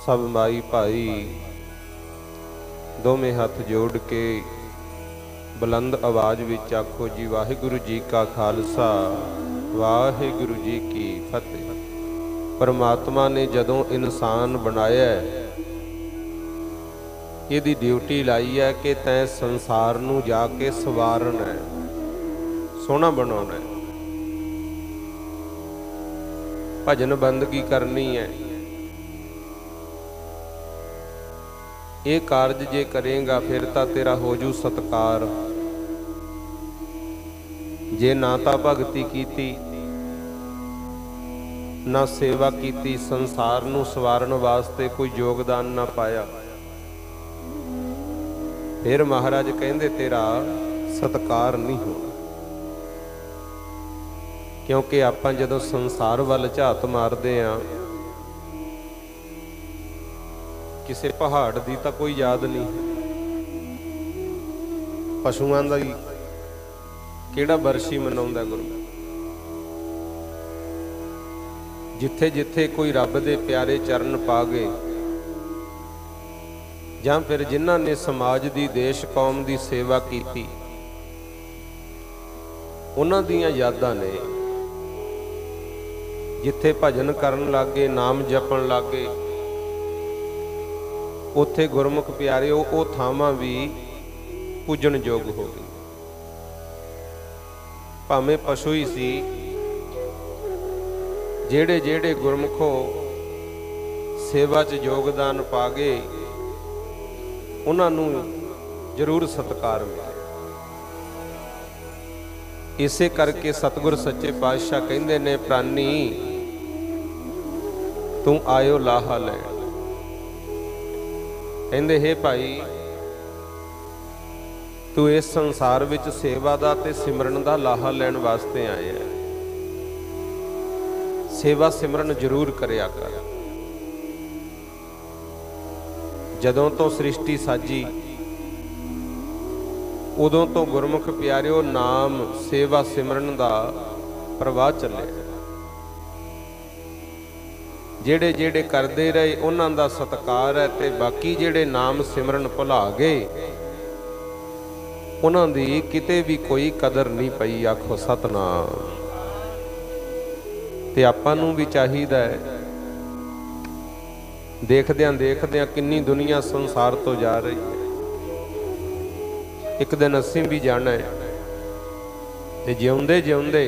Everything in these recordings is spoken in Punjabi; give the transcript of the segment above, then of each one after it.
सब माई भाई दोवें हथ जोड़ के बुलंद आवाज़ विच आखो जी वाहिगुरु जी का खालसा वाहिगुरु जी की फतेह। परमात्मा ने जदों इंसान बनाया इहदी ड्यूटी लाई है कि तैं संसार नूं जाके सवारना है, सोहना बनाउणा है, भजन बंदगी करनी है। ये कारज जे करेगा फिर तां तेरा हो जू सत्कार। जे ना तां भगती कीती ना सेवा कीती, संसार नूं सवारन वास्ते कोई योगदान ना पाया, फिर महाराज कहंदे तेरा सत्कार नहीं होना। क्योंकि आपां जदों संसार वल झात मारदे आं, किसी पहाड़ की तो कोई याद नहीं, पशुआं दा किहड़ा बरसी मनाउंदा गुरु। जिथे जिथे कोई रब दे प्यारे चरण पा गए जां फिर जिन्हां ने समाज दी देश कौम दी सेवा कीती, उन्हां दीयां यादां ने। जिथे भजन करन लागे, नाम जपण लागे, उत्थे गुरमुख प्यारे वो थावां भी पूजन योग हो गई। भावें पशु ही सी, जेड़े जेड़े गुरमुखो सेवा च योगदान पा गए, उन्हां नूं जरूर सत्कार मिले। इसे करके सतगुर सच्चे पातशाह कहंदे ने, प्राणी तू आयो लाहा लैण। कहंदे हे भाई, तू इस संसार विच सेवा दा ते सिमरन दा लाहा लैण वास्ते आया। सेवा सिमरन जरूर करिया कर। जदों तो सृष्टि साजी उदों तो गुरमुख प्यारिओ नाम सेवा सिमरन दा प्रवाह चले। जेड़े जेड़े करते रहे उन्हां दा सत्कार है, ते बाकी जेड़े नाम सिमरन भुला गए उन्हां दी किते भी कोई कदर नहीं पई। आखो सतनाम। ते आपां नूं भी चाहिदा है, देखदियां देखदियां किन्नी दुनिया संसार तो जा रही है, एक दिन असीं भी जाना है। ते जिउंदे जिउंदे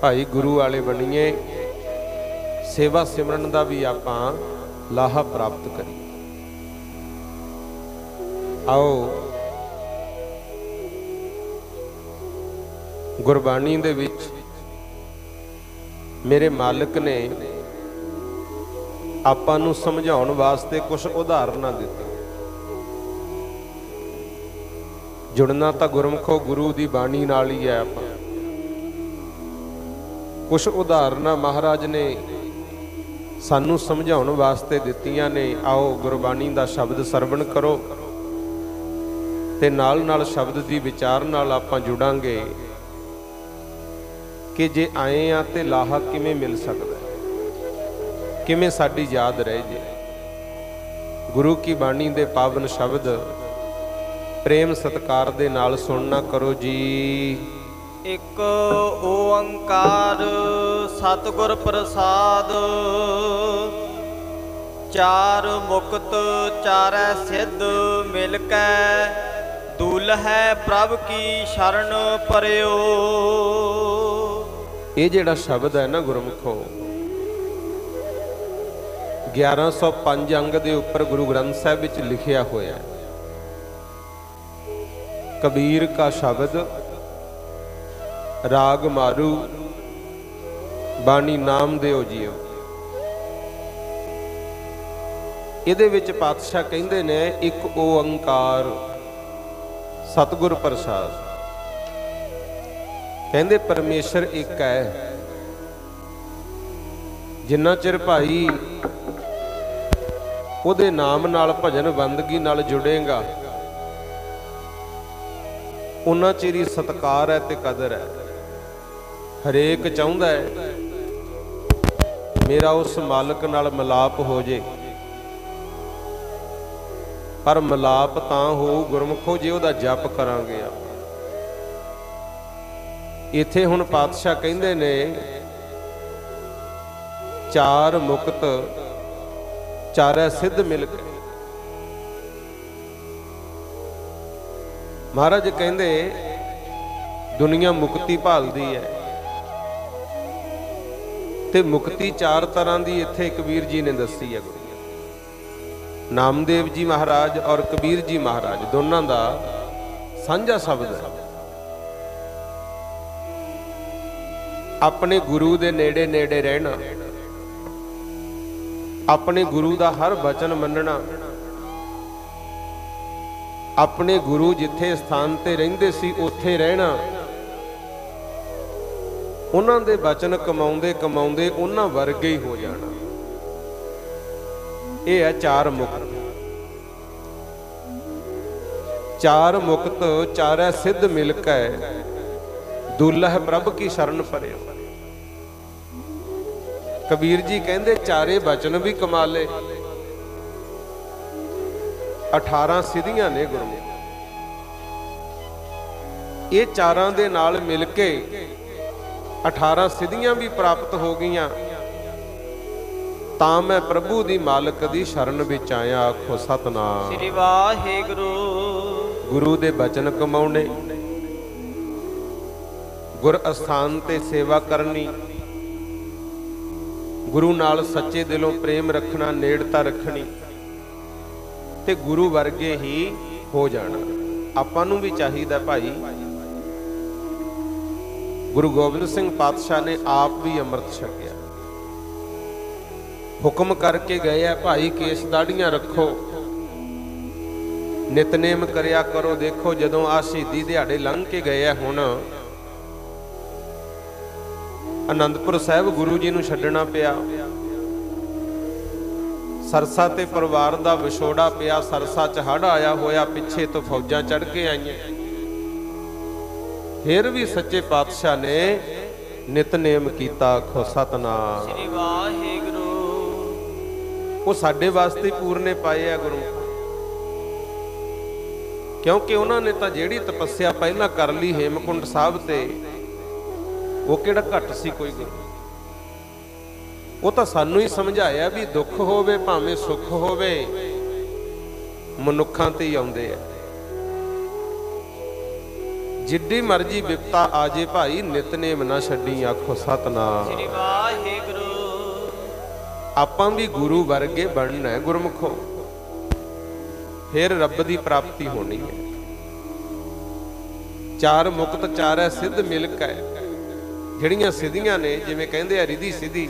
भाई गुरु वाले बनीए, सेवा सिमरन दा भी आपां लाहा प्राप्त करिए। आओ गुरबाणी दे विच मेरे मालिक ने आपां नूं समझाउण वास्ते कुछ उदाहरणां दित्तियां। जुड़ना तां गुरमुखो गुरु दी बाणी नाल ही है। आपां कुछ उदाहरणां महाराज ने सानू समझाउण वास्ते दित्तियां ने। आओ गुरबाणी दा शब्द सरवण करो ते नाल नाल शब्द दी विचार नाल आपां जुड़ांगे कि जे आए आ ते लाहा किवें मिल सकदा है, किवें साडी याद रह जे। गुरु की बाणी दे पावन शब्द प्रेम सत्कार दे नाल सुनना करो जी। एक ओंकार सतगुर प्रसाद, चार मुक्त चारै सिद्ध मिलकै, दूल्है प्रभ की शरण परयो। ये जिहड़ा शब्द है ना गुरमुखो, 1105 अंग दे उपर गुरु ग्रंथ साहिब विच लिखिया होया है। कबीर का शब्द राग मारू बाणी नाम देओ जियो। इहदे विच पातशाह कहंदे ने एक ओंकार सतगुर प्रसाद। कहंदे परमेश्वर एक है। जिन्ना चिर भाई उहदे नाम नाल भजन बंदगी नाल जुड़ेगा, उन्ना चिर ही सत्कार है ते कदर है। हरेक चाहुंदा है मेरा उस मालक नाल मिलाप हो जे। पर मिलाप तां हो गुरमुखो जे उहदा जप करांगे। इत्थे हुण पातशाह कहंदे ने चार मुक्त चारै सिद्ध मिल के। महाराज कहंदे दुनिया मुक्ति भालदी है ते मुक्ति चार तरह की इत्थे कबीर जी ने दसी है। नामदेव जी महाराज और कबीर जी महाराज दोनों का साझा शब्द है। अपने गुरु दे नेड़े नेड़े रहना, अपने गुरु का हर वचन मनना, अपने गुरु जिथे स्थान ते रहिंदे सी उत्थे रहना, उन्हां दे वचन कमाउंदे कमाउंदे उन्हां वर्गे ही हो जाना। यह है चार मुक्त। चार मुक्त चारै सिद्ध मिलकै दुलह प्रभ की शरण परे। कबीर जी कहंदे चारे वचन भी कमाले, 18 सिद्धियां ने गुरमुख। ये चारां दे नाल मिल के 18 सिद्धियां भी प्राप्त हो गईयां। तां मैं प्रभु दी मालक दी शरण विच आया। आखो सतनाम श्री वाहिगुरू। गुरु दे बचन कमाउने, गुर अस्थान ते सेवा करनी, गुरु नाल सच्चे दिलों प्रेम रखना, नेड़ता रखनी ते गुरु वर्गे ही हो जाना। आपां नूं भी चाहिदा भाई। गुरु गोबिंद सिंह पातशाह ने आप भी अमृत छकिया, हुक्म करके गए है भाई केस दाड़ियां रखो, नितनेम करया करो। देखो जदों आ शहीदी दिहाड़े लंघ के गए है, हुण आनंदपुर साहिब गुरु जी नूं छड्डना पिया। सरसा ते परिवार दा विछोड़ा पिया। सरसा च हड़ आया होया, पिछे तो फौजां चढ़ के आईयां। फिर भी सच्चे पातशाह ने नितनेम कीता। आखो सतनाम श्री वाहिगुरू। वो साडे वास्ते पूरने पाए है गुरु, क्योंकि उन्होंने तो जिहड़ी तपस्या पहला कर ली हेमकुंड साहब ते, वो किहड़ा घट सी कोई गुरु। वो तो सानू ही समझाया भी दुख होवे भावें सुख होवे, मनुखां ते ही आउंदे आ। जिड्डी मर्जी विपता आ जे भाई, नितनेम ना छड्डी। आखो सतनाम श्री वाहिगुरू। आपां भी गुरु वर्गे बनना है गुरमुखो, फिर रब दी प्राप्ति होनी है। चार मुक्त चारै सिद्ध मिल के जिहड़ियां सिद्धियां ने, जिवें कहंदे आ रिधि सिद्धि,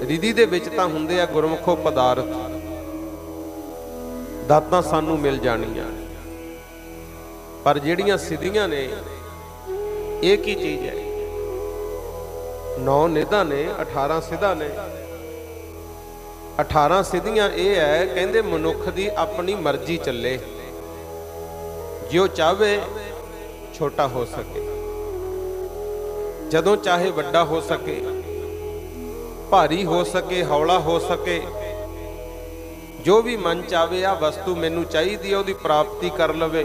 रिधि दे विच तां हुंदे आ गुरमुखो पदार्थ, दातां सानू मिल जाणीआं। पर जिहड़ियां सिद्धियां ने एक ही चीज है। 9 निधां ने, 18 सिद्धां ने। 18 सिद्धियां ये है, कहंदे मनुख दी अपनी मर्जी चले, जो चाहे छोटा हो सके, जदों चाहे वड्डा हो सके, भारी हो सके, हौला हो सके, जो भी मन चाहे आ वस्तु मैनू चाहिदी, उहदी प्राप्ति कर लवे,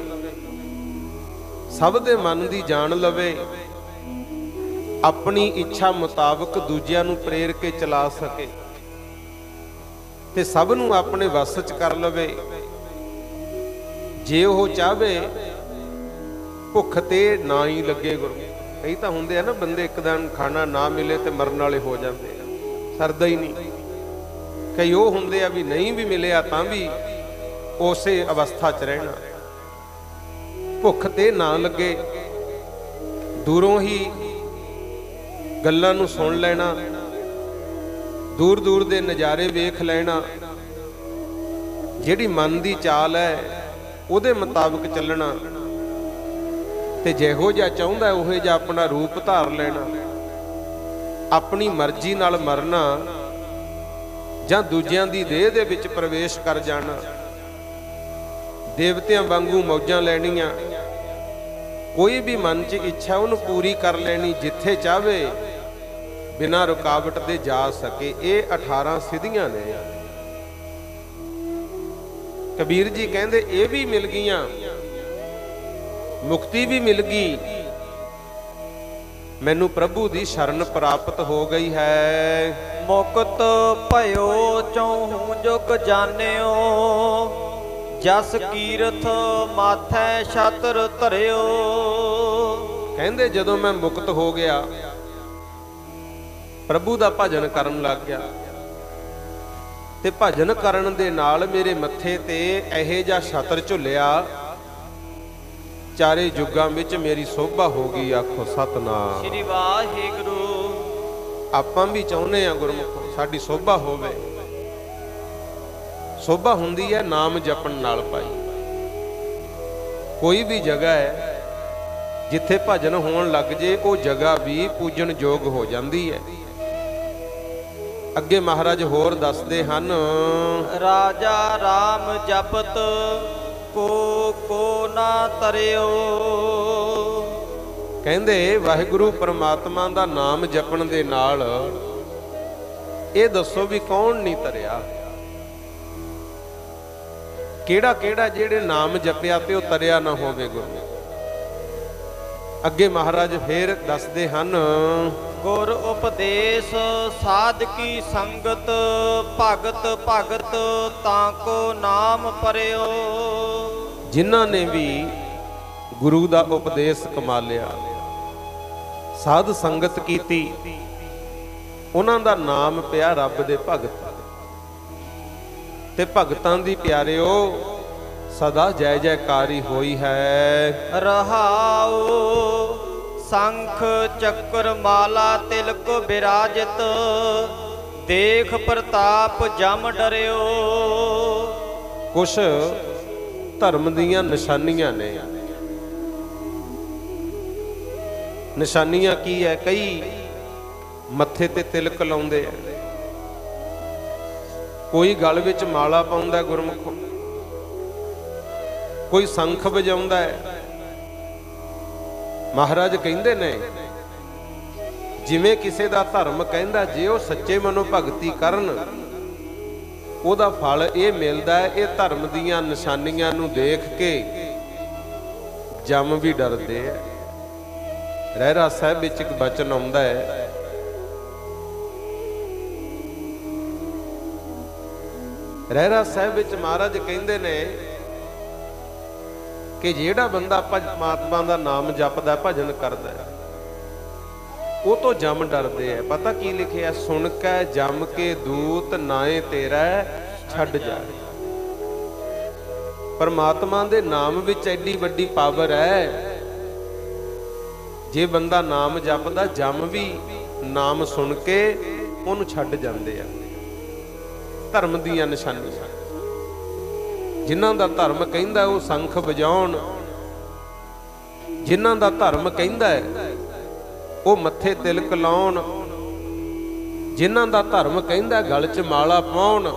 सब दे मन दी जान लवे, अपनी इच्छा मुताबिक दूजियां नू प्रेर के चला सके ते सब नू अपने वस च कर लवे। जे वो चाहे भुख ते ना ही लगे। गुरु कई तो हुंदे आ ना बंदे, एक दिन खाना ना मिले ते मरन वाले हो जाते, सरदा ही नहीं। कई वो हुंदे आ भी नहीं भी मिले तां भी उसे अवस्था च रहना, भुख ते ना लगे, दूरों ही गल्लां नूं सुन लेना, दूर दूर दे नज़ारे वेख लेना, जिहड़ी मन दी चाल है उहदे मुताबिक चलना, ते जिहो जिहा चाहुंदा उहो जिहा अपना रूप धार लेना, अपनी मर्जी नाल मरना जां दूजियां दी देह दे विच प्रवेश कर जाना, देवतियां वांगू मौजां लैणियां, कोई भी मन च इच्छा उन्हें पूरी कर लेनी, जिथे चाहे ਬਿਨਾਂ ਰੁਕਾਵਟ ਦੇ ਜਾ ਸਕੇ। ਇਹ 18 ਸਿੱਧੀਆਂ ਨੇ। ਕਬੀਰ ਜੀ ਕਹਿੰਦੇ ਇਹ ਵੀ ਮਿਲ ਗਈਆਂ, ਮੁਕਤੀ ਵੀ ਮਿਲ ਗਈ, ਮੈਨੂੰ ਪ੍ਰਭੂ ਦੀ ਸ਼ਰਨ ਪ੍ਰਾਪਤ ਹੋ ਗਈ ਹੈ। ਮੁਕਤ ਭਇਓ ਚੌਹੂ ਜੁਗ ਜਾਣਿਓ, ਜਸ ਕੀਰਤ ਮਾਥੈ ਛਤਰ ਧਰਿਓ। ਕਹਿੰਦੇ ਜਦੋਂ ਮੈਂ ਮੁਕਤ ਹੋ ਗਿਆ, ਪ੍ਰਭੂ ਦਾ ਭਜਨ ਕਰਨ ਲੱਗ ਗਿਆ, ਤੇ ਭਜਨ ਕਰਨ ਦੇ ਨਾਲ ਮੇਰੇ ਮੱਥੇ ਤੇ ਇਹੋ ਜਿਹਾ ਛਤਰ ਝੁੱਲਿਆ, ਚਾਰੇ ਯੁੱਗਾਂ ਵਿੱਚ ਮੇਰੀ ਸੋਭਾ ਹੋ ਗਈ। ਆਖੋ ਸਤਨਾਮ ਸ੍ਰੀ ਵਾਹਿਗੁਰੂ। ਆਪਾਂ ਵੀ ਚਾਹੁੰਦੇ ਆ ਗੁਰਮੁਖੋ ਸਾਡੀ ਸੋਭਾ ਹੋਵੇ। ਸੋਭਾ ਹੁੰਦੀ ਹੈ ਨਾਮ ਜਪਣ ਨਾਲ ਭਾਈ। ਕੋਈ ਵੀ ਜਗ੍ਹਾ ਹੈ ਜਿੱਥੇ ਭਜਨ ਹੋਣ ਲੱਗ ਜੇ, ਉਹ ਜਗ੍ਹਾ ਵੀ ਪੂਜਣ ਯੋਗ ਹੋ ਜਾਂਦੀ ਹੈ। ਅੱਗੇ ਮਹਾਰਾਜ ਹੋਰ ਦੱਸਦੇ ਹਨ, ਰਾਜਾ ਰਾਮ ਜਪਤ ਕੋ ਨਾ ਤਰਿਓ। ਕਹਿੰਦੇ ਵਾਹਿਗੁਰੂ ਪਰਮਾਤਮਾ ਦਾ ਨਾਮ ਜਪਣ ਦੇ ਨਾਲ ਇਹ ਦੱਸੋ ਵੀ ਕੌਣ ਨਹੀਂ ਤਰਿਆ? ਕਿਹੜਾ ਕਿਹੜਾ ਜਿਹੜੇ ਨਾਮ ਜਪਿਆ ਤੇ ਉਹ ਤਰਿਆ ਨਾ ਹੋਵੇ ਗੁਰੂ। ਅੱਗੇ ਮਹਾਰਾਜ ਫੇਰ ਦੱਸਦੇ ਹਨ, ਗੁਰ ਉਪਦੇਸ਼ ਸਾਧਕੀ ਸੰਗਤ, ਭਗਤ ਭਗਤ ਤਾਂ ਕੋ ਨਾਮ ਪਰਿਓ। ਜਿਨ੍ਹਾਂ ਨੇ ਵੀ ਗੁਰੂ ਦਾ ਉਪਦੇਸ਼ ਕਮਾ ਲਿਆ, ਸਾਧ ਸੰਗਤ ਕੀਤੀ, ਉਹਨਾਂ ਦਾ ਨਾਮ ਪਿਆ ਰੱਬ ਦੇ ਭਗਤ। ਤੇ ਭਗਤਾਂ ਦੀ ਪਿਆਰਿਓ ਸਦਾ ਜੈ ਜੈਕਾਰੀ ਹੋਈ ਹੈ। ਰਹਾਉ ਸੰਖ ਚੱਕਰ ਮਾਲਾ ਤਿਲਕ ਬਿਰਾਜਤ, ਦੇਖ ਪ੍ਰਤਾਪ ਜਮ ਡਰਿਓ। ਕੁਛ ਧਰਮ ਦੀਆਂ ਨਿਸ਼ਾਨੀਆਂ ਨੇ। ਨਿਸ਼ਾਨੀਆਂ ਕੀ ਹੈ? ਕਈ ਮੱਥੇ ਤੇ ਤਿਲਕ ਲਾਉਂਦੇ ਆ, ਕੋਈ ਗਲ ਵਿੱਚ ਮਾਲਾ ਪਾਉਂਦਾ ਗੁਰਮੁਖੋ, ਕੋਈ ਸੰਖ ਵਜਾਉਂਦਾ ਹੈ। ਮਹਾਰਾਜ ਕਹਿੰਦੇ ਨੇ ਜਿਵੇਂ ਕਿਸੇ ਦਾ ਧਰਮ ਕਹਿੰਦਾ, ਜੇ ਉਹ ਸੱਚੇ ਮਨੋਂ ਭਗਤੀ ਕਰਨ ਉਹਦਾ ਫਲ ਇਹ ਮਿਲਦਾ ਹੈ। ਇਹ ਧਰਮ ਦੀਆਂ ਨਿਸ਼ਾਨੀਆਂ ਨੂੰ ਦੇਖ ਕੇ ਜਮ ਵੀ ਡਰਦੇ ਆ। ਰਹਿਰਾਸ ਸਾਹਿਬ ਵਿੱਚ ਇੱਕ ਬਚਨ ਆਉਂਦਾ ਹੈ, ਰਹਿਰਾਸ ਸਾਹਿਬ ਵਿੱਚ ਮਹਾਰਾਜ ਕਹਿੰਦੇ ਨੇ ਕਿ ਜਿਹੜਾ ਬੰਦਾ ਪਰਮਾਤਮਾ ਦਾ ਨਾਮ ਜਪਦਾ, ਭਜਨ ਕਰਦਾ, ਉਹ ਤੋਂ ਜਮ ਡਰਦੇ ਆ। ਪਤਾ ਕੀ ਲਿਖਿਆ? ਸੁਣ ਕੇ ਜਮ ਕੇ ਦੂਤ ਨਾਏ ਤੇਰਾ ਛੱਡ ਜਾ। ਪਰਮਾਤਮਾ ਦੇ ਨਾਮ ਵਿੱਚ ਐਡੀ ਵੱਡੀ ਪਾਵਰ ਹੈ। ਜੇ ਬੰਦਾ ਨਾਮ ਜਪਦਾ, ਜਮ ਵੀ ਨਾਮ ਸੁਣ ਕੇ ਉਹਨੂੰ ਛੱਡ ਜਾਂਦੇ ਆ। ਧਰਮ ਦੀਆਂ ਨਿਸ਼ਾਨੀਆਂ। ਜਿਨ੍ਹਾਂ ਦਾ ਧਰਮ ਕਹਿੰਦਾ ਉਹ ਸੰਖ ਵਜਾਉਣ, ਜਿਨ੍ਹਾਂ ਦਾ ਧਰਮ ਕਹਿੰਦਾ ਉਹ ਮੱਥੇ ਤਿਲਕ ਲਾਉਣ, ਜਿਨ੍ਹਾਂ ਦਾ ਧਰਮ ਕਹਿੰਦਾ ਗਲ 'ਚ ਮਾਲਾ ਪਾਉਣ।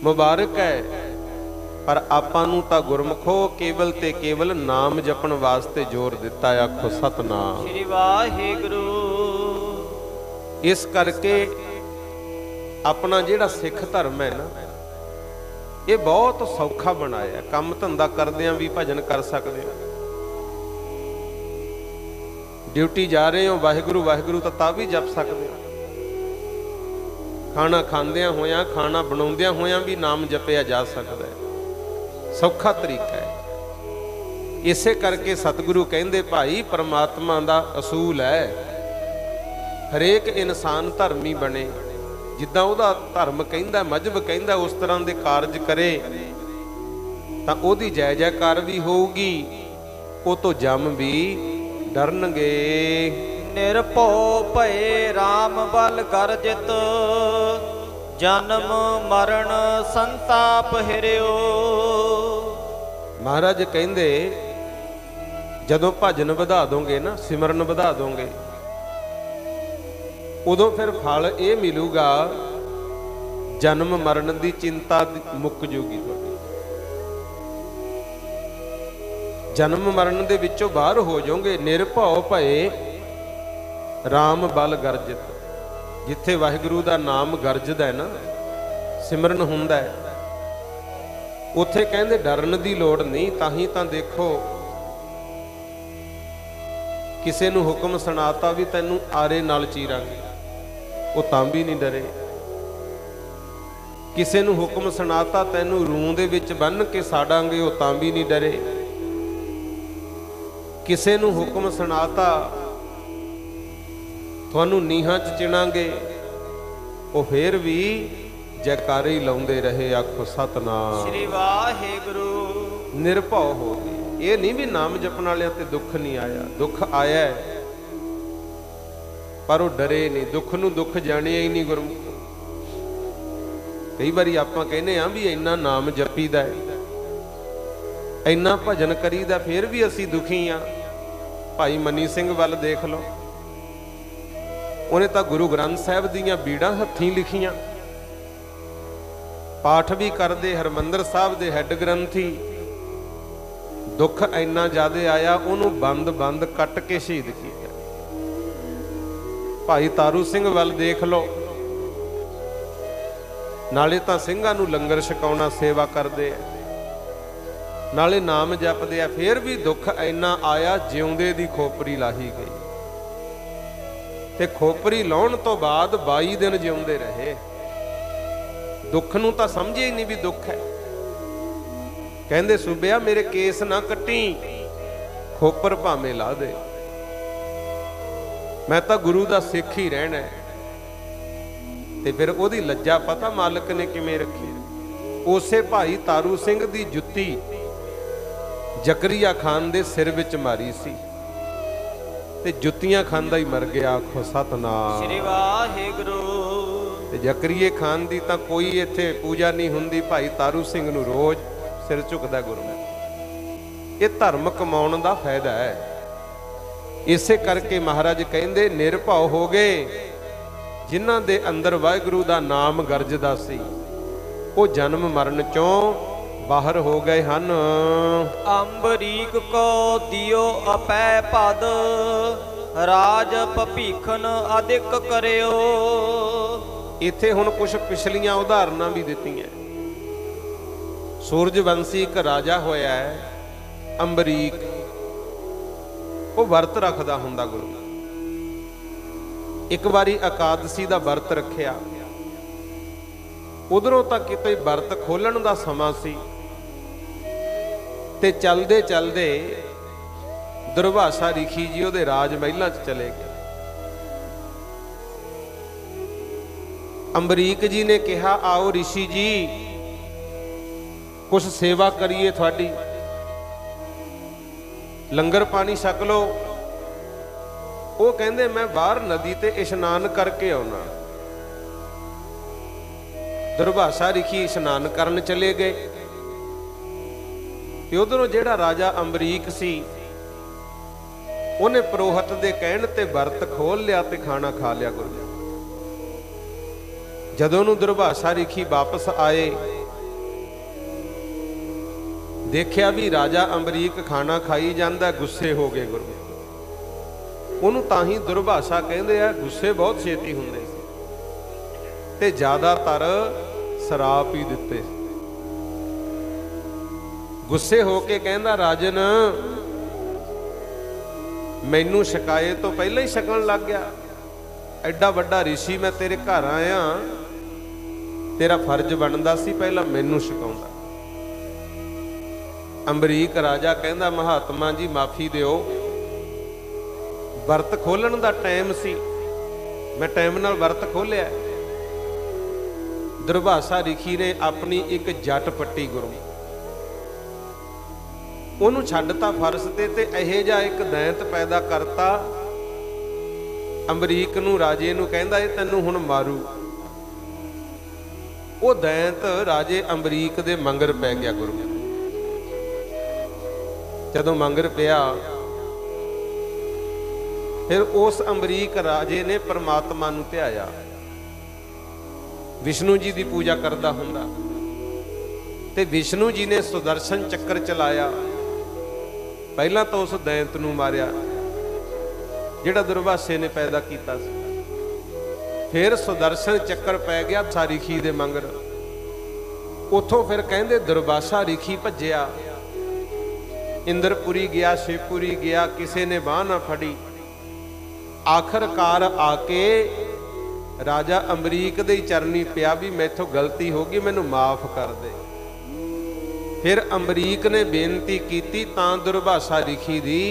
ਮੁਬਾਰਕ ਹੈ। ਪਰ ਆਪਾਂ ਨੂੰ ਤਾਂ ਗੁਰਮੁਖੋ ਕੇਵਲ ਤੇ ਕੇਵਲ ਨਾਮ ਜਪਣ ਵਾਸਤੇ ਜ਼ੋਰ ਦਿੱਤਾ। ਆਖੋ ਸਤਨਾਮ ਸ੍ਰੀ ਵਾਹਿਗੁਰੂ। ਇਸ ਕਰਕੇ ਆਪਣਾ ਜਿਹੜਾ ਸਿੱਖ ਧਰਮ ਹੈ ਨਾ, ਇਹ ਬਹੁਤ ਸੌਖਾ ਬਣਾਇਆ। ਕੰਮ ਧੰਦਾ ਕਰਦਿਆਂ ਵੀ ਭਜਨ ਕਰ ਸਕਦੇ ਹੋ। ਡਿਊਟੀ ਜਾ ਰਹੇ ਹੋ, ਵਾਹਿਗੁਰੂ ਵਾਹਿਗੁਰੂ ਤਾਂ ਵੀ ਜਪ ਸਕਦੇ ਹੋ। ਖਾਣਾ ਖਾਂਦਿਆਂ ਹੋਇਆਂ, ਖਾਣਾ ਬਣਾਉਂਦਿਆਂ ਹੋਇਆਂ ਵੀ ਨਾਮ ਜਪਿਆ ਜਾ ਸਕਦਾ ਹੈ। ਸੌਖਾ ਤਰੀਕਾ ਹੈ। ਇਸੇ ਕਰਕੇ ਸਤਿਗੁਰੂ ਕਹਿੰਦੇ, ਭਾਈ ਪਰਮਾਤਮਾ ਦਾ ਅਸੂਲ ਹੈ ਹਰੇਕ ਇਨਸਾਨ ਧਰਮੀ ਬਣੇ। ਜਿੱਦਾਂ ਉਹਦਾ ਧਰਮ ਕਹਿੰਦਾ, ਮਜ਼ਹਬ ਕਹਿੰਦਾ, ਉਸ ਤਰ੍ਹਾਂ ਦੇ ਕਾਰਜ ਕਰੇ ਤਾਂ ਉਹਦੀ ਜੈ ਜੈਕਾਰ ਵੀ ਹੋਊਗੀ, ਉਹ ਤੋਂ ਜਮ ਵੀ ਡਰਨਗੇ। ਨਿਰਭਉ ਭਏ ਰਾਮ ਬਲ ਗਰਜਿਤ, ਜਨਮ ਮਰਨ ਸੰਤਾਪ ਹਿਰਿਓ। ਮਹਾਰਾਜ ਕਹਿੰਦੇ ਜਦੋਂ ਭਜਨ ਵਧਾ ਦੋਗੇ ਨਾ, ਸਿਮਰਨ ਵਧਾ ਦੋਗੇ, ਉਦੋਂ ਫਿਰ ਫਲ ਇਹ ਮਿਲੂਗਾ, ਜਨਮ ਮਰਨ ਦੀ ਚਿੰਤਾ ਮੁੱਕ ਜੂਗੀ ਤੁਹਾਡੀ। ਜਨਮ ਮਰਨ ਦੇ ਵਿੱਚੋਂ ਬਾਹਰ ਹੋ ਜਾਓਗੇ। ਨਿਰਭਉ ਭਏ ਰਾਮ ਬਲ ਗਰਜਿਤ। ਜਿੱਥੇ ਵਾਹਿਗੁਰੂ ਦਾ ਨਾਮ ਗਰਜਦਾ ਹੈ ਨਾ, ਸਿਮਰਨ ਹੁੰਦਾ ਹੈ, ਉੱਥੇ ਕਹਿੰਦੇ ਡਰਨ ਦੀ ਲੋੜ ਨਹੀਂ। ਤਾਂ ਹੀ ਤਾਂ ਦੇਖੋ ਕਿਸੇ ਨੂੰ ਹੁਕਮ ਸੁਣਾਤਾ ਵੀ ਤੈਨੂੰ ਆਰੇ ਨਾਲ ਚੀਰਾਂਗੇ, ਉਹ ਤਾਂ ਵੀ ਨਹੀਂ ਡਰੇ। ਕਿਸੇ ਨੂੰ ਹੁਕਮ ਸੁਣਾਤਾ ਤੈਨੂੰ ਰੂੰ ਦੇ ਵਿੱਚ ਬੰਨ੍ਹ ਕੇ ਸਾੜਾਂਗੇ, ਉਹ ਤਾਂ ਵੀ ਨਹੀਂ ਡਰੇ। ਕਿਸੇ ਨੂੰ ਹੁਕਮ ਸੁਣਾਤਾ ਤੁਹਾਨੂੰ ਨੀਹਾਂ 'ਚ ਚਿਣਾਂਗੇ, ਉਹ ਫੇਰ ਵੀ ਜੈਕਾਰੇ ਹੀ ਲਾਉਂਦੇ ਰਹੇ, ਆਖੋ ਸਤਨਾਮ ਸ੍ਰੀ ਵਾਹਿਗੁਰੂ। ਨਿਰਭਉ ਹੋ ਗਏ। ਇਹ ਨਹੀਂ ਵੀ ਨਾਮ ਜਪਣ ਵਾਲਿਆਂ ਤੇ ਦੁੱਖ ਨਹੀਂ ਆਇਆ, ਦੁੱਖ ਆਇਆ ਹੈ, ਪਰ ਉਹ ਡਰੇ ਨਹੀਂ। ਦੁੱਖ ਨੂੰ ਦੁੱਖ ਜਾਣਿਆ ਹੀ ਨਹੀਂ ਗੁਰਮੁਖ। ਕਈ ਵਾਰੀ ਆਪਾਂ ਕਹਿੰਦੇ ਆ ਵੀ ਇੰਨਾ ਨਾਮ ਜਪੀਦਾ ਹੈ, ਇੰਨਾ ਭਜਨ ਕਰੀਦਾ, ਫੇਰ ਵੀ ਅਸੀਂ ਦੁਖੀ ਆ। ਭਾਈ ਮਨੀ ਸਿੰਘ ਵੱਲ ਦੇਖ ਲਓ, ਉਹਨੇ ਤਾਂ ਗੁਰੂ ਗ੍ਰੰਥ ਸਾਹਿਬ ਦੀਆਂ ਬੀੜਾਂ ਹੱਥੀਂ ਲਿਖੀਆਂ, ਪਾਠ ਵੀ ਕਰਦੇ, ਹਰਮੰਦਰ ਸਾਹਿਬ ਦੇ ਹੈੱਡ ਗ੍ਰੰਥੀ। ਦੁੱਖ ਇੰਨਾ ਜ਼ਿਆਦਾ ਆਇਆ, ਉਹਨੂੰ ਬੰਦ ਕੱਟ ਕੇ ਸ਼ਹੀਦ ਕੀਤਾ। ਭਾਈ ਤਾਰੂ ਸਿੰਘ ਵੱਲ ਦੇਖ ਲਓ, ਨਾਲੇ ਤਾਂ ਸਿੰਘਾਂ ਨੂੰ ਲੰਗਰ ਛਕਾਉਣਾ, ਸੇਵਾ ਕਰਦੇ ਆ, ਨਾਲੇ ਨਾਮ ਜਪਦੇ ਆ, ਫੇਰ ਵੀ ਦੁੱਖ ਇੰਨਾ ਆਇਆ, ਜਿਉਂਦੇ ਦੀ ਖੋਪਰੀ ਲਾਹੀ ਗਈ। ਤੇ ਖੋਪਰੀ ਲਾਉਣ ਤੋਂ ਬਾਅਦ 22 ਦਿਨ ਜਿਉਂਦੇ ਰਹੇ। ਦੁੱਖ ਨੂੰ ਤਾਂ ਸਮਝਿਆ ਹੀ ਨਹੀਂ ਵੀ ਦੁੱਖ ਹੈ। ਕਹਿੰਦੇ ਸੂਬਿਆ ਮੇਰੇ ਕੇਸ ਨਾ ਕੱਟੀ, ਖੋਪਰ ਭਾਵੇਂ ਲਾ ਦੇ, ਮੈਂ ਤਾਂ ਗੁਰੂ ਦਾ ਸਿੱਖ ਹੀ ਰਹਿਣਾ। ਤੇ ਫਿਰ ਉਹਦੀ ਲੱਜਾ ਪਤਾ ਮਾਲਕ ਨੇ ਕਿਵੇਂ ਰੱਖੀ। ਉਸੇ ਭਾਈ ਤਾਰੂ ਸਿੰਘ ਦੀ ਜੁੱਤੀ ਜ਼ਕਰੀਆ ਖਾਨ ਦੇ ਸਿਰ ਵਿੱਚ ਮਾਰੀ ਸੀ, ਤੇ ਜੁੱਤੀਆਂ ਖਾਂਦਾ ਹੀ ਮਰ ਗਿਆ, ਆਖੋ ਸਤਨਾਮ ਸ੍ਰੀ ਵਾਹਿਗੁਰੂ। ਤੇ ਜ਼ਕਰੀਏ ਖਾਨ ਦੀ ਤਾਂ ਕੋਈ ਇੱਥੇ ਪੂਜਾ ਨਹੀਂ ਹੁੰਦੀ, ਭਾਈ ਤਾਰੂ ਸਿੰਘ ਨੂੰ ਰੋਜ਼ ਸਿਰ ਝੁਕਦਾ ਗੁਰਮੁਖ। ਇਹ ਧਰਮ ਕਮਾਉਣ ਦਾ ਫਾਇਦਾ ਹੈ। ਇਸੇ ਕਰਕੇ ਮਹਾਰਾਜ ਕਹਿੰਦੇ ਨਿਰਭਉ ਹੋ ਗਏ, ਜਿਨ੍ਹਾਂ ਦੇ ਅੰਦਰ ਵਾਹਿਗੁਰੂ ਦਾ ਨਾਮ ਗਰਜਦਾ ਸੀ, ਉਹ ਜਨਮ ਮਰਨ ਚੋਂ ਬਾਹਰ ਹੋ ਗਏ ਹਨ। ਅੰਬਰੀਕ ਕੋ ਦਿਓ ਅਪੈ ਪਦ, ਰਾਜ ਭਪੀਖਨ ਅਧਿਕ ਕਰਿਓ। ਇੱਥੇ ਹੁਣ ਕੁਝ ਪਿਛਲੀਆਂ ਉਦਾਹਰਨਾਂ ਵੀ ਦਿੱਤੀਆਂ। ਸੂਰਜਵੰਸ਼ੀ ਇੱਕ ਰਾਜਾ ਹੋਇਆ ਹੈ ਅੰਬਰੀਕ, ਉਹ ਵਰਤ ਰੱਖਦਾ ਹੁੰਦਾ ਗੁਰੂ। ਇੱਕ ਵਾਰੀ ਇਕਾਦਸ਼ੀ ਦਾ ਵਰਤ ਰੱਖਿਆ, ਉਧਰੋਂ ਤਾਂ ਕਿਤੇ ਵਰਤ ਖੋਲਣ ਦਾ ਸਮਾਂ ਸੀ, ਤੇ ਚਲਦੇ ਚਲਦੇ ਦੁਰਵਾਸਾ ਰਿਖੀ ਜੀ ਉਹਦੇ ਰਾਜ ਮਹਿਲਾਂ 'ਚ ਚਲੇ ਗਏ। ਅੰਬਰੀਕ ਜੀ ਨੇ ਕਿਹਾ ਆਓ ਰਿਸ਼ੀ ਜੀ ਕੁਛ ਸੇਵਾ ਕਰੀਏ ਤੁਹਾਡੀ, ਲੰਗਰ ਪਾਣੀ ਛਕ ਲਓ। ਉਹ ਕਹਿੰਦੇ ਮੈਂ ਬਾਹਰ ਨਦੀ ਤੇ ਇਸ਼ਨਾਨ ਕਰਕੇ ਆਉਣਾ। ਦੁਰਵਾਸਾ ਰਿਖੀ ਇਸ਼ਨਾਨ ਕਰਨ ਚਲੇ ਗਏ, ਤੇ ਉਧਰੋਂ ਜਿਹੜਾ ਰਾਜਾ ਅੰਬਰੀਕ ਸੀ, ਉਹਨੇ ਪ੍ਰੋਹਤ ਦੇ ਕਹਿਣ ਤੇ ਵਰਤ ਖੋਲ ਲਿਆ ਤੇ ਖਾਣਾ ਖਾ ਲਿਆ ਗੁਰੂ। ਜਦੋਂ ਨੂੰ ਦੁਰਵਾਸਾ ਰਿਖੀ ਵਾਪਸ ਆਏ, ਦੇਖਿਆ ਵੀ ਰਾਜਾ ਅੰਬਰੀਕ ਖਾਣਾ ਖਾਈ ਜਾਂਦਾ, ਗੁੱਸੇ ਹੋ ਗਏ ਗੁਰੂ। ਉਹਨੂੰ ਤਾਂ ਹੀ ਦੁਰਵਾਸਾ ਕਹਿੰਦੇ ਆ, ਗੁੱਸੇ ਬਹੁਤ ਛੇਤੀ ਹੁੰਦੇ ਸੀ, ਤੇ ਜ਼ਿਆਦਾਤਰ ਸ਼ਰਾਬ ਪੀ ਦਿੱਤੇ। ਗੁੱਸੇ ਹੋ ਕੇ ਕਹਿੰਦਾ ਰਾਜਨ ਮੈਨੂੰ ਸ਼ਿਕਾਏ ਤੋਂ ਪਹਿਲਾਂ ਹੀ ਛਕਣ ਲੱਗ ਗਿਆ। ਐਡਾ ਵੱਡਾ ਰਿਸ਼ੀ ਮੈਂ ਤੇਰੇ ਘਰ ਆਇਆ, ਤੇਰਾ ਫਰਜ਼ ਬਣਦਾ ਸੀ ਪਹਿਲਾਂ ਮੈਨੂੰ ਛਕਾਉਂਦਾ। ਅੰਬਰੀਕ ਰਾਜਾ ਕਹਿੰਦਾ ਮਹਾਤਮਾ ਜੀ ਮਾਫੀ ਦਿਓ, ਵਰਤ ਖੋਲਣ ਦਾ ਟਾਈਮ ਸੀ, ਮੈਂ ਟਾਈਮ ਨਾਲ ਵਰਤ ਖੋਲਿਆ। ਦੁਰਵਾਸਾ ਰਿਖੀ ਨੇ ਆਪਣੀ ਇੱਕ ਜੱਟ ਪੱਟੀ ਗੁਰੂ, ਉਹਨੂੰ ਛੱਡਤਾ ਫਰਸ਼ ਤੇ ਇਹੋ ਜਿਹਾ ਇੱਕ ਦੈਂਤ ਪੈਦਾ ਕਰਤਾ। ਅੰਬਰੀਕ ਨੂੰ ਰਾਜੇ ਨੂੰ ਕਹਿੰਦਾ ਇਹ ਤੈਨੂੰ ਹੁਣ ਮਾਰੂ। ਉਹ ਦੈਂਤ ਰਾਜੇ ਅੰਬਰੀਕ ਦੇ ਮੰਗਰ ਪੈ ਗਿਆ ਗੁਰੂ। ਜਦੋਂ ਮੰਗਰ ਪਿਆ, ਫਿਰ ਉਸ ਅੰਬਰੀਕ ਰਾਜੇ ਨੇ ਪਰਮਾਤਮਾ ਨੂੰ ਧਿਆਇਆ, ਵਿਸ਼ਨੂੰ ਜੀ ਦੀ ਪੂਜਾ ਕਰਦਾ ਹੁੰਦਾ, ਤੇ ਵਿਸ਼ਨੂੰ ਜੀ ਨੇ ਸੁਦਰਸ਼ਨ ਚੱਕਰ ਚਲਾਇਆ। ਪਹਿਲਾਂ ਤਾਂ ਉਸ ਦੈਂਤ ਨੂੰ ਮਾਰਿਆ, ਜਿਹੜਾ ਦੁਰਵਾਸੇ ਨੇ ਪੈਦਾ ਕੀਤਾ ਸੀ। ਫਿਰ ਸੁਦਰਸ਼ਨ ਚੱਕਰ ਪੈ ਗਿਆ ਸਾਰਿਖੀ ਦੇ ਮੰਗਰ। ਉਥੋਂ ਫਿਰ ਕਹਿੰਦੇ ਦੁਰਵਾਸਾ ਰਿਖੀ ਭੱਜਿਆ, ਇੰਦਰਪੁਰੀ ਗਿਆ, ਸ਼ਿਵਪੁਰੀ ਗਿਆ, ਕਿਸੇ ਨੇ ਬਾਹ ਨਾ ਫੜੀ। ਆਖਰਕਾਰ ਆ ਕੇ ਰਾਜਾ ਅਮਰੀਕ ਦੇ ਚਰਨੀ ਪਿਆ ਵੀ ਮੈਥੋਂ ਗਲਤੀ ਹੋ ਗਈ, ਮੈਨੂੰ ਮਾਫ ਕਰ ਦੇ। ਫਿਰ ਅਮਰੀਕ ਨੇ ਬੇਨਤੀ ਕੀਤੀ ਤਾਂ ਦੁਰਵਾਸਾ ਰਿਖੀ ਦੀ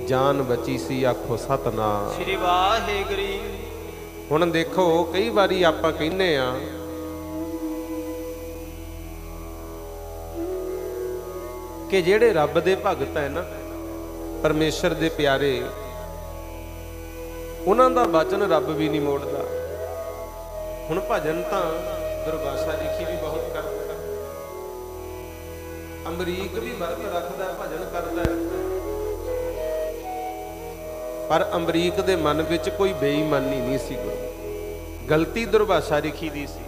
ਜਾਨ ਬਚੀ ਸੀ। ਆਖੋ ਸਤਨਾਮ ਸ੍ਰੀ ਵਾਹਿਗੁਰੂ। ਹੁਣ ਦੇਖੋ ਕਈ ਵਾਰੀ ਆਪਾਂ ਕਹਿੰਦੇ ਆ ਕਿ ਜਿਹੜੇ ਰੱਬ ਦੇ ਭਗਤ ਹੈ ਨਾ, ਪਰਮੇਸ਼ਰ ਦੇ ਪਿਆਰੇ, ਉਹਨਾਂ ਦਾ ਵਚਨ ਰੱਬ ਵੀ ਨਹੀਂ ਮੋੜਦਾ। ਹੁਣ ਭਜਨ ਤਾਂ ਦੁਰਵਾਸਾ ਰਿਖੀ ਵੀ ਬਹੁਤ ਕਰਦਾ, ਅਮਰੀਕ ਵੀ ਵਰਤ ਰੱਖਦਾ, ਭਜਨ ਕਰਦਾ, ਪਰ ਅਮਰੀਕ ਦੇ ਮਨ ਵਿੱਚ ਕੋਈ ਬੇਈਮਾਨੀ ਨਹੀਂ ਸੀ। ਗਲਤੀ ਦੁਰਵਾਸਾ ਰਿਖੀ ਦੀ ਸੀ।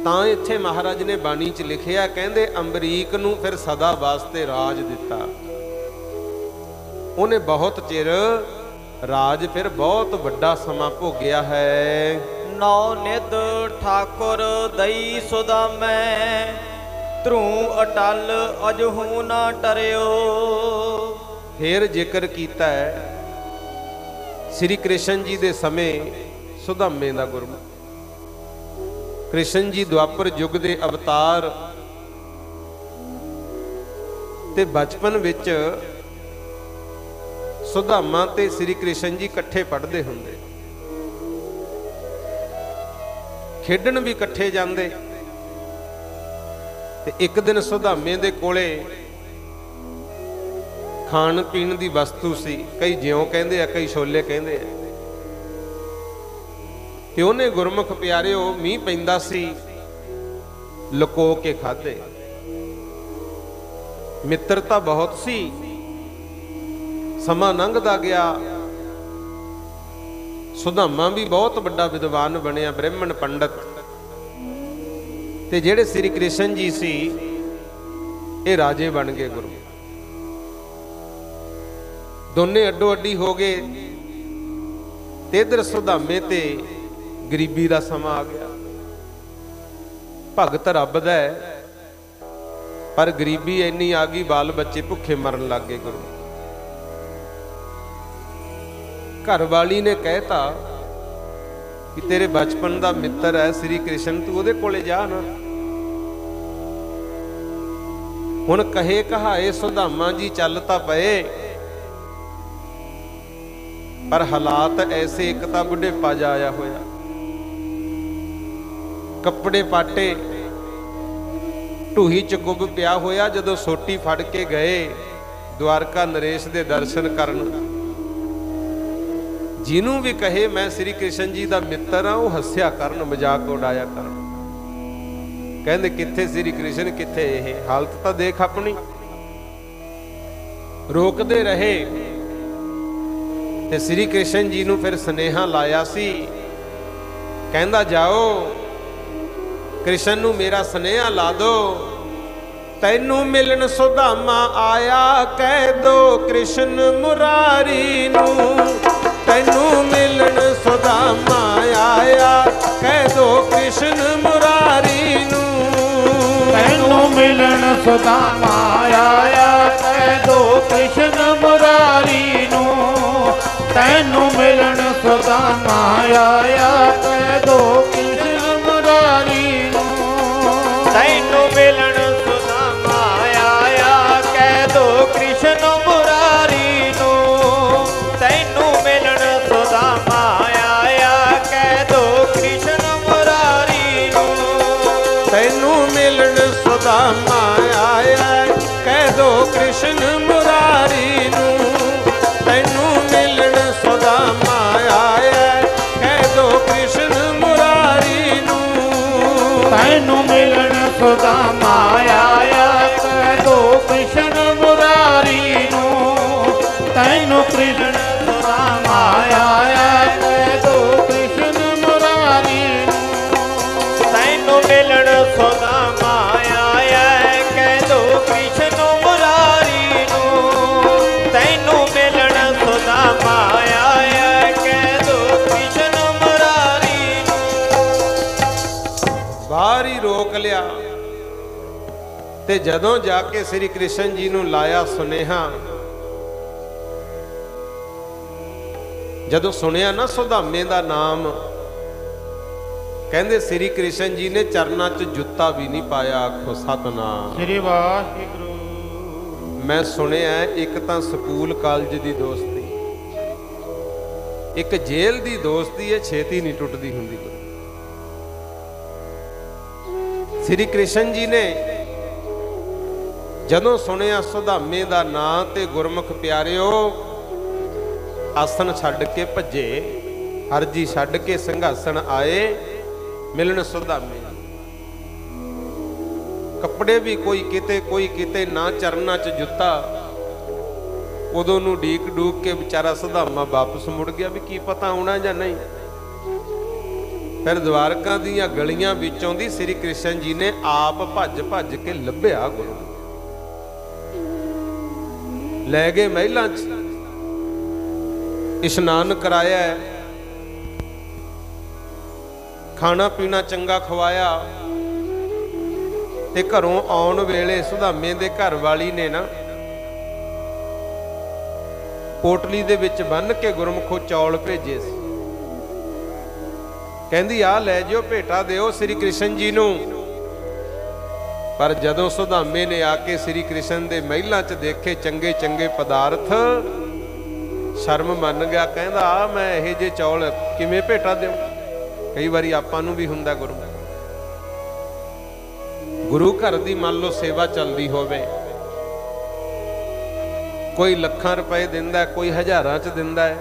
ਤਾਂ ਇੱਥੇ ਮਹਾਰਾਜ ਨੇ ਬਾਣੀ 'ਚ ਲਿਖਿਆ, ਕਹਿੰਦੇ ਅਮਰੀਕ ਨੂੰ ਫਿਰ ਸਦਾ ਵਾਸਤੇ ਰਾਜ ਦਿੱਤਾ। ਉਹਨੇ ਬਹੁਤ ਚਿਰ ਰਾਜ ਫਿਰ ਬਹੁਤ ਵੱਡਾ ਸਮਾਂ ਭੋਗਿਆ ਹੈ। ਨੌ ਨਿਧ ਠਾਕੁਰ ਦਈ ਸੁਦਾਮੈ, ਧਰੂ ਅਟਲ ਅਜਹੂ ਨਾ ਟਰਿਓ। ਫਿਰ ਜ਼ਿਕਰ ਕੀਤਾ ਹੈ ਸ੍ਰੀ ਕ੍ਰਿਸ਼ਨ ਜੀ ਦੇ ਸਮੇਂ ਸੁਦਾਮੇ ਦਾ ਗੁਰਮੁਖ। ਕ੍ਰਿਸ਼ਨ ਜੀ ਦੁਆਪਰ ਯੁੱਗ ਦੇ ਅਵਤਾਰ ਤੇ ਬਚਪਨ ਵਿੱਚ ਸੁਦਾਮਾ ਤੇ ਸ੍ਰੀ ਕ੍ਰਿਸ਼ਨ ਜੀ ਇਕੱਠੇ ਪੜ੍ਹਦੇ ਹੁੰਦੇ, ਖੇਡਣ ਵੀ ਇਕੱਠੇ ਜਾਂਦੇ। ਤੇ ਇੱਕ ਦਿਨ ਸੁਦਾਮੇ ਦੇ ਕੋਲੇ ਖਾਣ ਪੀਣ ਦੀ ਵਸਤੂ ਸੀ, ਕਈ ਜਿਉਂ ਕਹਿੰਦੇ ਆ, ਕਈ ਛੋਲੇ ਕਹਿੰਦੇ ਆ। ਤੇ ਉਹਨੇ ਗੁਰਮੁਖ ਪਿਆਰਿਓ, ਮੀਂਹ ਪੈਂਦਾ ਸੀ, ਲੁਕੋ ਕੇ ਖਾਧੇ। ਮਿੱਤਰਤਾ ਬਹੁਤ ਸੀ, ਸਮਾਂ ਲੰਘਦਾ ਗਿਆ। ਸੁਦਾਮਾ ਵੀ ਬਹੁਤ ਵੱਡਾ ਵਿਦਵਾਨ ਬਣਿਆ, ਬ੍ਰਾਹਮਣ ਪੰਡਤ। ਤੇ ਜਿਹੜੇ ਸ੍ਰੀ ਕ੍ਰਿਸ਼ਨ ਜੀ ਸੀ, ਇਹ ਰਾਜੇ ਬਣ ਗਏ ਗੁਰੂ। ਦੋਨੇ ਅੱਡੋ ਅੱਡੀ ਹੋ ਗਏ। ਤੇ ਇਧਰ ਸੁਦਾਮੇ ਤੇ ਗਰੀਬੀ ਦਾ ਸਮਾਂ ਆ ਗਿਆ। ਭਗਤ ਰੱਬ ਦਾ ਹੈ, ਪਰ ਗਰੀਬੀ ਇੰਨੀ ਆ ਗਈ, ਬਾਲ ਬੱਚੇ ਭੁੱਖੇ ਮਰਨ ਲੱਗ ਗਏ ਗੁਰੂ। ਘਰ ਵਾਲੀ ਨੇ ਕਹਿਤਾ ਕਿ ਤੇਰੇ ਬਚਪਨ ਦਾ ਮਿੱਤਰ ਹੈ ਸ੍ਰੀ ਕ੍ਰਿਸ਼ਨ, ਤੂੰ ਉਹਦੇ ਕੋਲੇ ਜਾ ਨਾ। ਹੁਣ ਕਹੇ ਕਹਾਏ ਸੁਦਾਮਾ ਜੀ ਚੱਲ ਤਾਂ ਪਏ, ਪਰ ਹਾਲਾਤ ਐਸੇ, ਇੱਕ ਤਾਂ ਬੁਢੇਪਾ ਜਾ ਆਇਆ ਹੋਇਆ, ਕੱਪੜੇ ਪਾਟੇ, ਢੂਹੀ ਚ ਗੁੱਬ ਪਿਆ ਹੋਇਆ। ਜਦੋਂ ਸੋਟੀ ਫੜ ਕੇ ਗਏ ਦਵਾਰਕਾ ਨਰੇਸ਼ ਦੇ ਦਰਸ਼ਨ ਕਰਨ, ਜਿਹਨੂੰ ਵੀ ਕਹੇ ਮੈਂ ਸ੍ਰੀ ਕ੍ਰਿਸ਼ਨ ਜੀ ਦਾ ਮਿੱਤਰ ਆ, ਉਹ ਹੱਸਿਆ ਕਰਨ, ਮਜ਼ਾਕ ਉਡਾਇਆ ਕਰਨ। ਕਹਿੰਦੇ ਕਿੱਥੇ ਸ੍ਰੀ ਕ੍ਰਿਸ਼ਨ, ਕਿੱਥੇ ਇਹ ਹਾਲਤ ਤਾਂ ਦੇਖ ਆਪਣੀ। ਰੋਕਦੇ ਰਹੇ ਤੇ ਸ੍ਰੀ ਕ੍ਰਿਸ਼ਨ ਜੀ ਨੂੰ ਫਿਰ ਸੁਨੇਹਾ ਲਾਇਆ ਸੀ, ਕਹਿੰਦਾ ਜਾਓ ਕ੍ਰਿਸ਼ਨ ਨੂੰ ਮੇਰਾ ਸੁਨੇਹਾ ਲਾ ਦੋ, ਤੈਨੂੰ ਮਿਲਣ ਸੁਦਾਮਾ ਆਇਆ, ਕਹਿ ਦੋ ਕ੍ਰਿਸ਼ਨ ਮੁਰਾਰੀ ਨੂੰ। ਤੈਨੂੰ ਮਿਲਣ ਸੁਦਾਮਾ ਆਇਆ, ਕਹਿ ਦੋ ਕ੍ਰਿਸ਼ਨ ਮੁਰਾਰੀ ਨੂੰ। ਤੈਨੂੰ ਮਿਲਣ ਸੁਦਾਮਾ ਆਇਆ, ਕਹਿ ਦੋ ਕ੍ਰਿਸ਼ਨ ਮੁਰਾਰੀ ਨੂੰ। ਤੈਨੂੰ ਮਿਲਣ ਸੁਦਾਮਾ ਆਇਆ, ਕਹਿ ਦੋ ਕ੍ਰਿਸ਼ਨ ਮੁਰਾਰੀ ਨੂੰ। ਤੈਨੂੰ ਮਿਲਣ ਸੁਦਾਮਾ ਆਇਆ, ਕਹਿ ਦੋ ਕ੍ਰਿਸ਼ਨ ਮੁਰਾਰੀ ਨੂੰ। ਤੈਨੂੰ ਮਿਲਣ ਸੁਦਾਮਾ ਆਇਆ, ਕਹਿ ਦੋ ਕ੍ਰਿਸ਼ਨ ਮੁਰਾਰੀ ਨੂੰ। ਤੈਨੂੰ ਮਿਲਣ ਸੁਦਾਮਾ ਆਇਆ, ਕਹਿ ਦੋ ਕ੍ਰਿਸ਼ਨ ਮੁਰਾਰੀ ਨੂੰ। ਤੈਨੂੰ ਮਿਲਣ ਸੁਦਾਮਾ ਆਇਆ, ਕਹਿ ਦੋ ਕ੍ਰਿਸ਼ਨ ਮੁਰਾਰੀ ਨੂੰ। ਤੈਨੂੰ ਮਿਲਣ ਸੁਦਾਮਾ ਆਇਆ, ਕਹਿ ਦੋ ਕ੍ਰਿਸ਼ਨ ਮੁਰਾਰੀ ਨੂੰ। ਤੈਨੂੰ ਕ੍ਰਿਸ਼ਨ ਸੁਦਾਮਾ ਆਇਆ, ਕਹਿ ਦੋ ਕ੍ਰਿਸ਼ਨ ਮੁਰਾਰੀ ਨੂੰ। ਤੈਨੂੰ ਮਿਲਣ ਸੁਦਾਮਾ ਆਇਆ, ਕਹਿ ਦੋ ਕ੍ਰਿਸ਼ਨ ਮੁਰਾਰੀ ਨੂੰ। ਤੈਨੂੰ ਮਿਲਣ ਸੁਦਾਮਾ ਬਾਹਰ ਹੀ ਰੋਕ ਲਿਆ ਤੇ ਜਦੋਂ ਜਾ ਕੇ ਸ੍ਰੀ ਕ੍ਰਿਸ਼ਨ ਜੀ ਨੂੰ ਲਾਇਆ ਸੁਨੇਹਾ, ਜਦੋਂ ਸੁਣਿਆ ਨਾ ਸੁਦਾਮੇ ਦਾ ਨਾਮ, ਕਹਿੰਦੇ ਸ੍ਰੀ ਕ੍ਰਿਸ਼ਨ ਜੀ ਨੇ ਚਰਨਾਂ 'ਚ ਜੁੱਤਾ ਵੀ ਨਹੀਂ ਪਾਇਆ। ਆਖੋ ਸਤਨਾਮ ਸ੍ਰੀ ਵਾਹਿਗੁਰੂ। ਮੈਂ ਸੁਣਿਆ ਇੱਕ ਤਾਂ ਸਕੂਲ ਕਾਲਜ ਦੀ ਦੋਸਤੀ, ਇੱਕ ਜੇਲ੍ਹ ਦੀ ਦੋਸਤੀ, ਇਹ ਛੇਤੀ ਨਹੀਂ ਟੁੱਟਦੀ ਹੁੰਦੀ। ਸ੍ਰੀ ਕ੍ਰਿਸ਼ਨ ਜੀ ਨੇ ਜਦੋਂ ਸੁਣਿਆ ਸੁਦਾਮੇ ਦਾ ਨਾਂ ਤੇ ਗੁਰਮੁਖ ਪਿਆਰਿਓ ਆਸਣ ਛੱਡ ਕੇ ਭੱਜੇ, ਅਰਜੀ ਛੱਡ ਕੇ ਸਿੰਘਾਸਣ ਆਏ ਮਿਲਣ ਸੁਦਾਮੇ। ਕੱਪੜੇ ਵੀ ਕੋਈ ਕਿਤੇ ਨਾ, ਚਰਨਾਂ 'ਚ ਜੁੱਤਾ। ਉਦੋਂ ਨੂੰ ਡੀਕ ਡੂਕ ਕੇ ਵਿਚਾਰਾ ਸੁਦਾਮਾ ਵਾਪਸ ਮੁੜ ਗਿਆ ਵੀ ਕੀ ਪਤਾ ਆਉਣਾ ਜਾਂ ਨਹੀਂ। ਫਿਰ ਦਵਾਰਕਾ ਦੀਆਂ ਗਲੀਆਂ ਵਿੱਚੋਂ ਦੀ ਸ੍ਰੀ ਕ੍ਰਿਸ਼ਨ ਜੀ ਨੇ ਆਪ ਭੱਜ ਕੇ ਲੱਭਿਆ ਗੁਰੂ, ਲੈ ਗਏ ਮਹਿਲਾਂ 'ਚ, ਇਸ਼ਨਾਨ ਕਰਾਇਆ, ਖਾਣਾ ਪੀਣਾ ਚੰਗਾ ਖਵਾਇਆ। ਤੇ ਘਰੋਂ ਆਉਣ ਵੇਲੇ ਸੁਦਾਮੇ ਦੇ ਘਰ ਵਾਲੀ ਨੇ ਨਾ ਪੋਟਲੀ ਦੇ ਵਿੱਚ ਬੰਨ੍ਹ ਕੇ ਗੁਰਮੁਖੋ ਚੌਲ ਭੇਜੇ ਸੀ। ਕਹਿੰਦੀ ਆ ਲੈ ਜਿਓ, ਭੇਟਾ ਦਿਓ ਸ੍ਰੀ ਕ੍ਰਿਸ਼ਨ ਜੀ ਨੂੰ। ਪਰ ਜਦੋਂ ਸੁਦਾਮੇ ਨੇ ਆ ਕੇ ਸ੍ਰੀ ਕ੍ਰਿਸ਼ਨ ਦੇ ਮਹਿਲਾਂ 'ਚ ਦੇਖੇ ਚੰਗੇ ਚੰਗੇ ਪਦਾਰਥ, ਸ਼ਰਮ ਮੰਨ ਗਿਆ। ਕਹਿੰਦਾ ਮੈਂ ਇਹ ਜੇ ਚੌਲ ਕਿਵੇਂ ਭੇਟਾ ਦਿਓ। ਕਈ ਵਾਰੀ ਆਪਾਂ ਨੂੰ ਵੀ ਹੁੰਦਾ ਗੁਰੂ ਘਰ ਦੀ ਮੰਨ ਲਓ ਸੇਵਾ ਚੱਲਦੀ ਹੋਵੇ, ਕੋਈ ਲੱਖਾਂ ਰੁਪਏ ਦਿੰਦਾ, ਕੋਈ ਹਜ਼ਾਰਾਂ 'ਚ ਦਿੰਦਾ ਹੈ,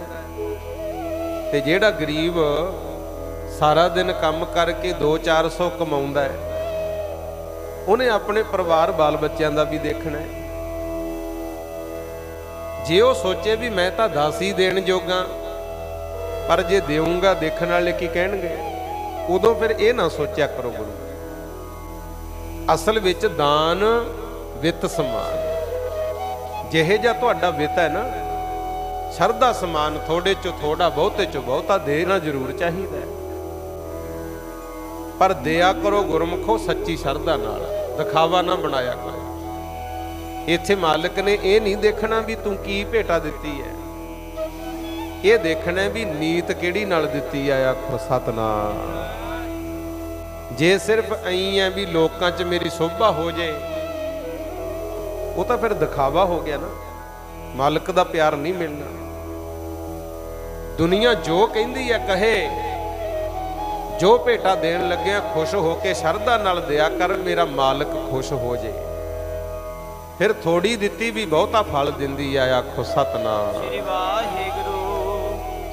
ਤੇ ਜਿਹੜਾ ਗਰੀਬ ਸਾਰਾ ਦਿਨ ਕੰਮ ਕਰਕੇ 200-400 ਕਮਾਉਂਦਾ ਹੈ, ਉਹਨੇ ਆਪਣੇ ਪਰਿਵਾਰ ਬਾਲ ਬੱਚਿਆਂ ਦਾ ਵੀ ਦੇਖਣਾ ਹੈ। ਜੇ ਉਹ ਸੋਚੇ ਵੀ ਮੈਂ ਤਾਂ 10 ਹੀ ਦੇਣ ਜੋਗਾ, ਪਰ ਜੇ ਦੇਊਂਗਾ ਦੇਖਣ ਵਾਲੇ ਕੀ ਕਹਿਣਗੇ, ਉਦੋਂ ਫਿਰ ਇਹ ਨਾ ਸੋਚਿਆ ਕਰੋ ਗੁਰੂ। ਅਸਲ ਵਿੱਚ ਦਾਨ ਵਿੱਤ ਸਮਾਨ, ਜਿਹੇ ਜਿਹਾ ਤੁਹਾਡਾ ਵਿੱਤ ਹੈ ਨਾ, ਸ਼ਰਧਾ ਸਮਾਨ, ਥੋੜੇ ਚੋਂ ਥੋੜਾ ਬਹੁਤੇ ਚੋਂ ਬਹੁਤਾ ਦੇਣਾ ਜ਼ਰੂਰ ਚਾਹੀਦਾ ਹੈ, ਪਰ ਦਿਆ ਕਰੋ ਗੁਰਮੁਖੋ ਸੱਚੀ ਸ਼ਰਧਾ ਨਾਲ, ਦਿਖਾਵਾ ਨਾ ਬਣਾਇਆ ਕਰੋ। ਇੱਥੇ ਮਾਲਕ ਨੇ ਇਹ ਨਹੀਂ ਦੇਖਣਾ ਵੀ ਤੂੰ ਕੀ ਭੇਟਾ ਦਿੱਤੀ ਹੈ, ਇਹ ਦੇਖਣਾ ਵੀ ਨੀਤ ਕਿਹੜੀ ਨਾਲ ਦਿੱਤੀ ਆ। ਆਖੋ ਸਤਨਾਮ। ਜੇ ਸਿਰਫ ਐਂ ਹੈ ਵੀ ਲੋਕਾਂ 'ਚ ਮੇਰੀ ਸੋਭਾ ਹੋ ਜੇ, ਉਹ ਤਾਂ ਫਿਰ ਦਿਖਾਵਾ ਹੋ ਗਿਆ ਨਾ, ਮਾਲਕ ਦਾ ਪਿਆਰ ਨਹੀਂ ਮਿਲਣਾ। ਦੁਨੀਆ ਜੋ ਕਹਿੰਦੀ ਹੈ ਕਹੇ, ਜੋ ਭੇਟਾ ਦੇਣ ਲੱਗਿਆ ਖੁਸ਼ ਹੋ ਕੇ ਸ਼ਰਧਾ ਨਾਲ ਦਿਆ ਕਰ, ਮੇਰਾ ਮਾਲਕ ਖੁਸ਼ ਹੋ ਜੇ। ਫਿਰ ਥੋੜੀ ਦਿੱਤੀ ਵੀ ਬਹੁਤਾ ਫਲ ਦਿੰਦੀ ਆ। ਆਖੋ ਸਤਨਾਮ ਸ੍ਰੀ ਵਾਹਿਗੁਰੂ।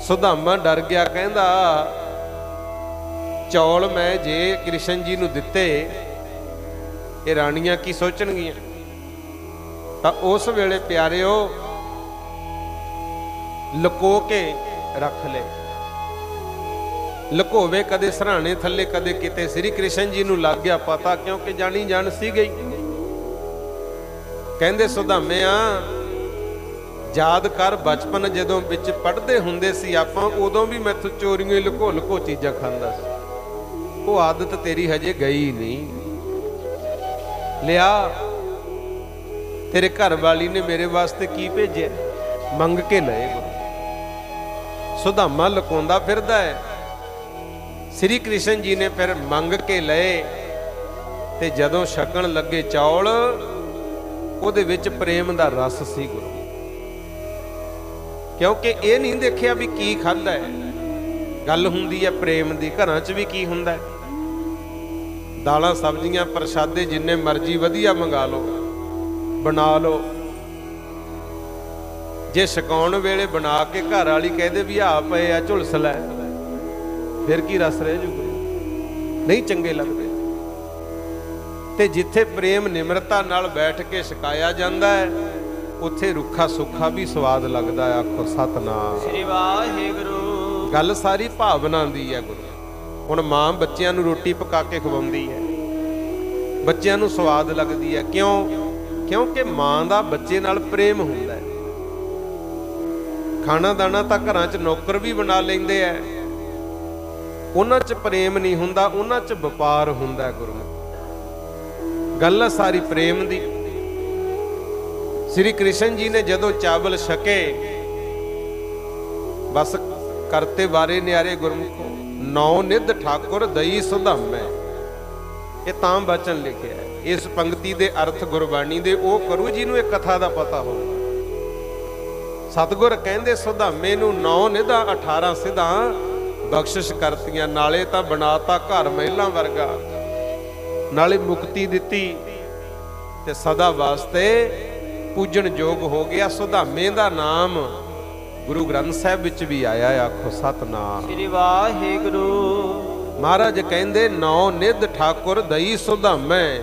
ਸੁਦਾਮਾ ਡਰ ਗਿਆ, ਕਹਿੰਦਾ ਚੌਲ ਮੈਂ ਜੇ ਕ੍ਰਿਸ਼ਨ ਜੀ ਨੂੰ ਦਿੱਤੇ, ਇਹ ਰਾਣੀਆਂ ਕੀ ਸੋਚਣਗੀਆਂ। ਤਾਂ ਉਸ ਵੇਲੇ ਪਿਆਰਿਓ ਲੁਕੋ ਕੇ ਰੱਖ ਲੈ, ਲੁਕੋਵੇ ਕਦੇ ਸਰਾਣੇ ਥੱਲੇ, ਕਦੇ ਕਿਤੇ। ਸ੍ਰੀ ਕ੍ਰਿਸ਼ਨ ਜੀ ਨੂੰ ਲੱਗ ਗਿਆ ਪਤਾ, ਕਿਉਂਕਿ ਜਾਣੀ ਜਾਣ ਸੀ ਗਈ। ਕਹਿੰਦੇ ਸੁਦਾਮਿਆ ਯਾਦ ਕਰ ਬਚਪਨ ਜਦੋਂ ਵਿੱਚ ਪੜ੍ਹਦੇ ਹੁੰਦੇ ਸੀ ਆਪਾਂ, ਉਦੋਂ ਵੀ ਮੈਥੋਂ ਚੋਰੀਆਂ ਲੁਕੋ ਚੀਜ਼ਾਂ ਖਾਂਦਾ ਸੀ, ਉਹ ਆਦਤ ਤੇਰੀ ਹਜੇ ਗਈ ਨਹੀਂ। ਲਿਆ ਤੇਰੇ ਘਰ ਵਾਲੀ ਨੇ ਮੇਰੇ ਵਾਸਤੇ ਕੀ ਭੇਜਿਆ, ਮੰਗ ਕੇ ਲਏ। ਸੁਦਾਮਾ ਲੁਕਾਉਂਦਾ ਫਿਰਦਾ ਹੈ, ਸ੍ਰੀ ਕ੍ਰਿਸ਼ਨ ਜੀ ਨੇ ਫਿਰ ਮੰਗ ਕੇ ਲਏ, ਤੇ ਜਦੋਂ ਛਕਣ ਲੱਗੇ ਚੌਲ, ਉਹਦੇ ਵਿੱਚ ਪ੍ਰੇਮ ਦਾ ਰਸ ਸੀ ਗੁਰੂ। ਕਿਉਂਕਿ ਇਹ ਨਹੀਂ ਦੇਖਿਆ ਵੀ ਕੀ ਖਾਧਾ ਹੈ, ਗੱਲ ਹੁੰਦੀ ਹੈ ਪ੍ਰੇਮ ਦੀ। ਘਰਾਂ 'ਚ ਵੀ ਕੀ ਹੁੰਦਾ ਹੈ, ਦਾਲਾਂ ਸਬਜ਼ੀਆਂ ਪ੍ਰਸ਼ਾਦੇ ਜਿੰਨੇ ਮਰਜ਼ੀ ਵਧੀਆ ਮੰਗਾ ਲਓ, ਬਣਾ ਲਓ, ਜੇ ਛਕਾਉਣ ਵੇਲੇ ਬਣਾ ਕੇ ਘਰ ਵਾਲੀ ਕਹਦੇ ਵੀ ਆ ਪਏ ਆ ਝੁਲਸ ਲੈ, ਫਿਰ ਕੀ ਰਸ ਰਹਿ ਜੂ, ਨਹੀਂ ਚੰਗੇ ਲੱਗਦੇ। ਤੇ ਜਿੱਥੇ ਪ੍ਰੇਮ ਨਿਮਰਤਾ ਨਾਲ ਬੈਠ ਕੇ ਛਕਾਇਆ ਜਾਂਦਾ ਹੈ, ਉੱਥੇ ਰੁੱਖਾ ਸੁੱਖਾ ਵੀ ਸਵਾਦ ਲੱਗਦਾ ਹੈ। ਆਖੋ ਸਤਨਾਮ ਸ੍ਰੀ ਵਾਹਿਗੁਰੂ। ਗੱਲ ਸਾਰੀ ਭਾਵਨਾ ਦੀ ਹੈ ਗੁਰੂ। ਹੁਣ ਮਾਂ ਬੱਚਿਆਂ ਨੂੰ ਰੋਟੀ ਪਕਾ ਕੇ ਖਵਾਉਂਦੀ ਹੈ, ਬੱਚਿਆਂ ਨੂੰ ਸਵਾਦ ਲੱਗਦੀ ਹੈ। ਕਿਉਂਕਿ ਮਾਂ ਦਾ ਬੱਚੇ ਨਾਲ ਪ੍ਰੇਮ ਹੁੰਦਾ ਹੈ। ਖਾਣਾ ਦਾਣਾ ਤਾਂ ਘਰਾਂ 'ਚ ਨੌਕਰ ਵੀ ਬਣਾ ਲੈਂਦੇ ਆ, ਉਹਨਾਂ 'ਚ ਪ੍ਰੇਮ ਨਹੀਂ ਹੁੰਦਾ, ਉਹਨਾਂ 'ਚ ਵਪਾਰ ਹੁੰਦਾ। ਗੁਰਮੁਖ ਗੱਲ ਆ ਸਾਰੀ ਪ੍ਰੇਮ ਦੀ। ਸ੍ਰੀ ਕ੍ਰਿਸ਼ਨ ਜੀ ਨੇ ਜਦੋਂ ਚਾਵਲ ਛਕੇ, ਬਸ ਕਰਤੇ ਬਾਰੇ ਨਿਆਰੇ ਗੁਰਮੁਖੋ, ਨੌ ਨਿਧ ਠਾਕੁਰ ਦਈ ਸੁਧਾਮੈ। ਇਹ ਤਾਂ ਬਚਨ ਲਿਖਿਆ ਹੈ। ਇਸ ਪੰਕਤੀ ਦੇ ਅਰਥ ਗੁਰਬਾਣੀ ਦੇ ਉਹ ਕਰੂ ਜਿਹਨੂੰ ਇਹ ਕਥਾ ਦਾ ਪਤਾ ਹੋਵੇ। ਸਤਿਗੁਰ ਕਹਿੰਦੇ ਸੁਧਾਮੇ ਨੂੰ 9 ਨਿਧਾਂ 18 ਸਿਧਾਂ ਬਖਸ਼ਿਸ਼ ਕਰਤੀਆਂ, ਨਾਲੇ ਤਾਂ ਬਣਾਤਾ ਘਰ ਮਹਿਲਾਂ ਵਰਗਾ, ਨਾਲੇ ਮੁਕਤੀ ਦਿੱਤੀ, ਤੇ ਸਦਾ ਵਾਸਤੇ ਪੂਜਣ ਯੋਗ ਹੋ ਗਿਆ। ਸੁਧਾਮੇ ਦਾ ਨਾਮ ਗੁਰੂ ਗ੍ਰੰਥ ਸਾਹਿਬ ਵਿੱਚ ਵੀ ਆਇਆ। ਆਖੋ ਸਤਨਾਮ ਸ੍ਰੀ ਵਾਹਿਗੁਰੂ। ਮਹਾਰਾਜ ਕਹਿੰਦੇ 9 ਨਿਧ ਠਾਕੁਰ ਦਈ ਸੁਧਾਮੈ,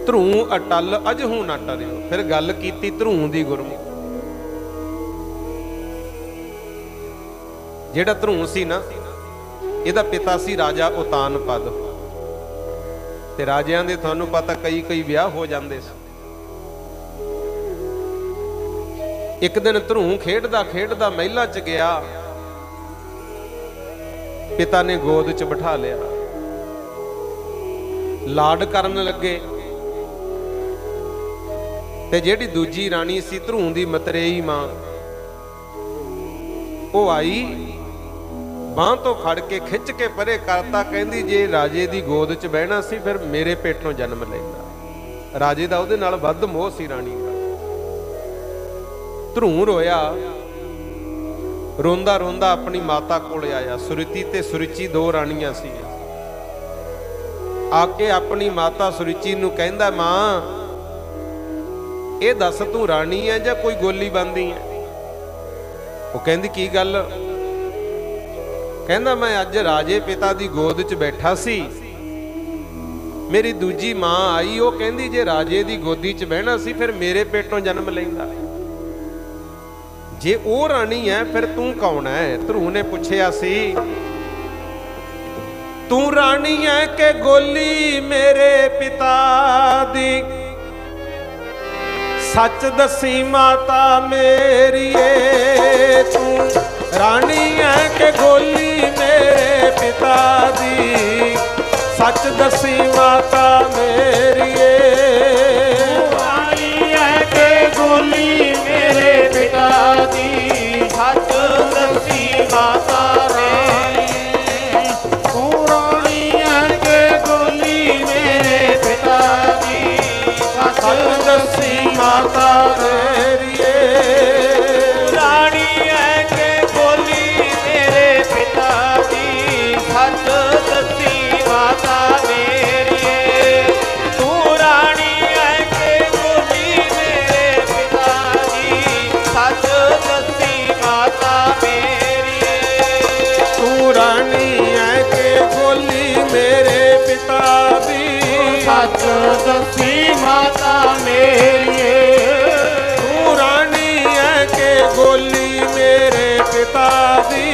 ਧਰੂ ਅਟਲ ਅਜਹੂ ਨਾ ਟਰਿਓ। ਫਿਰ ਗੱਲ ਕੀਤੀ ਧਰੂ ਦੀ। ਗੁਰਮੁਖ ਜਿਹੜਾ ਧਰੂ ਸੀ ਨਾ, ਇਹਦਾ ਪਿਤਾ ਸੀ ਰਾਜਾ ਉਤਾਨਪਦ, ਤੇ ਰਾਜਿਆਂ ਦੇ ਤੁਹਾਨੂੰ ਪਤਾ ਕਈ ਵਿਆਹ ਹੋ ਜਾਂਦੇ ਸੀ। ਇੱਕ ਦਿਨ ਧਰੂ ਖੇਡਦਾ ਮਹਿਲਾਂ 'ਚ ਗਿਆ, ਪਿਤਾ ਨੇ ਗੋਦ 'ਚ ਬਿਠਾ ਲਿਆ, ਲਾਡ ਕਰਨ ਲੱਗੇ, ਤੇ ਜਿਹੜੀ ਦੂਜੀ ਰਾਣੀ ਸੀ ਧਰੂ ਦੀ ਮਤਰੇਈ ਮਾਂ, ਉਹ ਆਈ, ਬਾਂਹ ਤੋਂ ਖੜ ਕੇ ਖਿੱਚ ਕੇ ਪਰੇ ਕਰਤਾ, ਕਹਿੰਦੀ ਜੇ ਰਾਜੇ ਦੀ ਗੋਦ 'ਚ ਬਹਿਣਾ ਸੀ ਫਿਰ ਮੇਰੇ ਪੇਟੋਂ ਜਨਮ ਲੈਂਦਾ। ਰਾਜੇ ਦਾ ਉਹਦੇ ਨਾਲ ਵੱਧ ਮੋਹ ਸੀ ਰਾਣੀ ਦਾ। ਧਰੂ ਰੋਇਆ, ਰੋਂਦਾ ਰੋਂਦਾ ਆਪਣੀ ਮਾਤਾ ਕੋਲ ਆਇਆ। ਸੁਰਤੀ ਤੇ ਸੁਰਚੀ ਦੋ ਰਾਣੀਆਂ ਸੀ। ਆ ਕੇ ਆਪਣੀ ਮਾਤਾ ਸੁਰਚੀ ਨੂੰ ਕਹਿੰਦਾ, ਮਾਂ ਇਹ ਦੱਸ ਤੂੰ ਰਾਣੀ ਹੈ ਜਾਂ ਕੋਈ ਗੋਲੀ ਬੰਦੀ ਹੈ? ਉਹ ਕਹਿੰਦੀ ਕੀ ਗੱਲ? ਕਹਿੰਦਾ ਮੈਂ ਅੱਜ ਰਾਜੇ ਪਿਤਾ ਦੀ ਗੋਦ 'ਚ ਬੈਠਾ ਸੀ, ਮੇਰੀ ਦੂਜੀ ਮਾਂ ਆਈ, ਉਹ ਕਹਿੰਦੀ ਜੇ ਰਾਜੇ ਦੀ ਗੋਦੀ 'ਚ ਬਹਿਣਾ ਸੀ ਫਿਰ ਮੇਰੇ ਪੇਟੋਂ ਜਨਮ ਲੈਂਦਾ। ਜੇ ਉਹ ਰਾਣੀ ਹੈ ਫਿਰ ਤੂੰ ਕੌਣ ਹੈ? ਧਰੂ ਨੇ ਪੁੱਛਿਆ ਸੀ, ਤੂੰ ਰਾਣੀ ਹੈ ਕਿ ਗੋਲੀ ਮੇਰੇ ਪਿਤਾ ਦੀ? ਸੱਚ ਦਸੀ ਮਾਤਾ ਮੇਰੀਏ, ਤੂੰ ਰਾਣੀ ਹੈ ਕਿ ਗੋਲੀ ਮੇਰੇ ਪਿਤਾ ਦੀ? ਸੱਚ ਦਸੀ ਮਾਤਾ ਮੇਰੀਏ, ਰਾਣੀ ਹੈ ਕਿ ਗੋਲੀ ਮੇਰੇ ਪਿਤਾ ਦੀ? ਸੱਚ ਦਸੀ ਮਾਤਾ ਮੇਰੀ। ਤੂੰ ਰਾਣੀ ਹੈ ਕਿ ਗੋਲੀ ਮੇਰੇ ਪਿਤਾ ਦੀ? ਸੱਚ ਦਸੀ ਮਾਤਾ ਮੇਰੀਏ, ਰਾਣੀ ਹੈ ਕਿ ਗੋਲੀ ਮੇਰੇ ਪਿਤਾ ਦੀ? ਸੱਚ ਦਸੀ ਮਾਤਾ ਮੇਰੀਏ। ਤੂੰ ਰਾਣੀ ਹੈ ਕਿ ਗੋਲੀ ਮੇਰੇ ਪਿਤਾ ਦੀ? ਸੱਚ ਦਸੀ ਮਾਤਾ ਮੇਰੀਏ। ਤੂੰ ਰਾਣੀ ਹੈ ਕਿ ਗੋਲੀ ਮੇਰੇ ਪਿਤਾ ਦੀ? ਸੱਚ ਦਸੀ ਮਾਤਾ ਮੇਰੀਏ। ਤੂੰ ਰਾਣੀ ਹੈ ਕਿ ਗੋਲੀ ਮੇਰੇ ਪਿਤਾ ਦੀ?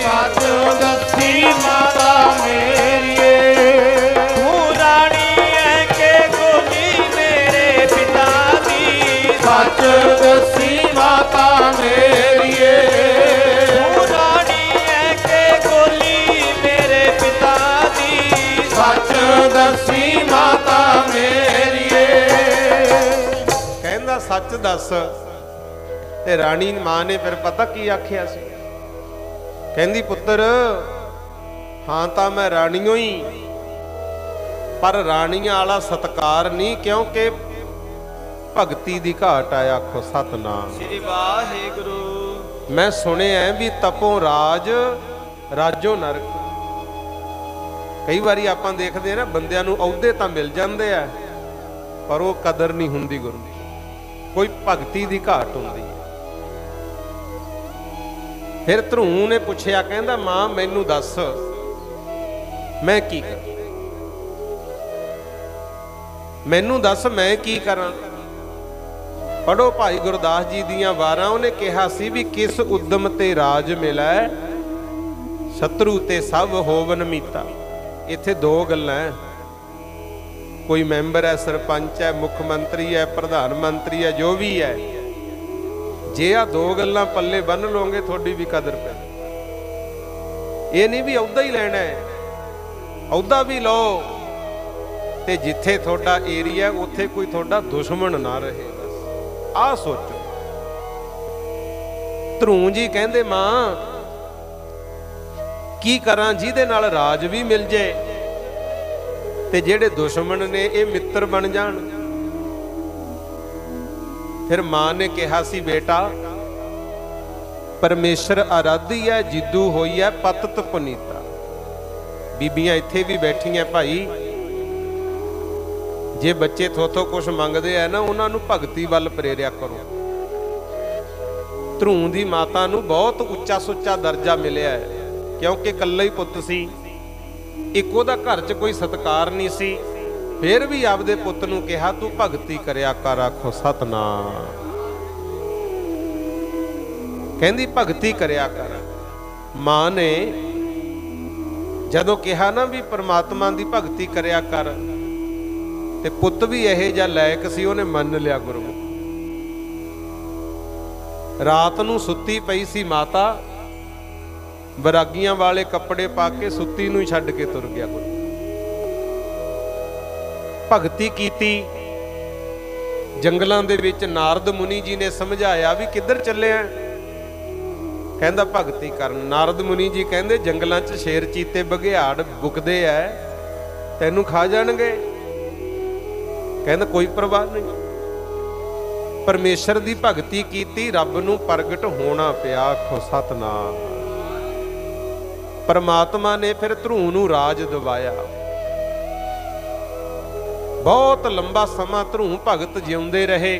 ਸੱਚ ਦਸੀ ਮਾਤਾ ਮੇਰੀਏ। ਤੂੰ ਰਾਣੀ ਹੈ ਕਿ ਗੋਲੀ ਮੇਰੇ ਪਿਤਾ ਦੀ? ਸੱਚ ਦਸੀ ਮਾਤਾ ਮੇਰੀਏ। ਤੂੰ ਰਾਣੀ ਹੈ ਕਿ ਗੋਲੀ ਮੇਰੇ ਪਿਤਾ ਦੀ? ਸੱਚ ਦਸੀ ਮਾਤਾ ਮੇਰੀਏ। ਕਹਿੰਦਾ ਸੱਚ ਦੱਸ। ਤੇ ਰਾਣੀ ਮਾਂ ਨੇ ਫਿਰ ਪਤਾ ਕੀ ਆਖਿਆ ਸੀ? ਕਹਿੰਦੀ ਪੁੱਤਰ ਹਾਂ ਤਾਂ ਮੈਂ ਰਾਣੀਓ ਹੀ, ਪਰ ਰਾਣੀਆਂ ਵਾਲਾ ਸਤਕਾਰ ਨਹੀਂ, ਕਿਉਂਕਿ ਭਗਤੀ ਦੀ ਘਾਟ ਆ। ਆਖੋ ਸਤਨਾਮ ਸ੍ਰੀ ਵਾਹਿਗੁਰੂ। ਮੈਂ ਸੁਣਿਆ ਵੀ ਤਪੋ ਰਾਜ ਰਾਜੋ ਨਰਕ। ਕਈ ਵਾਰੀ ਆਪਾਂ ਦੇਖਦੇ ਆ ਨਾ, ਬੰਦਿਆਂ ਨੂੰ ਅਹੁਦੇ ਤਾਂ ਮਿਲ ਜਾਂਦੇ ਆ ਪਰ ਉਹ ਕਦਰ ਨਹੀਂ ਹੁੰਦੀ ਗੁਰੂ ਦੀ, ਕੋਈ ਭਗਤੀ ਦੀ ਘਾਟ ਹੁੰਦੀ ਹੈ। ਫਿਰ ਧਰੂ ਨੇ ਪੁੱਛਿਆ, ਕਹਿੰਦਾ ਮਾਂ ਮੈਨੂੰ ਦੱਸ ਮੈਂ ਕੀ ਕਰਾਂ? ਮੈਨੂੰ ਦੱਸ ਮੈਂ ਕੀ ਕਰਾਂ? ਪੜੋ ਭਾਈ ਗੁਰਦਾਸ ਜੀ ਦੀਆਂ ਵਾਰਾਂ। ਉਹਨੇ ਕਿਹਾ ਸੀ ਵੀ ਕਿਸ ਉਦਮ ਤੇ ਰਾਜ ਮਿਲੈ, ਸ਼ਤਰੂ ਤੇ ਸਭ ਹੋਵਨ ਮੀਤਾ। ਇੱਥੇ ਦੋ ਗੱਲਾਂ, ਕੋਈ ਮੈਂਬਰ ਹੈ, ਸਰਪੰਚ ਹੈ, ਮੁੱਖ ਮੰਤਰੀ ਹੈ, ਪ੍ਰਧਾਨ ਮੰਤਰੀ ਹੈ, ਜੋ ਵੀ ਹੈ, ਜੇ ਆ ਦੋ ਗੱਲਾਂ ਪੱਲੇ ਬੰਨ ਲਓਗੇ ਤੁਹਾਡੀ ਵੀ ਕਦਰ ਪੈ। ਇਹ ਨਹੀਂ ਵੀ ਅਹੁਦਾ ਹੀ ਲੈਣਾ ਹੈ, ਅਹੁਦਾ ਵੀ ਲਓ ਤੇ ਜਿੱਥੇ ਤੁਹਾਡਾ ਏਰੀਆ ਉੱਥੇ ਕੋਈ ਤੁਹਾਡਾ ਦੁਸ਼ਮਣ ਨਾ ਰਹੇ। ਬਸ ਆਹ ਸੋਚੋ। ਧਰੂ ਜੀ ਕਹਿੰਦੇ ਮਾਂ ਕੀ ਕਰਾਂ ਜਿਹਦੇ ਨਾਲ ਰਾਜ ਵੀ ਮਿਲ ਜੇ ਤੇ ਜਿਹੜੇ ਦੁਸ਼ਮਣ ਨੇ ਇਹ ਮਿੱਤਰ ਬਣ ਜਾਣ। ਫਿਰ ਮਾਂ ਨੇ ਕਿਹਾ ਸੀ ਬੇਟਾ ਪਰਮੇਸ਼ਰ ਆਰਾਧੀ ਹੈ, ਜਿੱਦੂ ਹੋਈ ਹੈ ਪਤਤ ਪੁਨੀਤਾ। ਬੀਬੀਆਂ ਇੱਥੇ ਵੀ ਬੈਠੀਆਂ ਭਾਈ, ਜੇ ਬੱਚੇ ਥੋਥੋਂ ਕੁਝ ਮੰਗਦੇ ਆ ਨਾ ਉਹਨਾਂ ਨੂੰ ਭਗਤੀ ਵੱਲ ਪ੍ਰੇਰਿਆ ਕਰੋ। ਧਰੂ ਦੀ ਮਾਤਾ ਨੂੰ ਬਹੁਤ ਉੱਚਾ ਸੁੱਚਾ ਦਰਜਾ ਮਿਲਿਆ ਹੈ ਕਿਉਂਕਿ ਇਕੱਲਾ ਹੀ ਪੁੱਤ ਸੀ, ਇੱਕੋ ਦਾ ਘਰ 'ਚ ਕੋਈ ਸਤਿਕਾਰ ਨਹੀਂ ਸੀ। ਫਿਰ ਵੀ ਆਪਦੇ ਪੁੱਤ ਨੂੰ ਕਿਹਾ ਤੂੰ ਭਗਤੀ ਕਰਿਆ ਕਰ। ਆਖੋ ਸਤਨਾਮ। ਕਹਿੰਦੀ ਭਗਤੀ ਕਰਿਆ ਕਰ। ਮਾਂ ਨੇ ਜਦੋਂ ਕਿਹਾ ਨਾ ਵੀ ਪ੍ਰਮਾਤਮਾ ਦੀ ਭਗਤੀ ਕਰਿਆ ਕਰ ਤੇ ਪੁੱਤ ਵੀ ਇਹੋ ਜਿਹਾ ਲਾਇਕ ਸੀ, ਉਹਨੇ ਮੰਨ ਲਿਆ ਗੁਰਮੁਖ। ਰਾਤ ਨੂੰ ਸੁੱਤੀ ਪਈ ਸੀ ਮਾਤਾ, ਵੈਰਾਗੀਆਂ ਵਾਲੇ ਕੱਪੜੇ ਪਾ ਕੇ ਸੁੱਤੀ ਨੂੰ ਹੀ ਛੱਡ ਕੇ ਤੁਰ ਗਿਆ ਗੁਰੂ। ਭਗਤੀ ਕੀਤੀ। ਜੰਗਲਾਂ ਦੇ ਵਿੱਚ ਨਾਰਦ ਮੁਨੀ ਜੀ ਨੇ ਸਮਝਾਇਆ ਵੀ ਕਿੱਧਰ ਚੱਲਿਆ? ਕਹਿੰਦਾ ਭਗਤੀ ਕਰਨ। ਨਾਰਦ ਮੁਨੀ ਜੀ ਕਹਿੰਦੇ ਜੰਗਲਾਂ 'ਚ ਸ਼ੇਰ ਚੀਤੇ ਬਘਿਆੜ ਬੁਕਦੇ ਐ, ਤੈਨੂੰ ਖਾ ਜਾਣਗੇ। ਕਹਿੰਦਾ ਕੋਈ ਪਰਵਾਹ ਨਹੀਂ। ਪਰਮੇਸ਼ਰ ਦੀ ਭਗਤੀ ਕੀਤੀ, ਰੱਬ ਨੂੰ ਪ੍ਰਗਟ ਹੋਣਾ ਪਿਆ। ਆਖੋ ਸਤਨਾਮ। ਪਰਮਾਤਮਾ ਨੇ ਫਿਰ ਧਰੂ ਨੂੰ ਰਾਜ ਦਿਵਾਇਆ। ਬਹੁਤ ਲੰਬਾ ਸਮਾਂ ਧਰੂ ਭਗਤ ਜਿਉਂਦੇ ਰਹੇ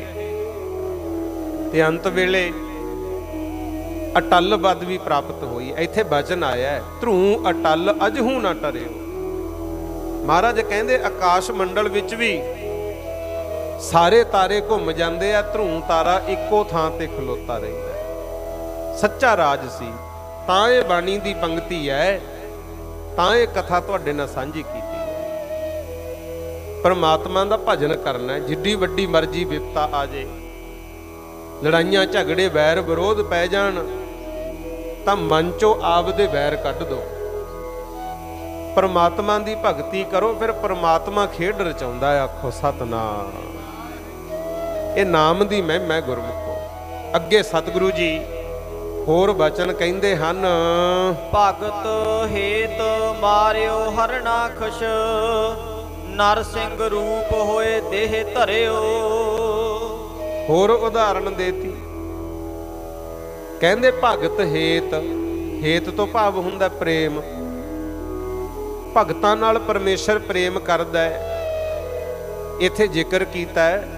ਤੇ ਅੰਤ ਵੇਲੇ ਅਟਲ ਪਦਵੀ ਪ੍ਰਾਪਤ ਹੋਈ। ਇੱਥੇ ਬਚਨ ਆਇਆ ਹੈ ਧਰੂ ਅਟਲ ਅਜਹੂ ਨਾ ਟਰਿਓ। ਮਹਾਰਾਜ ਕਹਿੰਦੇ ਆਕਾਸ਼ ਮੰਡਲ ਵਿੱਚ ਵੀ ਸਾਰੇ ਤਾਰੇ ਘੁੰਮ ਜਾਂਦੇ ਆ, ਧਰੂ ਤਾਰਾ ਇੱਕੋ ਥਾਂ ਤੇ ਖਲੋਤਾ ਰਹਿੰਦਾ। ਸੱਚਾ ਰਾਜ ਸੀ। ਤਾਂ ਇਹ ਬਾਣੀ ਦੀ ਪੰਕਤੀ ਹੈ, ਤਾਂ ਇਹ ਕਥਾ ਤੁਹਾਡੇ ਨਾਲ ਸਾਂਝੀ ਕੀਤੀ। ਪਰਮਾਤਮਾ ਦਾ ਭਜਨ ਕਰਨਾ, ਜਿੱਡੀ ਵੱਡੀ ਮਰਜ਼ੀ ਵਿਪਤਾ ਆ ਜੇ, ਲੜਾਈਆਂ ਝਗੜੇ ਵੈਰ ਵਿਰੋਧ ਪੈ ਜਾਣ ਤਾਂ ਮਨ ਚੋਂ ਆਪਦੇ ਵੈਰ ਕੱਢ ਦੋ। ਪਰਮਾਤਮਾ ਦੀ ਭਗਤੀ ਕਰੋ, ਫਿਰ ਪਰਮਾਤਮਾ ਖੇਡ ਰਚਾਉਂਦਾ। ਆਖੋ ਸਤਨਾਮ। ਇਹ ਨਾਮ ਦੀ ਮਹਿਮਾ ਗੁਰਮੁਖੋ। ਅੱਗੇ ਸਤਿਗੁਰੂ ਜੀ ਹੋਰ ਬਚਨ ਕਹਿੰਦੇ ਹਨ। ਭਗਤ ਹੇਤ ਮਾਰਿਓ ਹਰਨਾਖਸ਼, ਨਰ ਸਿੰਘ ਰੂਪ ਹੋਏ ਦੇਹ ਧਰਿਓ। ਹੋਰ ਉਦਾਹਰਣ ਦੇਤੀ। ਕਹਿੰਦੇ ਭਗਤ ਹੇਤ, ਹੇਤ ਤੋਂ ਭਾਵ ਹੁੰਦਾ ਪ੍ਰੇਮ। ਭਗਤਾਂ ਨਾਲ ਪਰਮੇਸ਼ਰ ਪ੍ਰੇਮ ਕਰਦਾ ਹੈ। ਇੱਥੇ ਜ਼ਿਕਰ ਕੀਤਾ ਹੈ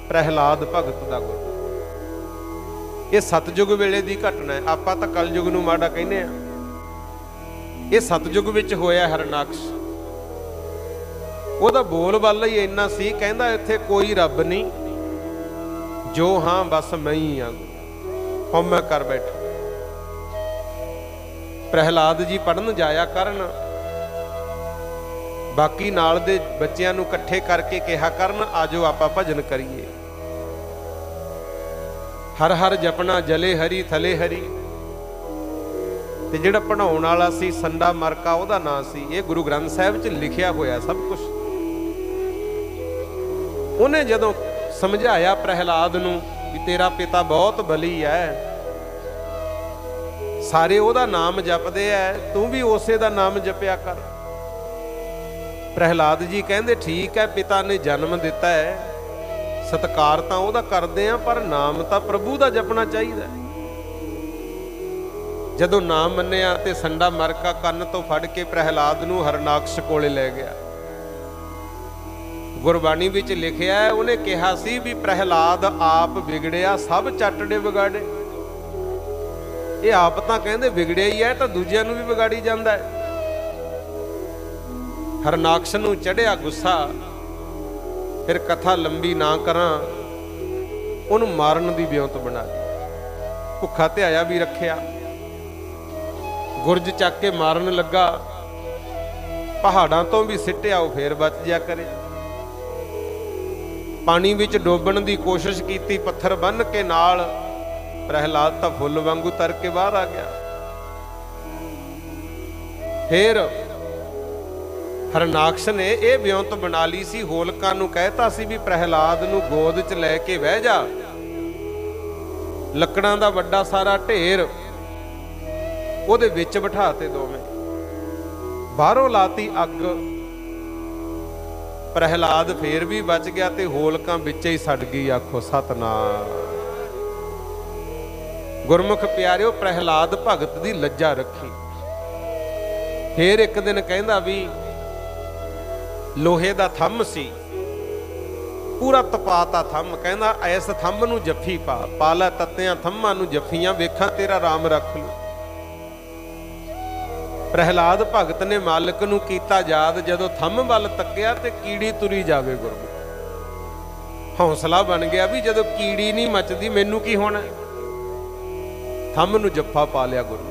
ਪ੍ਰਹਿਲਾਦ ਭਗਤ ਦਾ ਗੁਰ। ਇਹ ਸਤਜੁਗ ਵੇਲੇ ਦੀ ਘਟਨਾ ਹੈ। ਆਪਾਂ ਤਾਂ ਕਲਯੁਗ ਨੂੰ ਮਾੜਾ ਕਹਿੰਦੇ ਆ, ਇਹ ਸਤਜੁਗ ਵਿੱਚ ਹੋਇਆ ਹਰਨਾਕਸ਼। ਉਹਦਾ ਬੋਲ ਬਾਲਾ ਹੀ ਇੰਨਾ ਸੀ, ਕਹਿੰਦਾ ਇੱਥੇ ਕੋਈ ਰੱਬ ਨਹੀਂ, ਜੋ ਹਾਂ ਬਸ ਮੈਂ ਹੀ ਆ, ਹਉਮੈ ਕਰ ਬੈਠਾ। ਪ੍ਰਹਿਲਾਦ ਜੀ ਪੜਨ ਜਾਇਆ ਕਰਨ, ਬਾਕੀ ਨਾਲ ਦੇ ਬੱਚਿਆਂ ਨੂੰ ਇਕੱਠੇ ਕਰਕੇ ਕਿਹਾ ਕਰਨ ਆਜੋ ਆਪਾਂ ਭਜਨ ਕਰੀਏ। ਹਰ ਹਰ ਜਪਣਾ ਜਲੇ ਹਰੀ ਥਲੇ ਹਰੀ। ਤੇ ਜਿਹੜਾ ਪੜਾਉਣ ਵਾਲਾ ਸੀ ਸੰਡਾ ਮਰਕਾ ਉਹਦਾ ਨਾਂ ਸੀ। ਇਹ ਗੁਰੂ ਗ੍ਰੰਥ ਸਾਹਿਬ 'ਚ ਲਿਖਿਆ ਹੋਇਆ ਸਭ ਕੁਝ। ਉਹਨੇ ਜਦੋਂ ਸਮਝਾਇਆ ਪ੍ਰਹਿਲਾਦ ਨੂੰ ਵੀ ਤੇਰਾ ਪਿਤਾ ਬਹੁਤ ਬਲੀ ਹੈ, ਸਾਰੇ ਉਹਦਾ ਨਾਮ ਜਪਦੇ ਐ, ਤੂੰ ਵੀ ਉਸੇ ਦਾ ਨਾਮ ਜਪਿਆ ਕਰ। ਪ੍ਰਹਿਲਾਦ ਜੀ ਕਹਿੰਦੇ ਠੀਕ ਹੈ, ਪਿਤਾ ਨੇ ਜਨਮ ਦਿੱਤਾ ਹੈ, ਸਤਿਕਾਰ ਤਾਂ ਉਹਦਾ ਕਰਦੇ ਆ, ਪਰ ਨਾਮ ਤਾਂ ਪ੍ਰਭੂ ਦਾ ਜਪਣਾ ਚਾਹੀਦਾ। ਜਦੋਂ ਨਾਮ ਮੰਨਿਆ ਤੇ ਸੰਡਾ ਮਰਕਾ ਕੰਨ ਤੋਂ ਫੜ ਕੇ ਪ੍ਰਹਿਲਾਦ ਨੂੰ ਹਰਨਾਕਸ਼ ਕੋਲੇ ਲੈ ਗਿਆ। ਗੁਰਬਾਣੀ ਵਿੱਚ ਲਿਖਿਆ ਹੈ, ਉਹਨੇ ਕਿਹਾ ਸੀ ਵੀ ਪ੍ਰਹਿਲਾਦ ਆਪ ਵਿਗੜਿਆ ਸਭ ਚੱਟੜੇ ਵਿਗਾੜੇ। ਇਹ ਆਪ ਤਾਂ ਕਹਿੰਦੇ ਵਿਗੜਿਆ ਹੀ ਹੈ, ਤਾਂ ਦੂਜਿਆਂ ਨੂੰ ਵੀ ਵਿਗਾੜੀ ਜਾਂਦਾ ਹੈ। ਹਰਨਾਕਸ਼ ਨੂੰ ਚੜਿਆ ਗੁੱਸਾ। ਫਿਰ ਕਥਾ ਲੰਬੀ ਨਾ ਕਰਾਂ, ਉਹਨੂੰ ਮਾਰਨ ਦੀ ਵਿਉਂਤ ਬਣਾ ਦਿੱਤੀ। ਭੁੱਖਾ ਧਿਆਇਆ ਵੀ ਰੱਖਿਆ, ਗੁਰਜ ਚੱਕ ਕੇ ਮਾਰਨ ਲੱਗਾ। ਪਹਾੜਾਂ ਤੋਂ ਵੀ ਸਿੱਟਿਆ, ਉਹ ਫੇਰ ਬਚ ਜਾ ਕਰੇ। ਪਾਣੀ ਵਿੱਚ ਡੋਬਣ ਦੀ ਕੋਸ਼ਿਸ਼ ਕੀਤੀ, ਪੱਥਰ ਬੰਨ ਕੇ ਨਾਲ। ਪ੍ਰਹਿਲਾਦ ਤਾਂ ਫੁੱਲ ਵਾਂਗੂ ਤਰ ਕੇ ਬਾਹਰ ਆ ਗਿਆ। ਫਿਰ ਹਰਨਾਕਸ਼ ਨੇ ਇਹ ਵਿਉਂਤ ਬਣਾ ਲਈ ਸੀ, ਹੋਲਕਾ ਨੂੰ ਕਹਿਤਾ ਸੀ ਵੀ ਪ੍ਰਹਿਲਾਦ ਨੂੰ ਗੋਦ 'ਚ ਲੈ ਕੇ ਬਹਿ ਜਾ। ਲੱਕੜਾਂ ਦਾ ਵੱਡਾ ਸਾਰਾ ਢੇਰ ਉਹਦੇ ਵਿੱਚ ਬਿਠਾ ਤੇ ਦੋਵੇਂ, ਬਾਹਰੋਂ ਲਾਤੀ ਅੱਗ। ਪ੍ਰਹਿਲਾਦ ਫੇਰ ਵੀ ਬਚ ਗਿਆ ਤੇ ਹੋਲਕਾਂ ਵਿੱਚ ਹੀ ਸੜ ਗਈ। ਆਖੋ ਸਤਨਾਮ। ਗੁਰਮੁਖ ਪਿਆਰਿਓ, ਪ੍ਰਹਿਲਾਦ ਭਗਤ ਦੀ ਲੱਜਾ ਰੱਖੀ। ਫੇਰ ਇੱਕ ਦਿਨ ਕਹਿੰਦਾ ਵੀ ਲੋਹੇ ਦਾ ਥੰਮ ਸੀ, ਪੂਰਾ ਤਪਾਤਾ ਥੰਮ। ਕਹਿੰਦਾ ਐਸ ਥੰਮ ਨੂੰ ਜੱਫੀ ਪਾ ਲੈ, ਤੱਤਿਆਂ ਥੰਮਾਂ ਨੂੰ ਜੱਫੀਆਂ, ਵੇਖਾਂ ਤੇਰਾ ਰਾਮ ਰੱਖ ਲੂ। ਪ੍ਰਹਿਲਾਦ ਭਗਤ ਨੇ ਮਾਲਕ ਨੂੰ ਕੀਤਾ ਯਾਦ, ਜਦੋਂ ਥੰਮ ਵੱਲ ਤੱਕਿਆ ਤੇ ਕੀੜੀ ਤੁਰੀ ਜਾਵੇ। ਗੁਰਮੁਖ ਹੌਸਲਾ ਬਣ ਗਿਆ ਵੀ ਜਦੋਂ ਕੀੜੀ ਨਹੀਂ ਮੱਚਦੀ ਮੈਨੂੰ ਕੀ ਹੋਣਾ। ਥੰਮ ਨੂੰ ਜੱਫਾ ਪਾ ਲਿਆ ਗੁਰੂ।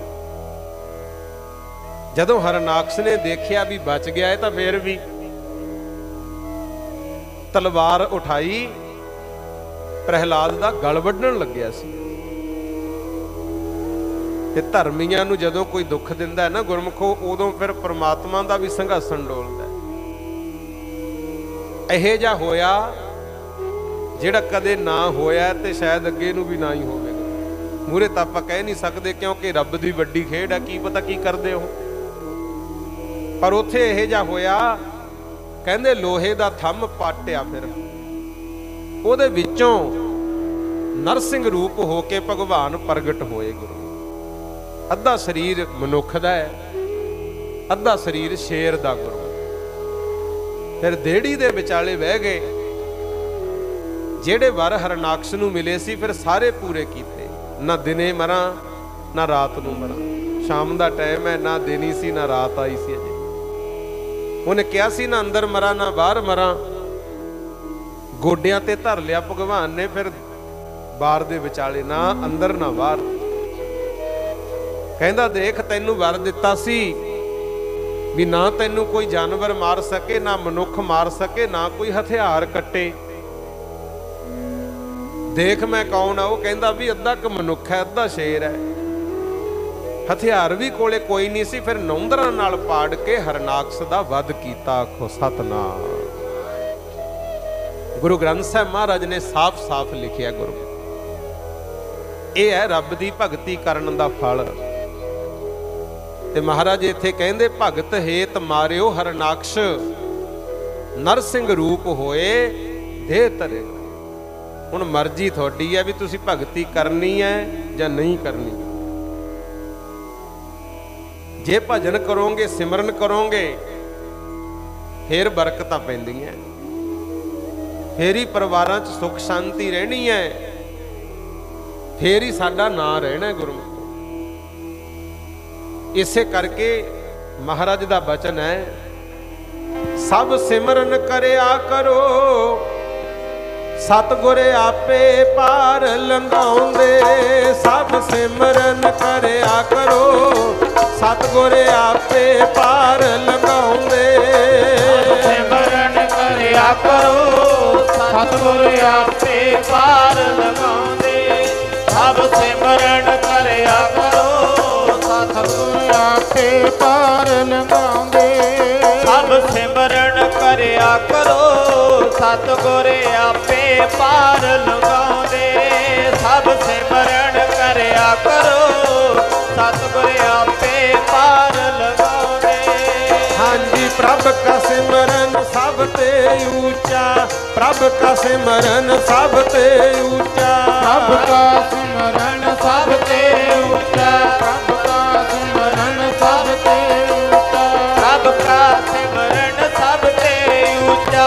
ਜਦੋਂ ਹਰਨਾਕਸ਼ ਨੇ ਦੇਖਿਆ ਵੀ ਬਚ ਗਿਆ ਹੈ ਤਾਂ ਫੇਰ ਵੀ ਤਲਵਾਰ ਉਠਾਈ, ਪ੍ਰਹਿਲਾਦ ਦਾ ਗਲ ਵੱਢਣ ਲੱਗਿਆ ਸੀ। ਤੇ ਧਰਮੀਆਂ ਨੂੰ ਜਦੋਂ ਕੋਈ ਦੁੱਖ ਦਿੰਦਾ ਹੈ ਨਾ ਗੁਰਮੁਖੋ, ਉਦੋਂ ਫਿਰ ਪ੍ਰਮਾਤਮਾ ਦਾ ਵੀ ਸੰਘਾਸਣ ਡੋਲਦਾ। ਇਹੋ ਜਿਹਾ ਹੋਇਆ ਜਿਹੜਾ ਕਦੇ ਨਾ ਹੋਇਆ ਤੇ ਸ਼ਾਇਦ ਅੱਗੇ ਨੂੰ ਵੀ ਨਾ ਹੀ ਹੋਵੇਗਾ। ਮੂਹਰੇ ਤਾਂ ਆਪਾਂ ਕਹਿ ਨਹੀਂ ਸਕਦੇ, ਕਿਉਂਕਿ ਰੱਬ ਦੀ ਵੱਡੀ ਖੇਡ ਹੈ, ਕੀ ਪਤਾ ਕੀ ਕਰਦੇ ਹੋ। ਪਰ ਉੱਥੇ ਇਹੋ ਜਿਹਾ ਹੋਇਆ, ਕਹਿੰਦੇ ਲੋਹੇ ਦਾ ਥੰਮ ਪਾਟਿਆ, ਫਿਰ ਉਹਦੇ ਵਿੱਚੋਂ ਨਰਸਿੰਘ ਰੂਪ ਹੋ ਕੇ ਭਗਵਾਨ ਪ੍ਰਗਟ ਹੋਏ। ਗੁਰੂ ਅੱਧਾ ਸਰੀਰ ਮਨੁੱਖ ਦਾ ਹੈ, ਅੱਧਾ ਸਰੀਰ ਸ਼ੇਰ ਦਾ। ਗੁਰੂ ਫਿਰ ਦੇੜੀ ਦੇ ਵਿਚਾਲੇ ਬਹਿ ਗਏ। ਜਿਹੜੇ ਵਰ ਹਰਨਾਕਸ਼ ਨੂੰ ਮਿਲੇ ਸੀ ਫਿਰ ਸਾਰੇ ਪੂਰੇ ਕੀਤੇ। ਨਾ ਦਿਨੇ ਮਰਾਂ ਨਾ ਰਾਤ ਨੂੰ ਮਰਾਂ। ਸ਼ਾਮ ਦਾ ਟਾਈਮ ਹੈ, ਨਾ ਦਿਨੀ ਸੀ ਨਾ ਰਾਤ ਆਈ ਸੀ ਅਜੇ। ਉਹਨੇ ਕਿਹਾ ਸੀ ਨਾ ਅੰਦਰ ਮਰਾਂ ਨਾ ਬਾਹਰ ਮਰਾਂ। ਗੋਡਿਆਂ ਤੇ ਧਰ ਲਿਆ ਭਗਵਾਨ ਨੇ ਫਿਰ ਬਾਰ ਦੇ ਵਿਚਾਲੇ, ਨਾ ਅੰਦਰ ਨਾ ਬਾਹਰ। ਕਹਿੰਦਾ ਦੇਖ ਤੈਨੂੰ ਵਰ ਦਿੱਤਾ ਸੀ ਵੀ ਨਾ ਤੈਨੂੰ ਕੋਈ ਜਾਨਵਰ ਮਾਰ ਸਕੇ, ਨਾ ਮਨੁੱਖ ਮਾਰ ਸਕੇ, ਨਾ ਕੋਈ ਹਥਿਆਰ ਕੱਟੇ। ਦੇਖ ਮੈਂ ਕੌਣ ਆ। ਉਹ ਕਹਿੰਦਾ ਵੀ ਅੱਧਾ ਕ ਮਨੁੱਖ ਹੈ, ਅੱਧਾ ਸ਼ੇਰ ਹੈ। ਹਥਿਆਰ ਵੀ ਕੋਲੇ ਕੋਈ ਨਹੀਂ ਸੀ। ਫਿਰ ਨੌਂਦਰਾਂ ਨਾਲ ਪਾੜ ਕੇ ਹਰਨਾਕਸ਼ ਦਾ ਵਧ ਕੀਤਾ। ਆਖੋ ਸਤਨਾਮ। ਗੁਰੂ ਗ੍ਰੰਥ ਸਾਹਿਬ ਮਹਾਰਾਜ ਨੇ ਸਾਫ਼-ਸਾਫ਼ ਲਿਖਿਆ। ਗੁਰੂ ਇਹ ਹੈ ਰੱਬ ਦੀ ਭਗਤੀ ਕਰਨ ਦਾ ਫਲ। ਤੇ ਮਹਾਰਾਜ ਇੱਥੇ ਕਹਿੰਦੇ ਭਗਤ ਹੇਤ ਮਾਰਿਓ ਹਰਨਾਕਸ਼, ਨਰਸਿੰਘ ਰੂਪ ਹੋਏ ਦੇਹ ਧਰੇ। ਹੁਣ ਮਰਜ਼ੀ ਤੁਹਾਡੀ ਹੈ ਵੀ ਤੁਸੀਂ ਭਗਤੀ ਕਰਨੀ ਹੈ ਜਾਂ ਨਹੀਂ ਕਰਨੀ। ਜੇ ਭਜਨ ਕਰੋਗੇ, ਸਿਮਰਨ ਕਰੋਗੇ, ਫੇਰ ਬਰਕਤਾਂ ਪੈਂਦੀਆਂ, ਫੇਰ ਹੀ ਪਰਿਵਾਰਾਂ 'ਚ ਸੁੱਖ ਸ਼ਾਂਤੀ ਰਹਿਣੀ ਹੈ, ਫੇਰ ਹੀ ਸਾਡਾ ਨਾਂ ਰਹਿਣਾ ਗੁਰੂ। ਇਸੇ ਕਰਕੇ ਮਹਾਰਾਜ ਦਾ ਬਚਨ ਹੈ, ਸਭ ਸਿਮਰਨ ਕਰਿਆ ਕਰੋ, ਸਤਿਗੁਰ ਆਪੇ ਪਾਰ ਲੰਘਾਉਂਦੇ। ਸਭ ਸਿਮਰਨ ਕਰਿਆ ਕਰੋ, ਸਤਿਗੁਰ ਆਪੇ ਪਾਰ ਲੰਘਾਉਂਦੇ। ਸਿਮਰਨ ਕਰਿਆ ਕਰੋ, ਸਤਿਗੁਰ ਆਪੇ ਪਾਰ ਲੰਘਾਉਂਦੇ। ਸਭ ਸਿਮਰਨ ਕਰਿਆ ਕਰੋ, ਸਤਿਗੁਰ ਆਪੇ ਪਾਰ ਲੰਘਾਉਂਦੇ। ਸਭ ਸਿਮਰਨ ਕਰਿਆ ਕਰੋ, ਸਤਿਗੁਰ ਆਪੇ ਪਾਰ ਲੰਘਾਉਂਦੇ। ਸਭ ਸਿਮਰਨ ਕਰਿਆ ਕਰੋ, ਸਤਿਗੁਰ ਆਪੇ ਪਾਰ ਲੰਘਾਉਂਦੇ। ਹਾਂਜੀ ਪ੍ਰਭ ਕਾ ਸਿਮਰਨ ਸਭ ਤੇ ਉੱਚਾ, ਪ੍ਰਭ ਕਾ ਸਿਮਰਨ ਸਭ ਤੇ ਉੱਚਾ। ਪ੍ਰਭ ਕਾ ਸਿਮਰਨ ਸਭ ਤੇ ਉੱਚਾ, ਪ੍ਰਭ ਕਾ ਸਿਮਰਨ ਸਭ ਤੇ ਉੱਚਾ। ਪ੍ਰਭ ਕਾ ਸਿਮਰਨ ਸਭ ਤੇ ਉੱਚਾ,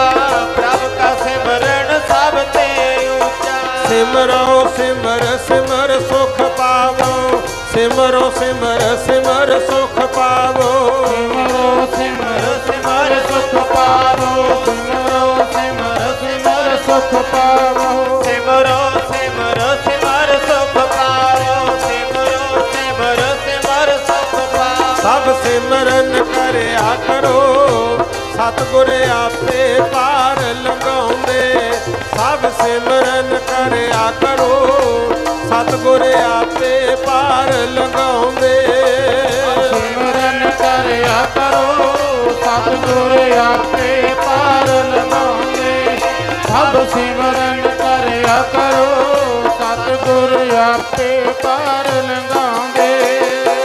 ਪ੍ਰਭ ਕਾ ਸਿਮਰਨ ਸਭ ਤੇ ਉੱਚਾ। ਸਿਮਰੋ ਸਿਮਰ ਸਿਮਰ ਸੁਖ ਪਾਵੋ, ਸਿਮਰੋ ਸਿਮਰ ਸਿਮਰ ਸੁਖ ਪਾਵੋ। ਸਿਮਰੋ ਸਿਮਰ ਸਿਮਰ ਸੁਖ ਪਾਵੋ, ਸਿਮਰੋ ਸਿਮਰ ਸਿਮਰ ਸੁਖ ਪਾਵੋ। ਸਿਮਰੋ ਸਿਮਰ ਸਿਮਰ ਸੁਖ ਪਾਵੋ, ਸਿਮਰੋ ਸਿਮਰ ਸਿਮਰ ਸੁਖ ਪਾਵੋ। ਸਭ ਸਿਮਰਨ ਕਰਿਆ ਕਰੋ, ਸਤਿਗੁਰ ਆਪੇ ਪਾਰ ਲੰਘਾਉਂਦੇ। ਸਭ ਸਿਮਰਨ ਕਰਿਆ ਕਰੋ, ਸਤਿਗੁਰ ਆਪੇ ਪਾਰ ਲੰਘਾਉਂਦੇ। ਸਿਮਰਨ ਕਰਿਆ ਕਰੋ, ਸਤਿਗੁਰ ਆਪੇ ਪਾਰ ਲਗਾਉਂਦੇ। ਸਭ ਸਿਮਰਨ ਕਰਿਆ ਕਰੋ, ਸਤਿਗੁਰ ਆਪੇ ਪਾਰ ਲਗਾਉਂਦੇ।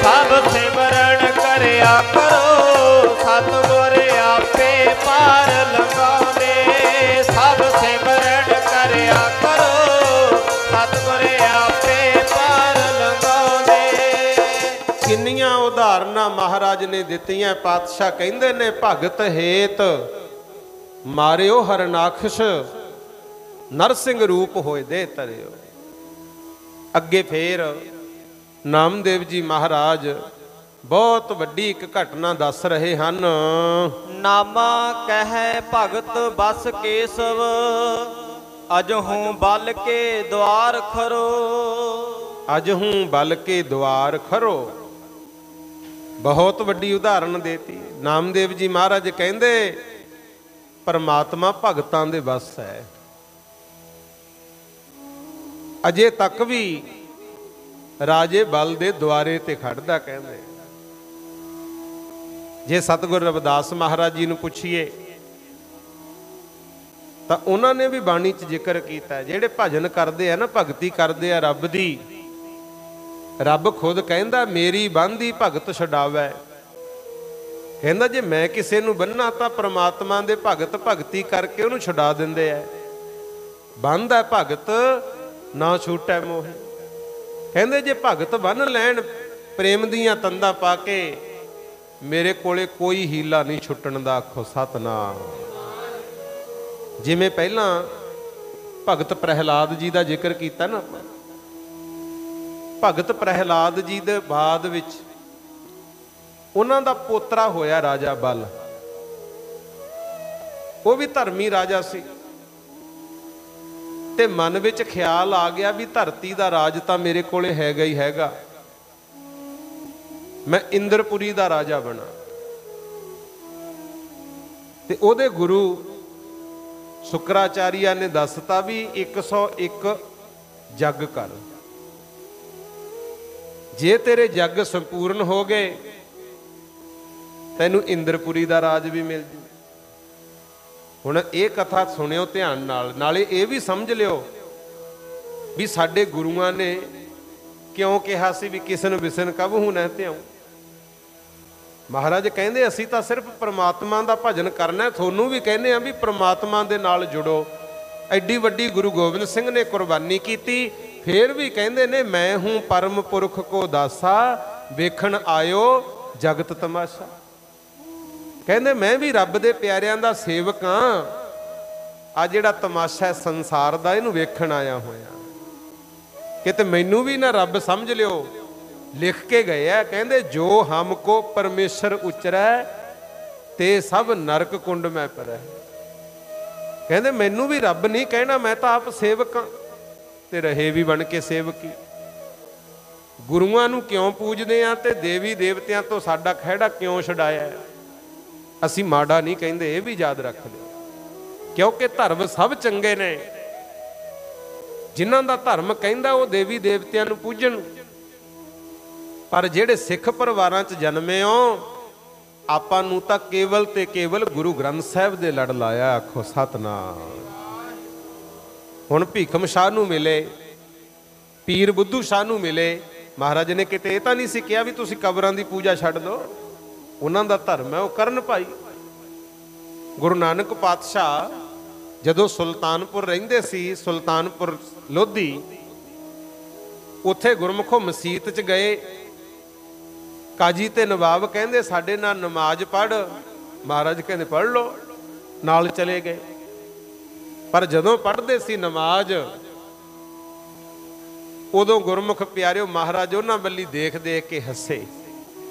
ਸਭ ਸਿਮਰਨ ਕਰਿਆ ਕਰੋ, ਸਤਿਗੁਰ ਆਪੇ ਪਾਰ ਲਗਾਉਂਦੇ। ਸਭ ਸਿਮਰਨ ਕਰਿਆ ਕਰੋ, ਸਤਿਗੁਰ ਆਪੇ ਪਾਰ ਲਗਾਉਂਦੇ। ਕਿੰਨੀਆਂ ਉਦਾਹਰਨਾਂ ਮਹਾਰਾਜ ਨੇ ਦਿੱਤੀਆਂ। ਪਾਤਸ਼ਾਹ ਕਹਿੰਦੇ ਨੇ ਭਗਤ ਹੇਤ ਮਾਰਿਓ ਹਰਨਾਖਸ਼, ਨਰਸਿੰਘ ਰੂਪ ਹੋਏ ਦੇ ਤਰਿਓ। ਅੱਗੇ ਫੇਰ ਨਾਮਦੇਵ ਜੀ ਮਹਾਰਾਜ ਬਹੁਤ ਵੱਡੀ ਇੱਕ ਘਟਨਾ ਦੱਸ ਰਹੇ ਹਨ। ਨਾਮਾ ਕਹਿ ਭਗਤ ਬਸ ਕੇਸਵ, ਅਜਹੂੰ ਬਲ ਕੇ ਦੁਆਰ ਖਰੋ। ਅਜਹੂੰ ਬਲ ਕੇ ਦੁਆਰ ਖਰੋ। ਬਹੁਤ ਵੱਡੀ ਉਦਾਹਰਣ ਦੇਤੀ। ਨਾਮਦੇਵ ਜੀ ਮਹਾਰਾਜ ਕਹਿੰਦੇ ਪਰਮਾਤਮਾ ਭਗਤਾਂ ਦੇ ਵੱਸ ਹੈ। ਅਜੇ ਤੱਕ ਵੀ ਰਾਜੇ ਬਲ ਦੇ ਦੁਆਰੇ ਤੇ ਖੜਦਾ। ਕਹਿੰਦੇ ਜੇ ਸਤਿਗੁਰ ਰਵਿਦਾਸ ਮਹਾਰਾਜ ਜੀ ਨੂੰ ਪੁੱਛੀਏ ਤਾਂ ਉਹਨਾਂ ਨੇ ਵੀ ਬਾਣੀ 'ਚ ਜ਼ਿਕਰ ਕੀਤਾ, ਜਿਹੜੇ ਭਜਨ ਕਰਦੇ ਆ ਨਾ, ਭਗਤੀ ਕਰਦੇ ਆ ਰੱਬ ਦੀ, ਰੱਬ ਖੁਦ ਕਹਿੰਦਾ ਮੇਰੀ ਬੰਦੀ ਭਗਤ ਛਡਾਵੈ। ਕਹਿੰਦਾ ਜੇ ਮੈਂ ਕਿਸੇ ਨੂੰ ਬੰਨਾ ਤਾਂ ਪ੍ਰਮਾਤਮਾ ਦੇ ਭਗਤ ਭਗਤੀ ਕਰਕੇ ਉਹਨੂੰ ਛੁਡਾ ਦਿੰਦੇ ਐ। ਬੰਦ ਹੈ ਭਗਤ ਨਾ ਛੂਟੈ ਮੋਹ। ਕਹਿੰਦੇ ਜੇ ਭਗਤ ਬੰਨ ਲੈਣ ਪ੍ਰੇਮ ਦੀਆਂ ਤੰਦਾਂ ਪਾ ਕੇ, ਮੇਰੇ ਕੋਲੇ ਕੋਈ ਹੀਲਾ ਨਹੀਂ ਛੁੱਟਣ ਦਾ। ਆਖੋ ਸਤਨਾਮ। ਜਿਵੇਂ ਪਹਿਲਾਂ ਭਗਤ ਪ੍ਰਹਿਲਾਦ ਜੀ ਦਾ ਜ਼ਿਕਰ ਕੀਤਾ ਨਾ, ਭਗਤ ਪ੍ਰਹਿਲਾਦ ਜੀ ਦੇ ਬਾਅਦ ਵਿੱਚ ਉਹਨਾਂ ਦਾ ਪੋਤਰਾ ਹੋਇਆ ਰਾਜਾ ਬਲ। ਉਹ ਵੀ ਧਰਮੀ ਰਾਜਾ ਸੀ ਤੇ ਮਨ ਵਿੱਚ ਖਿਆਲ ਆ ਗਿਆ ਵੀ ਧਰਤੀ ਦਾ ਰਾਜ ਤਾਂ ਮੇਰੇ ਕੋਲੇ ਹੈਗਾ ਹੀ ਹੈਗਾ, ਮੈਂ ਇੰਦਰਪੁਰੀ ਦਾ ਰਾਜਾ ਬਣਾ। ਤੇ ਉਹਦੇ ਗੁਰੂ ਸ਼ੁਕਰਾਚਾਰੀਆ ਨੇ ਦੱਸਤਾ ਵੀ 101 ਜੱਗ ਕਰ। ਜੇ ਤੇਰੇ ਜੱਗ ਸੰਪੂਰਨ ਹੋ ਗਏ ਤੈਨੂੰ ਇੰਦਰਪੁਰੀ ਦਾ ਰਾਜ ਵੀ ਮਿਲ ਜੂ। ਹੁਣ ਇਹ ਕਥਾ ਸੁਣਿਓ ਧਿਆਨ ਨਾਲ, ਨਾਲੇ ਇਹ ਵੀ ਸਮਝ ਲਿਓ ਵੀ ਸਾਡੇ ਗੁਰੂਆਂ ਨੇ ਕਿਉਂ ਕਿਹਾ ਸੀ ਵੀ ਕਿਸਨ ਵਿਸਨ ਕਬਹੂ ਨਾ ਧਿਆਉ। ਮਹਾਰਾਜ ਕਹਿੰਦੇ ਅਸੀਂ ਤਾਂ ਸਿਰਫ ਪ੍ਰਮਾਤਮਾ ਦਾ ਭਜਨ ਕਰਨਾ, ਤੁਹਾਨੂੰ ਵੀ ਕਹਿੰਦੇ ਆ ਵੀ ਪ੍ਰਮਾਤਮਾ ਦੇ ਨਾਲ ਜੁੜੋ। ਐਡੀ ਵੱਡੀ ਗੁਰੂ ਗੋਬਿੰਦ ਸਿੰਘ ਨੇ ਕੁਰਬਾਨੀ ਕੀਤੀ, ਫੇਰ ਵੀ ਕਹਿੰਦੇ ਨੇ ਮੈਂ ਹੂੰ ਪਰਮ ਪੁਰਖ ਕੋ ਦਾਸਾ, ਵੇਖਣ ਆਇਓ ਜਗਤ ਤਮਾਸ਼ਾ। ਕਹਿੰਦੇ ਮੈਂ ਵੀ ਰੱਬ ਦੇ ਪਿਆਰਿਆਂ ਦਾ ਸੇਵਕ ਹਾਂ, ਆ ਜਿਹੜਾ ਤਮਾਸ਼ਾ ਹੈ ਸੰਸਾਰ ਦਾ ਇਹਨੂੰ ਵੇਖਣ ਆਇਆ ਹੋਇਆ। ਕਿਤੇ ਮੈਨੂੰ ਵੀ ਨਾ ਰੱਬ ਸਮਝ ਲਿਓ। ਲਿਖ ਕੇ ਗਏ ਆ, ਕਹਿੰਦੇ ਜੋ ਹਮਕੋ ਪਰਮੇਸ਼ਰ ਉਚਰੈ ਤੇ ਸਭ ਨਰਕ ਕੁੰਡ ਮੈਂ ਪਰੈ। ਕਹਿੰਦੇ ਮੈਨੂੰ ਵੀ ਰੱਬ ਨਹੀਂ ਕਹਿਣਾ, ਮੈਂ ਤਾਂ ਆਪ ਸੇਵਕ ਹਾਂ ਤੇ ਰਹੇ ਵੀ ਬਣ ਕੇ ਸੇਵਕੀ। ਗੁਰੂਆਂ ਨੂੰ ਕਿਉਂ ਪੂਜਦੇ ਆ ਤੇ ਦੇਵੀ ਦੇਵਤਿਆਂ ਤੋਂ ਸਾਡਾ ਖਹਿੜਾ ਕਿਉਂ ਛਡਾਇਆ। ਅਸੀਂ ਮਾੜਾ ਨਹੀਂ ਕਹਿੰਦੇ, ਇਹ ਵੀ ਯਾਦ ਰੱਖ ਲਿਓ, ਕਿਉਂਕਿ ਧਰਮ ਸਭ ਚੰਗੇ ਨੇ। ਜਿਨ੍ਹਾਂ ਦਾ ਧਰਮ ਕਹਿੰਦਾ ਉਹ ਦੇਵੀ ਦੇਵਤਿਆਂ ਨੂੰ ਪੂਜਣ, ਪਰ ਜਿਹੜੇ ਸਿੱਖ ਪਰਿਵਾਰਾਂ 'ਚ ਜਨਮੇ ਹੋ, ਆਪਾਂ ਨੂੰ ਤਾਂ ਕੇਵਲ ਤੇ ਕੇਵਲ ਗੁਰੂ ਗ੍ਰੰਥ ਸਾਹਿਬ ਦੇ ਲੜ ਲਾਇਆ। ਆਖੋ ਸਤਨਾਮ। ਹੁਣ ਭੀਖਮ ਸ਼ਾਹ ਨੂੰ ਮਿਲੇ, ਪੀਰ ਬੁੱਧੂ ਸ਼ਾਹ ਨੂੰ ਮਿਲੇ, ਮਹਾਰਾਜ ਨੇ ਕਿਤੇ ਇਹ ਤਾਂ ਨਹੀਂ ਸੀ ਕਿਹਾ ਵੀ ਤੁਸੀਂ ਕਬਰਾਂ ਦੀ ਪੂਜਾ ਛੱਡ ਦਿਓ। ਉਹਨਾਂ ਦਾ ਧਰਮ ਹੈ, ਉਹ ਕਰਨ ਭਾਈ। ਗੁਰੂ ਨਾਨਕ ਪਾਤਸ਼ਾਹ ਜਦੋਂ ਸੁਲਤਾਨਪੁਰ ਰਹਿੰਦੇ ਸੀ, ਸੁਲਤਾਨਪੁਰ ਲੋਧੀ, ਉੱਥੇ ਗੁਰਮੁਖੋ ਮਸੀਤ 'ਚ ਗਏ। ਕਾਜੀ ਤੇ ਨਵਾਬ ਕਹਿੰਦੇ ਸਾਡੇ ਨਾਲ ਨਮਾਜ਼ ਪੜ੍ਹ। ਮਹਾਰਾਜ ਕਹਿੰਦੇ ਪੜ੍ਹ ਲਓ, ਨਾਲ ਚਲੇ ਗਏ। ਪਰ ਜਦੋਂ ਪੜ੍ਹਦੇ ਸੀ ਨਮਾਜ਼, ਉਦੋਂ ਗੁਰਮੁਖ ਪਿਆਰਿਓ ਮਹਾਰਾਜ ਉਹਨਾਂ ਵੱਲੀ ਦੇਖ ਦੇਖ ਕੇ ਹੱਸੇ।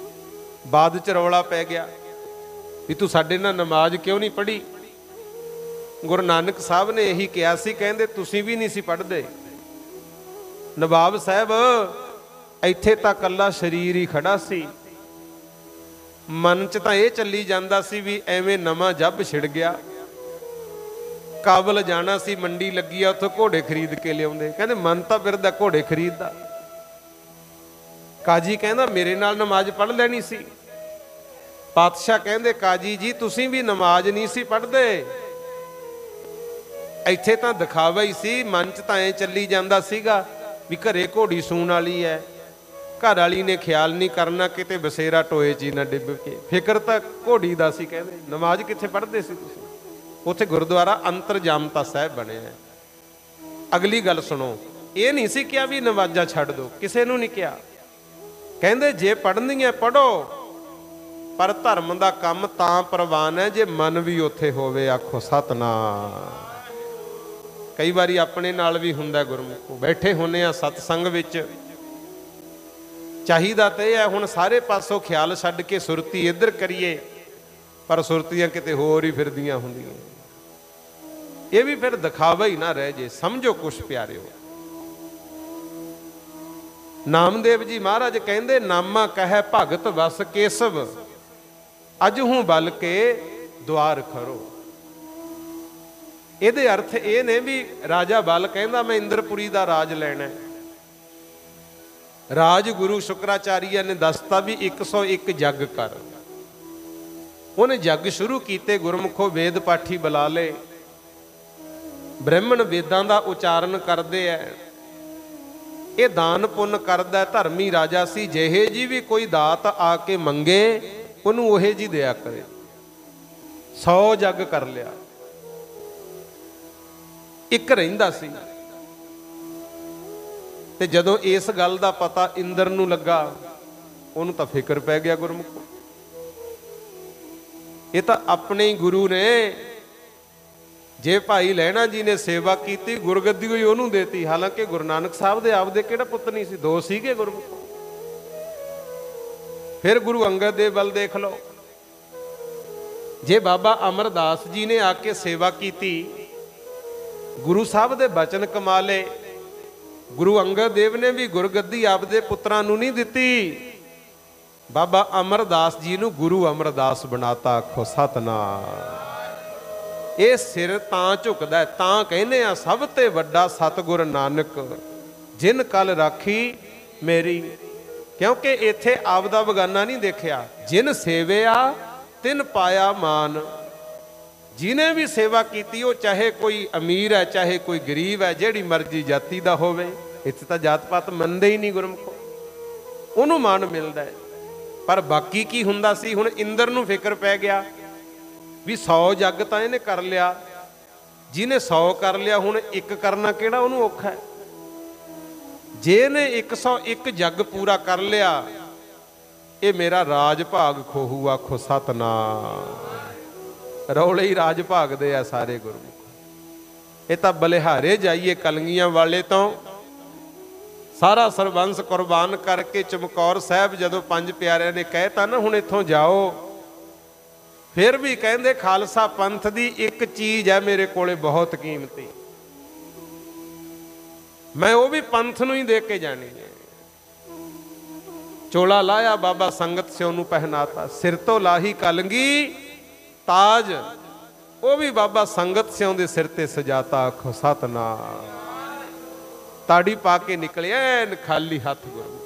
ਬਾਅਦ 'ਚ ਰੌਲਾ ਪੈ ਗਿਆ ਵੀ ਤੂੰ ਸਾਡੇ ਨਾਲ ਨਮਾਜ਼ ਕਿਉਂ ਨਹੀਂ ਪੜ੍ਹੀ। ਗੁਰੂ ਨਾਨਕ ਸਾਹਿਬ ਨੇ ਇਹੀ ਕਿਹਾ ਸੀ, ਕਹਿੰਦੇ ਤੁਸੀਂ ਵੀ ਨਹੀਂ ਸੀ ਪੜ੍ਹਦੇ। ਨਵਾਬ ਸਾਹਿਬ ਇੱਥੇ ਤਾਂ ਇਕੱਲਾ ਸਰੀਰ ਹੀ ਖੜਾ ਸੀ, ਮਨ 'ਚ ਤਾਂ ਇਹ ਚੱਲੀ ਜਾਂਦਾ ਸੀ ਵੀ ਐਵੇਂ ਨਵਾਂ ਜੱਬ ਛਿੜ ਗਿਆ। ਕਾਬਲ ਜਾਣਾ ਸੀ, ਮੰਡੀ ਲੱਗੀ ਆ, ਉੱਥੋਂ ਘੋੜੇ ਖਰੀਦ ਕੇ ਲਿਆਉਂਦੇ। ਕਹਿੰਦੇ ਮਨ ਤਾਂ ਫਿਰਦਾ ਘੋੜੇ ਖਰੀਦਦਾ। ਕਾਜੀ ਕਹਿੰਦਾ ਮੇਰੇ ਨਾਲ ਨਮਾਜ਼ ਪੜ੍ਹ ਲੈਣੀ ਸੀ। ਪਾਤਸ਼ਾਹ ਕਹਿੰਦੇ ਕਾਜੀ ਜੀ ਤੁਸੀਂ ਵੀ ਨਮਾਜ਼ ਨਹੀਂ ਸੀ ਪੜ੍ਹਦੇ। ਇੱਥੇ ਤਾਂ ਦਿਖਾਵਾ ਹੀ ਸੀ, ਮਨ 'ਚ ਤਾਂ ਐਂ ਚੱਲੀ ਜਾਂਦਾ ਸੀਗਾ ਵੀ ਘਰੇ ਘੋੜੀ ਸੂਣ ਵਾਲੀ ਹੈ, ਘਰ ਵਾਲੀ ਨੇ ਖਿਆਲ ਨਹੀਂ ਕਰਨਾ ਕਿਤੇ ਬਸੇਰਾ ਟੋਏ 'ਚ ਹੀ ਨਾ ਡਿੱਬ ਕੇ, ਫਿਕਰ ਤਾਂ ਘੋੜੀ ਦਾ ਸੀ। ਕਹਿੰਦੇ ਨਮਾਜ਼ ਕਿੱਥੇ ਪੜ੍ਹਦੇ ਸੀ ਤੁਸੀਂ? ਉੱਥੇ ਗੁਰਦੁਆਰਾ ਅੰਤਰਜਾਮਤਾ ਸਾਹਿਬ ਬਣਿਆ। ਅਗਲੀ ਗੱਲ ਸੁਣੋ, ਇਹ ਨਹੀਂ ਸੀ ਕਿਹਾ ਵੀ ਨਮਾਜ਼ਾਂ ਛੱਡ ਦਿਓ, ਕਿਸੇ ਨੂੰ ਨਹੀਂ ਕਿਹਾ। ਕਹਿੰਦੇ ਜੇ ਪੜ੍ਹਨੀ ਹੈ ਪੜ੍ਹੋ, ਪਰ ਧਰਮ ਦਾ ਕੰਮ ਤਾਂ ਪ੍ਰਵਾਨ ਹੈ ਜੇ ਮਨ ਵੀ ਉੱਥੇ ਹੋਵੇ। ਆਖੋ ਸਤਨਾਮ। ਕਈ ਵਾਰੀ ਆਪਣੇ ਨਾਲ ਵੀ ਹੁੰਦਾ, ਗੁਰਮੁਖੋ ਬੈਠੇ ਹੁੰਨੇ ਆ ਸਤਸੰਗ ਵਿੱਚ, ਚਾਹੀਦਾ ਤਾਂ ਇਹ ਹੈ ਹੁਣ ਸਾਰੇ ਪਾਸੋਂ ਖਿਆਲ ਛੱਡ ਕੇ ਸੁਰਤੀ ਇੱਧਰ ਕਰੀਏ, ਪਰ ਸੁਰਤੀਆਂ ਕਿਤੇ ਹੋਰ ਹੀ ਫਿਰਦੀਆਂ ਹੁੰਦੀਆਂ। ਇਹ ਵੀ ਫਿਰ ਦਿਖਾਵਾ ਹੀ ਨਾ ਰਹਿ ਜੇ। ਸਮਝੋ ਕੁਛ ਪਿਆਰਿਓ, ਨਾਮਦੇਵ ਜੀ ਮਹਾਰਾਜ ਕਹਿੰਦੇ ਨਾਮਾ ਕਹੈ ਭਗਤ ਵਸ ਕੇਸਵ, ਅਜ ਹੂੰ ਬਲ ਕੇ ਦੁਆਰ ਖਰੋ। ਇਹਦੇ ਅਰਥ ਇਹ ਨੇ ਵੀ ਰਾਜਾ ਬਲ ਕਹਿੰਦਾ ਮੈਂ ਇੰਦਰਪੁਰੀ ਦਾ ਰਾਜ ਲੈਣਾ। ਰਾਜ ਗੁਰੂ ਸ਼ੁਕਰਾਚਾਰੀਆ ਨੇ ਦੱਸਤਾ ਵੀ 101 ਜੱਗ ਕਰ। ਉਹਨੇ ਜੱਗ ਸ਼ੁਰੂ ਕੀਤੇ। ਗੁਰਮੁਖੋ ਵੇਦ ਪਾਠੀ ਬੁਲਾ ਲਏ, ਬ੍ਰਾਹਮਣ ਵੇਦਾਂ ਦਾ ਉਚਾਰਨ ਕਰਦੇ ਐ। ਇਹ ਦਾਨ ਪੁੰਨ ਕਰਦਾ, ਧਰਮੀ ਰਾਜਾ ਸੀ। ਜਿਹੇ ਜੀ ਵੀ ਕੋਈ ਦਾਤ ਆ ਕੇ ਮੰਗੇ ਉਹਨੂੰ ਉਹੇ ਜੀ ਦਿਆ ਕਰੇ। 100 ਜੱਗ ਕਰ ਲਿਆ, ਇੱਕ ਰਹਿੰਦਾ ਸੀ। ਤੇ ਜਦੋਂ ਇਸ ਗੱਲ ਦਾ ਪਤਾ ਇੰਦਰ ਨੂੰ ਲੱਗਾ, ਉਹਨੂੰ ਤਾਂ ਫਿਕਰ ਪੈ ਗਿਆ। ਗੁਰਮੁਖੋ ਇਹ ਤਾਂ ਆਪਣੇ ਹੀ ਗੁਰੂ ਨੇ। ਜੇ ਭਾਈ ਲਹਿਣਾ ਜੀ ਨੇ ਸੇਵਾ ਕੀਤੀ, ਗੁਰਗੱਦੀ ਹੋਈ ਉਹਨੂੰ ਦੇਤੀ। ਹਾਲਾਂਕਿ ਗੁਰੂ ਨਾਨਕ ਸਾਹਿਬ ਦੇ ਆਪਦੇ ਕਿਹੜਾ ਪੁੱਤ ਨਹੀਂ ਸੀ, 2 ਸੀਗੇ ਗੁਰਮੁਖੋ। ਫਿਰ ਗੁਰੂ ਅੰਗਦ ਦੇਵ ਵੱਲ ਦੇਖ ਲਓ। ਜੇ ਬਾਬਾ ਅਮਰਦਾਸ ਜੀ ਨੇ ਆ ਕੇ ਸੇਵਾ ਕੀਤੀ, ਗੁਰੂ ਸਾਹਿਬ ਦੇ ਬਚਨ ਕਮਾ ਲਏ। ਗੁਰੂ ਅੰਗਦ ਦੇਵ ਨੇ ਵੀ ਗੁਰਗੱਦੀ ਆਪਦੇ ਪੁੱਤਰਾਂ ਨੂੰ ਨਹੀਂ ਦਿੱਤੀ, ਬਾਬਾ ਅਮਰਦਾਸ ਜੀ ਨੂੰ ਗੁਰੂ ਅਮਰਦਾਸ ਬਣਾਤਾ। ਆਖੋ ਸਤਨਾਮ। ਇਹ ਸਿਰ ਤਾਂ ਝੁਕਦਾ, ਤਾਂ ਕਹਿੰਦੇ ਆ ਸਭ ਤੇ ਵੱਡਾ ਸਤਿਗੁਰ ਨਾਨਕ ਜਿਨ ਕਲ ਰਾਖੀ ਮੇਰੀ। ਕਿਉਂਕਿ ਇੱਥੇ ਆਪਦਾ ਬਗਾਨਾ ਨਹੀਂ ਦੇਖਿਆ। ਜਿਨ ਸੇਵਿਆ ਤਿਨ ਪਾਇਆ ਮਾਨ। ਜਿਹਨੇ ਵੀ ਸੇਵਾ ਕੀਤੀ, ਉਹ ਚਾਹੇ ਕੋਈ ਅਮੀਰ ਹੈ ਚਾਹੇ ਕੋਈ ਗਰੀਬ ਹੈ, ਜਿਹੜੀ ਮਰਜ਼ੀ ਜਾਤੀ ਦਾ ਹੋਵੇ। ਇੱਥੇ ਤਾਂ ਜਾਤ ਪਾਤ ਮੰਨਦੇ ਹੀ ਨਹੀਂ ਗੁਰਮੁਖੋ, ਉਹਨੂੰ ਮਾਣ ਮਿਲਦਾ ਹੈ। ਪਰ ਬਾਕੀ ਕੀ ਹੁੰਦਾ ਸੀ? ਹੁਣ ਇੰਦਰ ਨੂੰ ਫਿਕਰ ਪੈ ਗਿਆ ਵੀ 100 ਜੱਗ ਤਾਂ ਇਹਨੇ ਕਰ ਲਿਆ। ਜਿਹਨੇ 100 ਕਰ ਲਿਆ, ਹੁਣ ਇੱਕ ਕਰਨਾ ਕਿਹੜਾ ਉਹਨੂੰ ਔਖਾ ਹੈ। ਜੇ ਇਹਨੇ 101 ਜੱਗ ਪੂਰਾ ਕਰ ਲਿਆ, ਇਹ ਮੇਰਾ ਰਾਜ ਭਾਗ ਖੋਹੂ। ਆਖੋ ਸਤਨਾਮ। ਰੌਲੇ ਹੀ ਰਾਜ ਭਾਗਦੇ ਆ ਸਾਰੇ ਗੁਰਮੁਖ। ਇਹ ਤਾਂ ਬਲਿਹਾਰੇ ਜਾਈਏ ਕਲਗੀਆਂ ਵਾਲੇ ਤੋਂ। ਸਾਰਾ ਸਰਬੰਸ ਕੁਰਬਾਨ ਕਰਕੇ ਚਮਕੌਰ ਸਾਹਿਬ ਜਦੋਂ 5 ਪਿਆਰਿਆਂ ਨੇ ਕਹਿਤਾ ਨਾ ਹੁਣ ਇੱਥੋਂ ਜਾਓ, ਫਿਰ ਵੀ ਕਹਿੰਦੇ ਖਾਲਸਾ ਪੰਥ ਦੀ ਇੱਕ ਚੀਜ਼ ਹੈ ਮੇਰੇ ਕੋਲੇ ਬਹੁਤ ਕੀਮਤੀ, ਮੈਂ ਉਹ ਵੀ ਪੰਥ ਨੂੰ ਹੀ ਦੇ ਕੇ ਜਾਣੀ ਹੈ। ਚੋਲਾ ਲਾਇਆ, ਬਾਬਾ ਸੰਗਤ ਸਿਉ ਨੂੰ ਪਹਿਨਾਤਾ। ਸਿਰ ਤੋਂ ਲਾਹੀ ਕਲਗੀ ਤਾਜ, ਉਹ ਵੀ ਬਾਬਾ ਸੰਗਤ ਸਿਉ ਦੇ ਸਿਰ ਤੇ ਸਜਾਤਾ। ਆਖੋ ਸਤਨਾਮ। ਤਾੜੀ ਪਾ ਕੇ ਨਿਕਲਿਆ ਐਨ ਖਾਲੀ ਹੱਥ। ਗੁਰੂ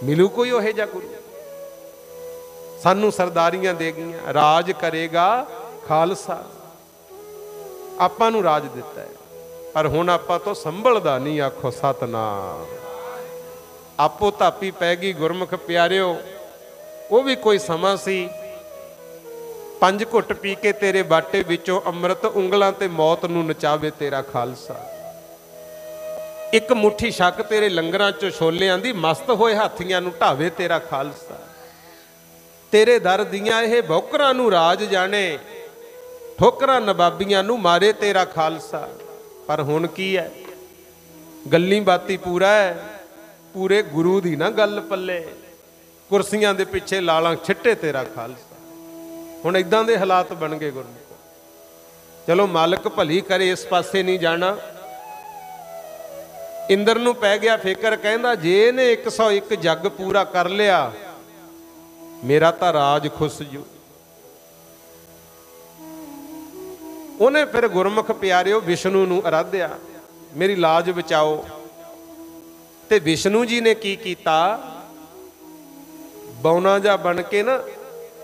ਮਿਲੂ ਕੋਈ ਉਹੇ ਜਿਹਾ ਗੁਰੂ? ਸਾਨੂੰ ਸਰਦਾਰੀਆਂ ਦੇ ਗਈਆਂ, ਰਾਜ ਕਰੇਗਾ ਖਾਲਸਾ। ਆਪਾਂ ਨੂੰ ਰਾਜ ਦਿੱਤਾ ਹੈ, ਪਰ ਹੁਣ ਆਪਾਂ ਤੋਂ ਸੰਭਲਦਾ ਨਹੀਂ। ਆਖੋ ਸਤਨਾਮ। ਆਪੋ ਧਾਪੀ ਪੈ ਗਈ ਗੁਰਮੁਖ ਪਿਆਰਿਓ। ਉਹ ਵੀ ਕੋਈ ਸਮਾਂ ਸੀ, 5 ਘੁੱਟ ਪੀ ਕੇ ਤੇਰੇ ਬਾਟੇ ਵਿੱਚੋਂ ਅੰਮ੍ਰਿਤ ਉਂਗਲਾਂ ਤੇ ਮੌਤ ਨੂੰ ਨਚਾਵੇ ਤੇਰਾ ਖਾਲਸਾ। ਇੱਕ ਮੁੱਠੀ ਛੱਕ ਤੇਰੇ ਲੰਗਰਾਂ ਚੋਂ ਛੋਲਿਆਂ ਦੀ ਮਸਤ ਹੋਏ ਹਾਥੀਆਂ ਨੂੰ ਢਾਵੇ ਤੇਰਾ ਖਾਲਸਾ। ਤੇਰੇ ਦਰ ਦੀਆਂ ਇਹ ਬੌਕਰਾਂ ਨੂੰ ਰਾਜ ਜਾਣੇ, ਠੋਕਰਾਂ ਨਵਾਬੀਆਂ ਨੂੰ ਮਾਰੇ ਤੇਰਾ ਖਾਲਸਾ। ਪਰ ਹੁਣ ਕੀ ਹੈ? ਗੱਲੀ ਬਾਤੀ ਪੂਰਾ ਹੈ, ਪੂਰੇ ਗੁਰੂ ਦੀ ਨਾ ਗੱਲ ਪੱਲੇ। ਕੁਰਸੀਆਂ ਦੇ ਪਿੱਛੇ ਲਾਲਾਂ ਛਿੱਟੇ ਤੇਰਾ ਖਾਲਸਾ। ਹੁਣ ਇਦਾਂ ਦੇ ਹਾਲਾਤ ਬਣ ਗਏ ਗੁਰਮੁਖ। ਚਲੋ ਮਾਲਕ ਭਲੀ ਕਰੇ, ਇਸ ਪਾਸੇ ਨਹੀਂ ਜਾਣਾ। ਇੰਦਰ ਨੂੰ ਪੈ ਗਿਆ ਫਿਕਰ, ਕਹਿੰਦਾ ਜੇ ਇਹਨੇ 101 ਜੱਗ ਪੂਰਾ ਕਰ ਲਿਆ, ਮੇਰਾ ਤਾਂ ਰਾਜ ਖੁੱਸ ਜੂ। ਉਹਨੇ ਫਿਰ ਗੁਰਮੁਖ ਪਿਆਰਿਓ ਵਿਸ਼ਨੂੰ ਨੂੰ ਅਰਾਧਿਆ, ਮੇਰੀ ਲਾਜ ਬਚਾਓ। ਤੇ ਵਿਸ਼ਨੂੰ ਜੀ ਨੇ ਕੀ ਕੀਤਾ? ਬੌਨਾ ਜਾ ਬਣ ਕੇ ਨਾ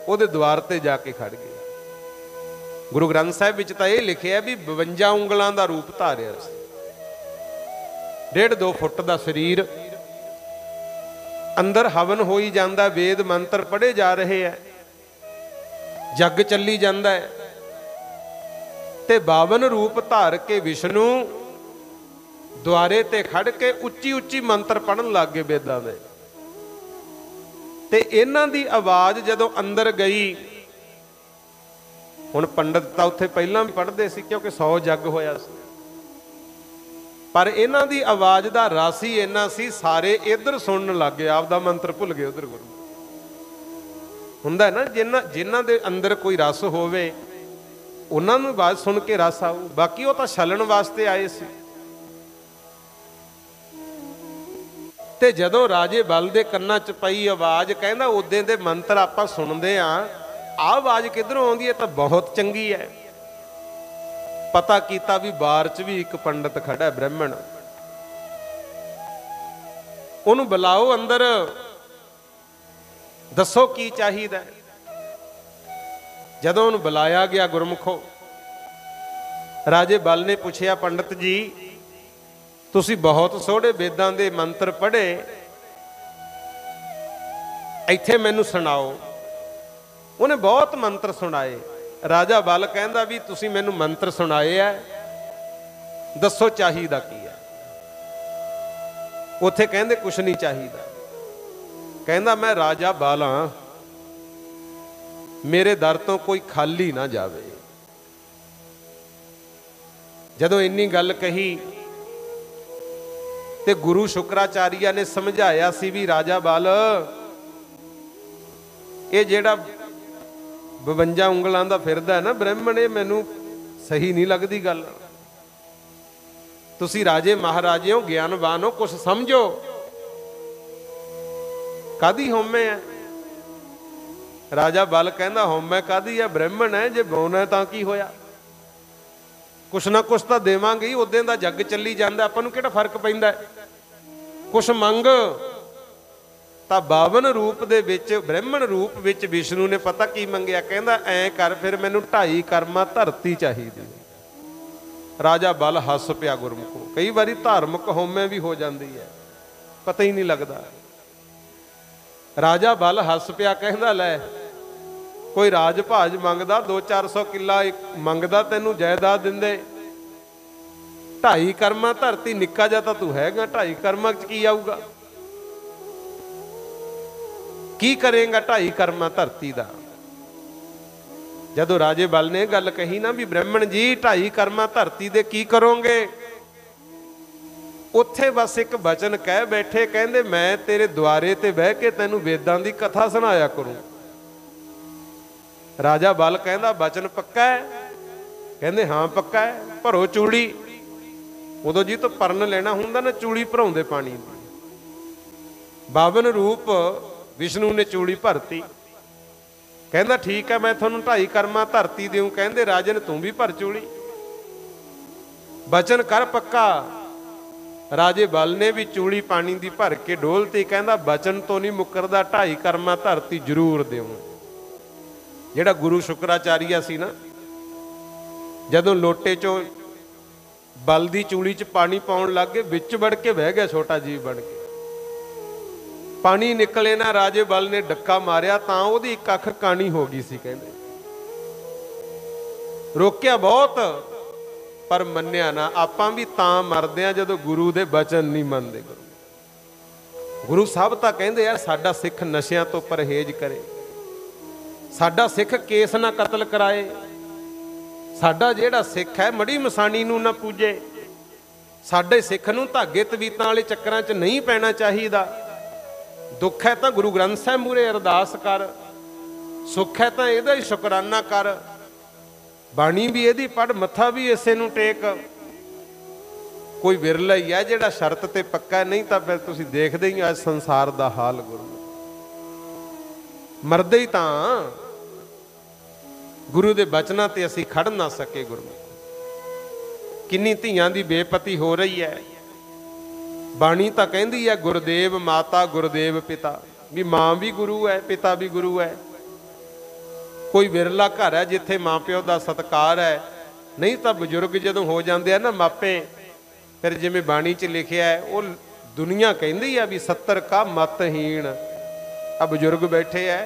ਉਹਦੇ ਦੁਆਰ ਤੇ ਜਾ ਕੇ ਖੜ ਗਏ। ਗੁਰੂ ਗ੍ਰੰਥ ਸਾਹਿਬ ਵਿੱਚ ਤਾਂ ਇਹ ਲਿਖਿਆ ਵੀ 52 ਉਂਗਲਾਂ ਦਾ ਰੂਪ ਧਾਰਿਆ ਸੀ, 1.5-2 ਫੁੱਟ ਦਾ ਸਰੀਰ, ਅੰਦਰ ਹਵਨ ਹੋਈ ਜਾਂਦਾ, ਵੇਦ ਮੰਤਰ ਪੜ੍ਹੇ ਜਾ ਰਹੇ ਹੈ, ਜੱਗ ਚੱਲੀ ਜਾਂਦਾ ਹੈ, ਤੇ 52 ਰੂਪ ਧਾਰ ਕੇ ਵਿਸ਼ਨੂੰ ਦੁਆਰੇ ਤੇ ਖੜ ਕੇ ਉੱਚੀ ਉੱਚੀ ਮੰਤਰ ਪੜ੍ਹਨ ਲੱਗ ਗਏ ਵੇਦਾਂ ਦੇ। ਤੇ ਇਹਨਾਂ ਦੀ ਆਵਾਜ਼ ਜਦੋਂ ਅੰਦਰ ਗਈ, ਹੁਣ ਪੰਡਤ ਤਾਂ ਉੱਥੇ ਪਹਿਲਾਂ ਵੀ ਪੜ੍ਹਦੇ ਸੀ ਕਿਉਂਕਿ 100 ਜੱਗ ਹੋਇਆ ਸੀ, ਪਰ ਇਹਨਾਂ ਦੀ ਆਵਾਜ਼ ਦਾ ਰਸ ਹੀ ਇੰਨਾ ਸੀ, ਸਾਰੇ ਇੱਧਰ ਸੁਣਨ ਲੱਗ ਗਏ, ਆਪਦਾ ਮੰਤਰ ਭੁੱਲ ਗਏ ਉਧਰ। ਗੁਰੂ ਹੁੰਦਾ ਨਾ, ਜਿਨ੍ਹਾਂ ਦੇ ਅੰਦਰ ਕੋਈ ਰਸ ਹੋਵੇ ਉਹਨਾਂ ਨੂੰ ਆਵਾਜ਼ ਸੁਣ ਕੇ ਰਸ ਆਊ, ਬਾਕੀ ਉਹ ਤਾਂ ਛਲਣ ਵਾਸਤੇ ਆਏ ਸੀ। ਤੇ ਜਦੋਂ ਰਾਜੇ ਬਲ ਦੇ ਕੰਨਾਂ 'ਚ ਪਈ ਆਵਾਜ਼, ਕਹਿੰਦਾ ਉਦੋਂ ਦੇ ਮੰਤਰ ਆਪਾਂ ਸੁਣਦੇ ਆਂ, ਆਹ ਆਵਾਜ਼ ਕਿੱਧਰੋਂ ਆਉਂਦੀ ਹੈ? ਤਾਂ ਬਹੁਤ ਚੰਗੀ ਹੈ। ਪਤਾ ਕੀਤਾ ਵੀ ਬਾਰ 'ਚ ਵੀ ਇੱਕ ਪੰਡਤ ਖੜਾ, ਬ੍ਰਾਹਮਣ, ਉਹਨੂੰ ਬੁਲਾਓ ਅੰਦਰ, ਦੱਸੋ ਕੀ ਚਾਹੀਦਾ। ਜਦੋਂ ਉਹਨੂੰ ਬੁਲਾਇਆ ਗਿਆ ਗੁਰਮੁਖੋ, ਰਾਜੇ ਬਲ ਨੇ ਪੁੱਛਿਆ, ਪੰਡਤ ਜੀ ਤੁਸੀਂ ਬਹੁਤ ਸੋਹਣੇ ਵੇਦਾਂ ਦੇ ਮੰਤਰ ਪੜ੍ਹੇ, ਇੱਥੇ ਮੈਨੂੰ ਸੁਣਾਓ। ਉਹਨੇ ਬਹੁਤ ਮੰਤਰ ਸੁਣਾਏ। ਰਾਜਾ ਬਲ ਕਹਿੰਦਾ ਵੀ ਤੁਸੀਂ ਮੈਨੂੰ ਮੰਤਰ ਸੁਣਾਏ ਆ, ਦੱਸੋ ਚਾਹੀਦਾ ਕੀ ਹੈ। ਉੱਥੇ ਕਹਿੰਦੇ ਕੁਛ ਨਹੀਂ ਚਾਹੀਦਾ। ਕਹਿੰਦਾ ਮੈਂ ਰਾਜਾ ਬਲ ਹਾਂ, ਮੇਰੇ ਦਰ ਤੋਂ ਕੋਈ ਖਾਲੀ ਨਾ ਜਾਵੇ। ਜਦੋਂ ਇੰਨੀ ਗੱਲ ਕਹੀ ਤੇ ਗੁਰੂ ਸ਼ੁਕਰਾਚਾਰੀਆ ਨੇ ਸਮਝਾਇਆ ਸੀ ਵੀ ਰਾਜਾ ਬਲ, ਇਹ ਜਿਹੜਾ 52 ਉਂਗਲਾਂ ਦਾ ਫਿਰਦਾ ਨਾ ਬ੍ਰਾਹਮਣ, ਇਹ ਮੈਨੂੰ ਸਹੀ ਨਹੀਂ ਲੱਗਦੀ ਗੱਲ। ਤੁਸੀਂ ਰਾਜੇ ਮਹਾਰਾਜੇ ਹੋ, ਗਿਆਨਵਾਨ ਹੋ, ਕੁਛ ਸਮਝੋ। ਕਾਦੀ ਹਉਮੈ ਹੈ? ਰਾਜਾ ਬਲ ਕਹਿੰਦਾ ਹਉਮੈ ਕਾਦੀ ਹੈ? ਬ੍ਰਾਹਮਣ ਹੈ, ਜੇ ਬੌਨਾ ਤਾਂ ਕੀ ਹੋਇਆ? ਕੁਛ ਨਾ ਕੁਛ ਤਾਂ ਦੇਵਾਂਗੇ ਹੀ, ਉਦੋਂ ਦਾ ਜੱਗ ਚੱਲੀ ਜਾਂਦਾ, ਆਪਾਂ ਨੂੰ ਕਿਹੜਾ ਫਰਕ ਪੈਂਦਾ? ਕੁਛ ਮੰਗ। ਤਾਂ 52 ਰੂਪ ਦੇ ਵਿੱਚ, ਬ੍ਰਾਹਮਣ ਰੂਪ ਵਿੱਚ ਵਿਸ਼ਨੂੰ ਨੇ ਪਤਾ ਕੀ ਮੰਗਿਆ? ਕਹਿੰਦਾ ਐਂ ਕਰ, ਫਿਰ ਮੈਨੂੰ 2.5 ਕਰਮਾ ਧਰਤੀ ਚਾਹੀਦੀ। ਰਾਜਾ ਬਲ ਹੱਸ ਪਿਆ ਗੁਰਮੁਖੋ। ਕਈ ਵਾਰੀ ਧਾਰਮਿਕ ਹਉਮੈ ਵੀ ਹੋ ਜਾਂਦੀ ਹੈ, ਪਤਾ ਹੀ ਨਹੀਂ ਲੱਗਦਾ। ਰਾਜਾ ਬਲ ਹੱਸ ਪਿਆ, ਕਹਿੰਦਾ ਲੈ ਕੋਈ ਰਾਜ ਭਾਜ ਮੰਗਦਾ, 200-400 ਕਿੱਲਾ ਮੰਗਦਾ, ਤੈਨੂੰ ਜਾਇਦਾਦ ਦਿੰਦੇ। 2.5 ਕਰਮਾ ਧਰਤੀ, ਨਿੱਕਾ ਜਿਹਾ ਤਾਂ ਤੂੰ ਹੈਗਾ, 2.5 ਕਰਮਾਂ 'ਚ ਕੀ ਆਊਗਾ? ਕੀ ਕਰੇਗਾ 2.5 ਕਰਮਾ ਧਰਤੀ ਦਾ? ਜਦੋਂ ਰਾਜੇ ਬਲ ਨੇ ਗੱਲ ਕਹੀ ਨਾ ਵੀ ਬ੍ਰਾਹਮਣ ਜੀ 2.5 ਕਰਮਾ ਧਰਤੀ ਦੇ ਕੀ ਕਰੋਗੇ, ਉੱਥੇ ਬਸ ਇੱਕ ਬਚਨ ਕਹਿ ਬੈਠੇ, ਕਹਿੰਦੇ ਮੈਂ ਤੇਰੇ ਦੁਆਰੇ ਤੇ ਬਹਿ ਕੇ ਤੈਨੂੰ ਵੇਦਾਂ ਦੀ ਕਥਾ ਸੁਣਾਇਆ ਕਰੂੰ। ਰਾਜਾ ਬਲ ਕਹਿੰਦਾ ਬਚਨ ਪੱਕਾ ਹੈ? ਕਹਿੰਦੇ ਹਾਂ ਪੱਕਾ ਹੈ। ਭਰੋ ਚੂੜੀ। ਉਦੋਂ ਜੀ ਤੋਂ ਪਰਨ ਲੈਣਾ ਹੁੰਦਾ ਨਾ, ਚੂੜੀ ਭਰਾਉਂਦੇ ਪਾਣੀ ਦੀ। 52 ਰੂਪ ਵਿਸ਼ਨੂੰ ਨੇ ਚੂੜੀ ਭਰਤੀ। ਕਹਿੰਦਾ ਠੀਕ ਹੈ, ਮੈਂ ਤੁਹਾਨੂੰ 2.5 ਕਰਮਾ ਧਰਤੀ ਦੇਉਂ। ਕਹਿੰਦੇ ਰਾਜਨ ਤੂੰ ਵੀ ਭਰ ਚੂੜੀ, ਬਚਨ ਕਰ ਪੱਕਾ। ਰਾਜੇ ਬਲ ਨੇ ਵੀ ਚੂੜੀ ਪਾਣੀ ਦੀ ਭਰ ਕੇ ਡੋਲਤੀ। ਕਹਿੰਦਾ ਬਚਨ ਤੋਂ ਨਹੀਂ ਮੁੱਕਰਦਾ, 2.5 ਕਰਮਾ ਧਰਤੀ ਜ਼ਰੂਰ ਦੇਉਂ। ਜਿਹੜਾ ਗੁਰੂ ਸ਼ੁਕਰਾਚਾਰੀਆ ਸੀ ਨਾ, ਜਦੋਂ ਲੋਟੇ ਚੋਂ ਬਲ ਦੀ ਚੂੜੀ 'ਚ ਪਾਣੀ ਪਾਉਣ ਲੱਗ ਗਏ, ਵਿੱਚ ਵੜ ਕੇ ਬਹਿ ਗਿਆ ਛੋਟਾ ਜੀਵ ਬਣ ਕੇ। ਪਾਣੀ ਨਿਕਲੇ ਨਾ, ਰਾਜੇ ਬਲ ਨੇ ਡੱਕਾ ਮਾਰਿਆ ਤਾਂ ਉਹਦੀ ਇੱਕ ਅੱਖ ਕਾਣੀ ਹੋ ਗਈ ਸੀ। ਕਹਿੰਦੇ ਰੋਕਿਆ ਬਹੁਤ, ਪਰ ਮੰਨਿਆ ਨਾ। ਆਪਾਂ ਵੀ ਤਾਂ ਮਰਦੇ ਆ ਜਦੋਂ ਗੁਰੂ ਦੇ ਬਚਨ ਨਹੀਂ ਮੰਨਦੇ। ਗੁਰੂ ਸਾਹਿਬ ਤਾਂ ਕਹਿੰਦੇ ਆ ਸਾਡਾ ਸਿੱਖ ਨਸ਼ਿਆਂ ਤੋਂ ਪਰਹੇਜ਼ ਕਰੇ, ਸਾਡਾ ਸਿੱਖ ਕੇਸ ਨਾ ਕਤਲ ਕਰਾਏ, ਸਾਡਾ ਜਿਹੜਾ ਸਿੱਖ ਹੈ ਮੜੀ ਮਸਾਣੀ ਨੂੰ ਨਾ ਪੂਜੇ, ਸਾਡੇ ਸਿੱਖ ਨੂੰ ਧਾਗੇ ਤਵੀਤਾਂ ਵਾਲੇ ਚੱਕਰਾਂ 'ਚ ਨਹੀਂ ਪੈਣਾ ਚਾਹੀਦਾ। ਦੁੱਖ ਹੈ ਤਾਂ ਗੁਰੂ ਗ੍ਰੰਥ ਸਾਹਿਬ ਮੂਹਰੇ ਅਰਦਾਸ ਕਰ, ਸੁੱਖ ਹੈ ਤਾਂ ਇਹਦਾ ਹੀ ਸ਼ੁਕਰਾਨਾ ਕਰ, ਬਾਣੀ ਵੀ ਇਹਦੀ ਪੜ੍ਹ, ਮੱਥਾ ਵੀ ਇਸੇ ਨੂੰ ਟੇਕ। ਕੋਈ ਵਿਰਲਾ ਹੀ ਹੈ ਜਿਹੜਾ ਸ਼ਰਤ ਤੇ ਪੱਕਾ, ਨਹੀਂ ਤਾਂ ਫਿਰ ਤੁਸੀਂ ਦੇਖਦੇ ਹੀ ਅੱਜ ਸੰਸਾਰ ਦਾ ਹਾਲ। ਗੁਰੂ ਮਰਦੇ ਹੀ ਤਾਂ ਗੁਰੂ ਦੇ ਬਚਨਾਂ ਤੇ ਅਸੀਂ ਖੜ ਨਾ ਸਕੇ। ਗੁਰੂ ਕਿੰਨੀ ਧੀਆਂ ਦੀ ਬੇਪਤੀ ਹੋ ਰਹੀ ਹੈ। ਬਾਣੀ ਤਾਂ ਕਹਿੰਦੀ ਹੈ ਗੁਰਦੇਵ ਮਾਤਾ ਗੁਰਦੇਵ ਪਿਤਾ। ਵੀ ਮਾਂ ਵੀ ਗੁਰੂ ਹੈ, ਪਿਤਾ ਵੀ ਗੁਰੂ ਹੈ। ਕੋਈ ਵਿਰਲਾ ਘਰ ਹੈ ਜਿੱਥੇ ਮਾਂ ਪਿਓ ਦਾ ਸਤਿਕਾਰ ਹੈ। ਨਹੀਂ ਤਾਂ ਬਜ਼ੁਰਗ ਜਦੋਂ ਹੋ ਜਾਂਦੇ ਆ ਨਾ ਮਾਪੇ, ਫਿਰ ਜਿਵੇਂ ਬਾਣੀ 'ਚ ਲਿਖਿਆ ਹੈ, ਉਹ ਦੁਨੀਆ ਕਹਿੰਦੀ ਆ ਵੀ 70 ਕਾ ਮਤਹੀਣ। ਆ ਬਜ਼ੁਰਗ ਬੈਠੇ ਐ,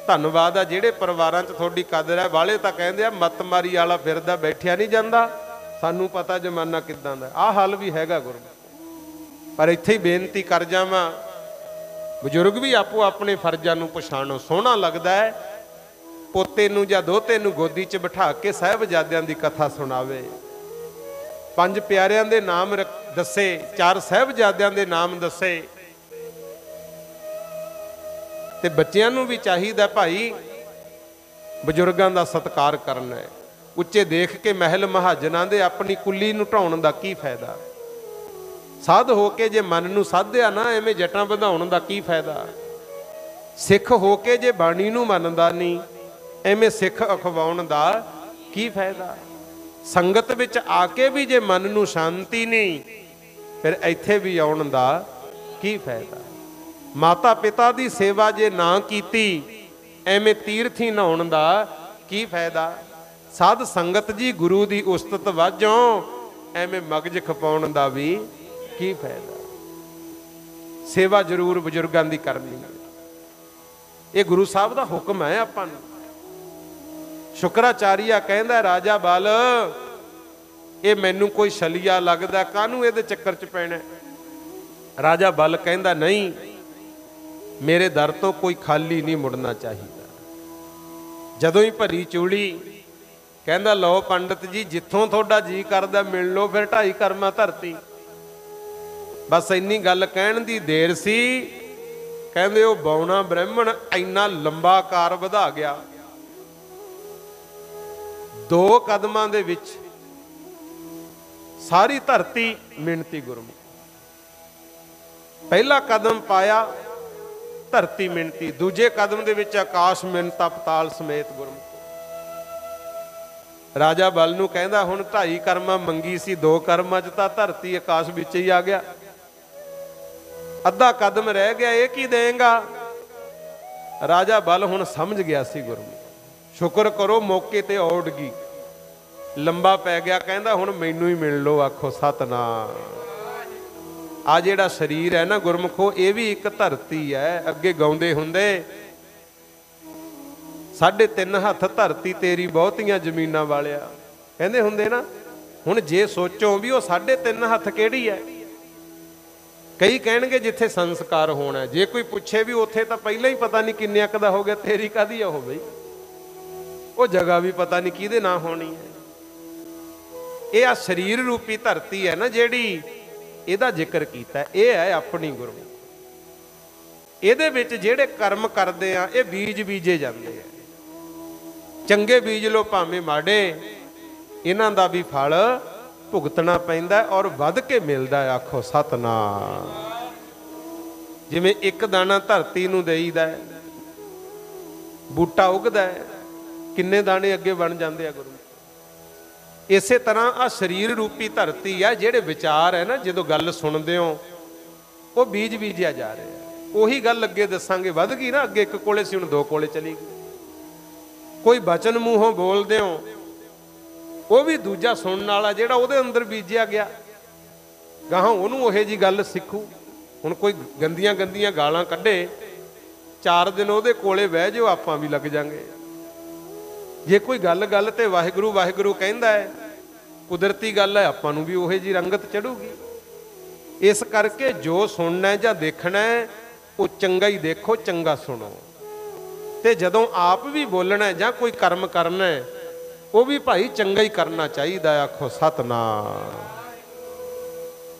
ਧੰਨਵਾਦ ਆ ਜਿਹੜੇ ਪਰਿਵਾਰਾਂ 'ਚ ਤੁਹਾਡੀ ਕਦਰ ਹੈ। ਵਾਲੇ ਤਾਂ ਕਹਿੰਦੇ ਆ ਮੱਤ ਮਾਰੀ ਵਾਲਾ ਫਿਰਦਾ, ਬੈਠਿਆ ਨਹੀਂ ਜਾਂਦਾ। ਸਾਨੂੰ ਪਤਾ ਜ਼ਮਾਨਾ ਕਿੱਦਾਂ ਦਾ, ਆਹ ਹਾਲ ਵੀ ਹੈਗਾ ਗੁਰੂ। ਪਰ ਇੱਥੇ ਹੀ ਬੇਨਤੀ ਕਰ ਜਾਵਾਂ, ਬਜ਼ੁਰਗ ਵੀ ਆਪੋ ਆਪਣੇ ਫਰਜ਼ਾਂ ਨੂੰ ਪਛਾਣੋ। ਸੋਹਣਾ ਲੱਗਦਾ ਹੈ ਪੋਤੇ ਨੂੰ ਜਾਂ ਦੋਤੇ ਨੂੰ ਗੋਦੀ 'ਚ ਬਿਠਾ ਕੇ ਸਾਹਿਬਜ਼ਾਦਿਆਂ ਦੀ ਕਥਾ ਸੁਣਾਵੇ, 5 ਪਿਆਰਿਆਂ ਦੇ ਨਾਮ ਦੱਸੇ, 4 ਸਾਹਿਬਜ਼ਾਦਿਆਂ ਦੇ ਨਾਮ ਦੱਸੇ। ਤੇ ਬੱਚਿਆਂ ਨੂੰ ਵੀ ਚਾਹੀਦਾ ਭਾਈ ਬਜ਼ੁਰਗਾਂ ਦਾ ਸਤਿਕਾਰ ਕਰਨਾ ਹੈ। ਉੱਚੇ ਦੇਖ ਕੇ ਮਹਿਲ ਮਹਾਜਨਾਂ ਦੇ ਆਪਣੀ ਕੁੱਲੀ ਨੂੰ ਢਾਉਣ ਦਾ ਕੀ ਫਾਇਦਾ। ਸਾਧ ਹੋ ਕੇ ਜੇ ਮਨ ਨੂੰ ਸਾਧਿਆ ਨਾ, ਐਵੇਂ ਜਟਾਂ ਵਧਾਉਣ ਦਾ ਕੀ ਫਾਇਦਾ। ਸਿੱਖ ਹੋ ਕੇ ਜੇ ਬਾਣੀ ਨੂੰ ਮੰਨਦਾ ਨਹੀਂ, ਐਵੇਂ ਸਿੱਖ ਅਖਵਾਉਣ ਦਾ ਕੀ ਫਾਇਦਾ। ਸੰਗਤ ਵਿੱਚ ਆ ਕੇ ਵੀ ਜੇ ਮਨ ਨੂੰ ਸ਼ਾਂਤੀ ਨਹੀਂ, ਫਿਰ ਇੱਥੇ ਵੀ ਆਉਣ ਦਾ ਕੀ ਫਾਇਦਾ। ਮਾਤਾ ਪਿਤਾ ਦੀ ਸੇਵਾ ਜੇ ਨਾ ਕੀਤੀ, ਐਵੇਂ ਤੀਰਥੀ ਨਹਾਉਣ ਦਾ ਕੀ ਫਾਇਦਾ। ਸਾਧ ਸੰਗਤ ਜੀ ਗੁਰੂ ਦੀ ਉਸਤਤ ਵਾਜੋਂ, ਐਵੇਂ ਮਗਜ ਖਪਾਉਣ ਦਾ ਵੀ ਕੀ ਫਾਇਦਾ। ਸੇਵਾ ਜ਼ਰੂਰ ਬਜ਼ੁਰਗਾਂ ਦੀ ਕਰਨੀ ਹੈ, ਇਹ ਗੁਰੂ ਸਾਹਿਬ ਦਾ ਹੁਕਮ ਹੈ ਆਪਾਂ ਨੂੰ। ਸ਼ੁਕਰਾਚਾਰੀਆ ਕਹਿੰਦਾ ਰਾਜਾ ਬਲ, ਇਹ ਮੈਨੂੰ ਕੋਈ ਛਲੀਆ ਲੱਗਦਾ, ਕਾਹਨੂੰ ਇਹਦੇ ਚੱਕਰ 'ਚ ਪੈਣਾ। ਰਾਜਾ ਬਲ ਕਹਿੰਦਾ ਨਹੀਂ, ਮੇਰੇ ਦਰ ਤੋਂ ਕੋਈ ਖਾਲੀ ਨਹੀਂ ਮੁੜਨਾ ਚਾਹੀਦਾ। ਜਦੋਂ ਹੀ ਭਰੀ ਚੂੜੀ, ਕਹਿੰਦਾ ਲਓ ਪੰਡਤ ਜੀ, ਜਿੱਥੋਂ ਤੁਹਾਡਾ ਜੀ ਕਰਦਾ ਮਿਲ ਲਓ, ਫਿਰ 2.5 ਕਰਮਾ ਧਰਤੀ। ਬਸ ਇੰਨੀ ਗੱਲ ਕਹਿਣ ਦੀ ਦੇਰ ਸੀ, ਕਹਿੰਦੇ ਉਹ ਬੌਣਾ ਬ੍ਰਾਹਮਣ ਇੰਨਾ ਲੰਬਾ ਕਾਰ ਵਧਾ ਗਿਆ, 2 ਕਦਮਾਂ ਦੇ ਵਿੱਚ ਸਾਰੀ ਧਰਤੀ ਮਿਣਤੀ ਗੁਰਮੁਖ। ਪਹਿਲਾ ਕਦਮ ਪਾਇਆ ਧਰਤੀ ਮਿਣਤੀ, ਦੂਜੇ ਕਦਮ ਦੇ ਵਿੱਚ ਆਕਾਸ਼ ਮਿਣਤਾ ਪਤਾਲ ਸਮੇਤ ਗੁਰਮੁਖ। ਰਾਜਾ ਬਲ ਨੂੰ ਕਹਿੰਦਾ ਹੁਣ 2.5 ਕਰਮਾਂ ਮੰਗੀ ਸੀ, 2 ਕਰਮਾਂ 'ਚ ਤਾਂ ਧਰਤੀ ਆਕਾਸ਼ ਵਿੱਚ ਹੀ ਆ ਗਿਆ, ਅੱਧਾ ਕਦਮ ਰਹਿ ਗਿਆ, ਇਹ ਕੀ ਦੇਂਗਾ। ਰਾਜਾ ਬਲ ਹੁਣ ਸਮਝ ਗਿਆ ਸੀ ਗੁਰਮੁਖ, ਸ਼ੁਕਰ ਕਰੋ ਮੌਕੇ ਤੇ ਔੜ ਗਈ, ਲੰਬਾ ਪੈ ਗਿਆ। ਕਹਿੰਦਾ ਹੁਣ ਮੈਨੂੰ ਹੀ ਮਿਲ ਲਓ, ਆਖੋ ਸਤਨਾਮ। ਆ ਜਿਹੜਾ ਸਰੀਰ ਹੈ ਨਾ ਗੁਰਮੁਖੋ, ਇਹ ਵੀ ਇੱਕ ਧਰਤੀ ਹੈ। ਅੱਗੇ ਗਾਉਂਦੇ ਹੁੰਦੇ, 3.5 ਹੱਥ ਧਰਤੀ ਤੇਰੀ ਬਹੁਤੀਆਂ ਜ਼ਮੀਨਾਂ ਵਾਲਿਆ, ਕਹਿੰਦੇ ਹੁੰਦੇ ਨਾ। ਹੁਣ ਜੇ ਸੋਚੋ ਵੀ ਉਹ 3.5 ਹੱਥ ਕਿਹੜੀ ਹੈ, ਕਈ ਕਹਿਣਗੇ ਜਿੱਥੇ ਸੰਸਕਾਰ ਹੋਣਾ। ਜੇ ਕੋਈ ਪੁੱਛੇ ਵੀ ਉੱਥੇ ਤਾਂ ਪਹਿਲਾਂ ਹੀ ਪਤਾ ਨਹੀਂ ਕਿੰਨਿਆਂ ਕੁ ਦਾ ਹੋ ਗਿਆ, ਤੇਰੀ ਕਾਹਦੀ ਆ ਉਹ ਬਈ, ਉਹ ਜਗ੍ਹਾ ਵੀ ਪਤਾ ਨਹੀਂ ਕਿਹਦੇ ਨਾਂ ਹੋਣੀ ਹੈ। ਇਹ ਆ ਸਰੀਰ ਰੂਪੀ ਧਰਤੀ ਹੈ ਨਾ ਜਿਹੜੀ, ਇਹਦਾ ਜ਼ਿਕਰ ਕੀਤਾ, ਇਹ ਹੈ ਆਪਣੀ ਗੁਰਮੁਖ। ਇਹਦੇ ਵਿੱਚ ਜਿਹੜੇ ਕਰਮ ਕਰਦੇ ਆ, ਇਹ ਬੀਜ ਬੀਜੇ ਜਾਂਦੇ ਆ। ਚੰਗੇ ਬੀਜ ਲੋ ਭਾਵੇਂ ਮਾੜੇ, ਇਹਨਾਂ ਦਾ ਵੀ ਫਲ ਭੁਗਤਣਾ ਪੈਂਦਾ ਔਰ ਵੱਧ ਕੇ ਮਿਲਦਾ। ਆਖੋ ਸਤਨਾਮ। ਜਿਵੇਂ ਇੱਕ ਦਾਣਾ ਧਰਤੀ ਨੂੰ ਦੇਈਦਾ, ਬੂਟਾ ਉਗਦਾ, ਕਿੰਨੇ ਦਾਣੇ ਅੱਗੇ ਬਣ ਜਾਂਦੇ ਆ ਗੁਰੂ। ਇਸੇ ਤਰ੍ਹਾਂ ਆ ਸਰੀਰ ਰੂਪੀ ਧਰਤੀ ਆ, ਜਿਹੜੇ ਵਿਚਾਰ ਹੈ ਨਾ, ਜਦੋਂ ਗੱਲ ਸੁਣਦੇ ਹੋ ਉਹ ਬੀਜ ਬੀਜਿਆ ਜਾ ਰਿਹਾ। ਉਹੀ ਗੱਲ ਅੱਗੇ ਦੱਸਾਂਗੇ, ਵੱਧ ਗਈ ਨਾ, ਅੱਗੇ 1 ਕੋਲੇ ਸੀ, ਹੁਣ 2 ਕੋਲੇ ਚਲੀ ਗਈ। ਕੋਈ ਬਚਨ ਮੂੰਹੋਂ ਬੋਲਦੇ ਹੋ, ਉਹ ਵੀ ਦੂਜਾ ਸੁਣਨ ਵਾਲਾ ਜਿਹੜਾ ਉਹਦੇ ਅੰਦਰ ਬੀਜਿਆ ਗਿਆ, ਗਾਹਾਂ ਉਹਨੂੰ ਉਹੇ ਜੀ ਗੱਲ ਸਿੱਖੂ। ਹੁਣ ਕੋਈ ਗੰਦੀਆਂ ਗੰਦੀਆਂ ਗਾਲਾਂ ਕੱਢੇ, 4 ਦਿਨ ਉਹਦੇ ਕੋਲੇ ਬਹਿ ਜਾਓ, ਆਪਾਂ ਵੀ ਲੱਗ ਜਾਾਂਗੇ। ਜੇ ਕੋਈ ਗੱਲ ਤੇ ਵਾਹਿਗੁਰੂ ਵਾਹਿਗੁਰੂ ਕਹਿੰਦਾ ਹੈ, ਕੁਦਰਤੀ ਗੱਲ ਹੈ, ਆਪਾਂ ਨੂੰ ਵੀ ਉਹੇ ਜੀ ਰੰਗਤ ਚੜੂਗੀ। ਇਸ ਕਰਕੇ ਜੋ ਸੁਣਨਾ ਜਾਂ ਦੇਖਣਾ ਉਹ ਚੰਗਾ ਹੀ ਦੇਖੋ, ਚੰਗਾ ਸੁਣੋ। ਤੇ ਜਦੋਂ ਆਪ ਵੀ ਬੋਲਣਾ ਜਾਂ ਕੋਈ ਕਰਮ ਕਰਨਾ, ਉਹ ਵੀ ਭਾਈ ਚੰਗਾ ਹੀ ਕਰਨਾ ਚਾਹੀਦਾ। ਆਖੋ ਸਤਨਾਮ।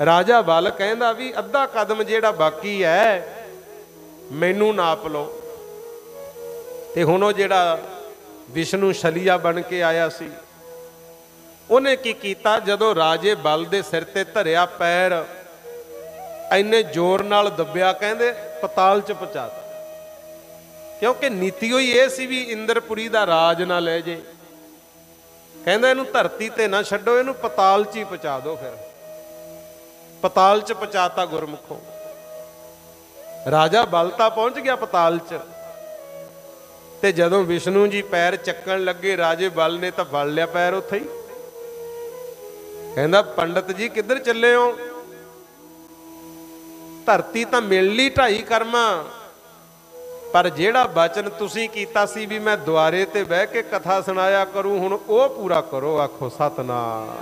ਰਾਜਾ ਬਲ ਕਹਿੰਦਾ ਵੀ ਅੱਧਾ ਕਦਮ ਜਿਹੜਾ ਬਾਕੀ ਹੈ, ਮੈਨੂੰ ਨਾਪ ਲਓ। ਤੇ ਹੁਣ ਉਹ ਜਿਹੜਾ ਵਿਸ਼ਨੂੰ ਛਲੀਆ ਬਣ ਕੇ ਆਇਆ ਸੀ, ਉਹਨੇ ਕੀ ਕੀਤਾ, ਜਦੋਂ ਰਾਜੇ ਬਲ ਦੇ ਸਿਰ ਤੇ ਧਰਿਆ ਪੈਰ, ਇੰਨੇ ਜ਼ੋਰ ਨਾਲ ਦੱਬਿਆ, ਕਹਿੰਦੇ ਪਤਾਲ 'ਚ ਪਹੁੰਚਾਤਾ। ਕਿਉਂਕਿ ਨੀਤੀ ਹੋਈ ਇਹ ਸੀ ਵੀ ਇੰਦਰਪੁਰੀ ਦਾ ਰਾਜ ਨਾ ਲੈ ਜੇ। ਕਹਿੰਦਾ ਇਹਨੂੰ ਧਰਤੀ ਤੇ ਨਾ ਛੱਡੋ, ਇਹਨੂੰ ਪਤਾਲ 'ਚ ਹੀ ਪਹੁੰਚਾ ਦਿਓ। ਫਿਰ ਪਤਾਲ 'ਚ ਪਹੁੰਚਾਤਾ ਗੁਰਮੁਖੋ। ਰਾਜਾ ਬਲ ਤਾਂ ਪਹੁੰਚ ਗਿਆ ਪਤਾਲ 'ਚ, ਤੇ ਜਦੋਂ ਵਿਸ਼ਨੂੰ ਜੀ ਪੈਰ ਚੱਕਣ ਲੱਗੇ ਰਾਜੇ ਬਲ ਨੇ ਤਾਂ ਫੜ ਲਿਆ ਪੈਰ ਉੱਥੇ ਹੀ। ਕਹਿੰਦਾ ਪੰਡਤ ਜੀ ਕਿੱਧਰ ਚੱਲੇ ਹੋ? ਧਰਤੀ ਤਾਂ ਮਿਲ ਲਈ ਢਾਈ ਕਰਮਾਂ, ਪਰ ਜਿਹੜਾ ਬਚਨ ਤੁਸੀਂ ਕੀਤਾ ਸੀ ਵੀ ਮੈਂ ਦੁਆਰੇ ਤੇ ਬਹਿ ਕੇ ਕਥਾ ਸੁਣਾਇਆ ਕਰੂੰ, ਹੁਣ ਉਹ ਪੂਰਾ ਕਰੋ। ਆਖੋ ਸਤਨਾਮ।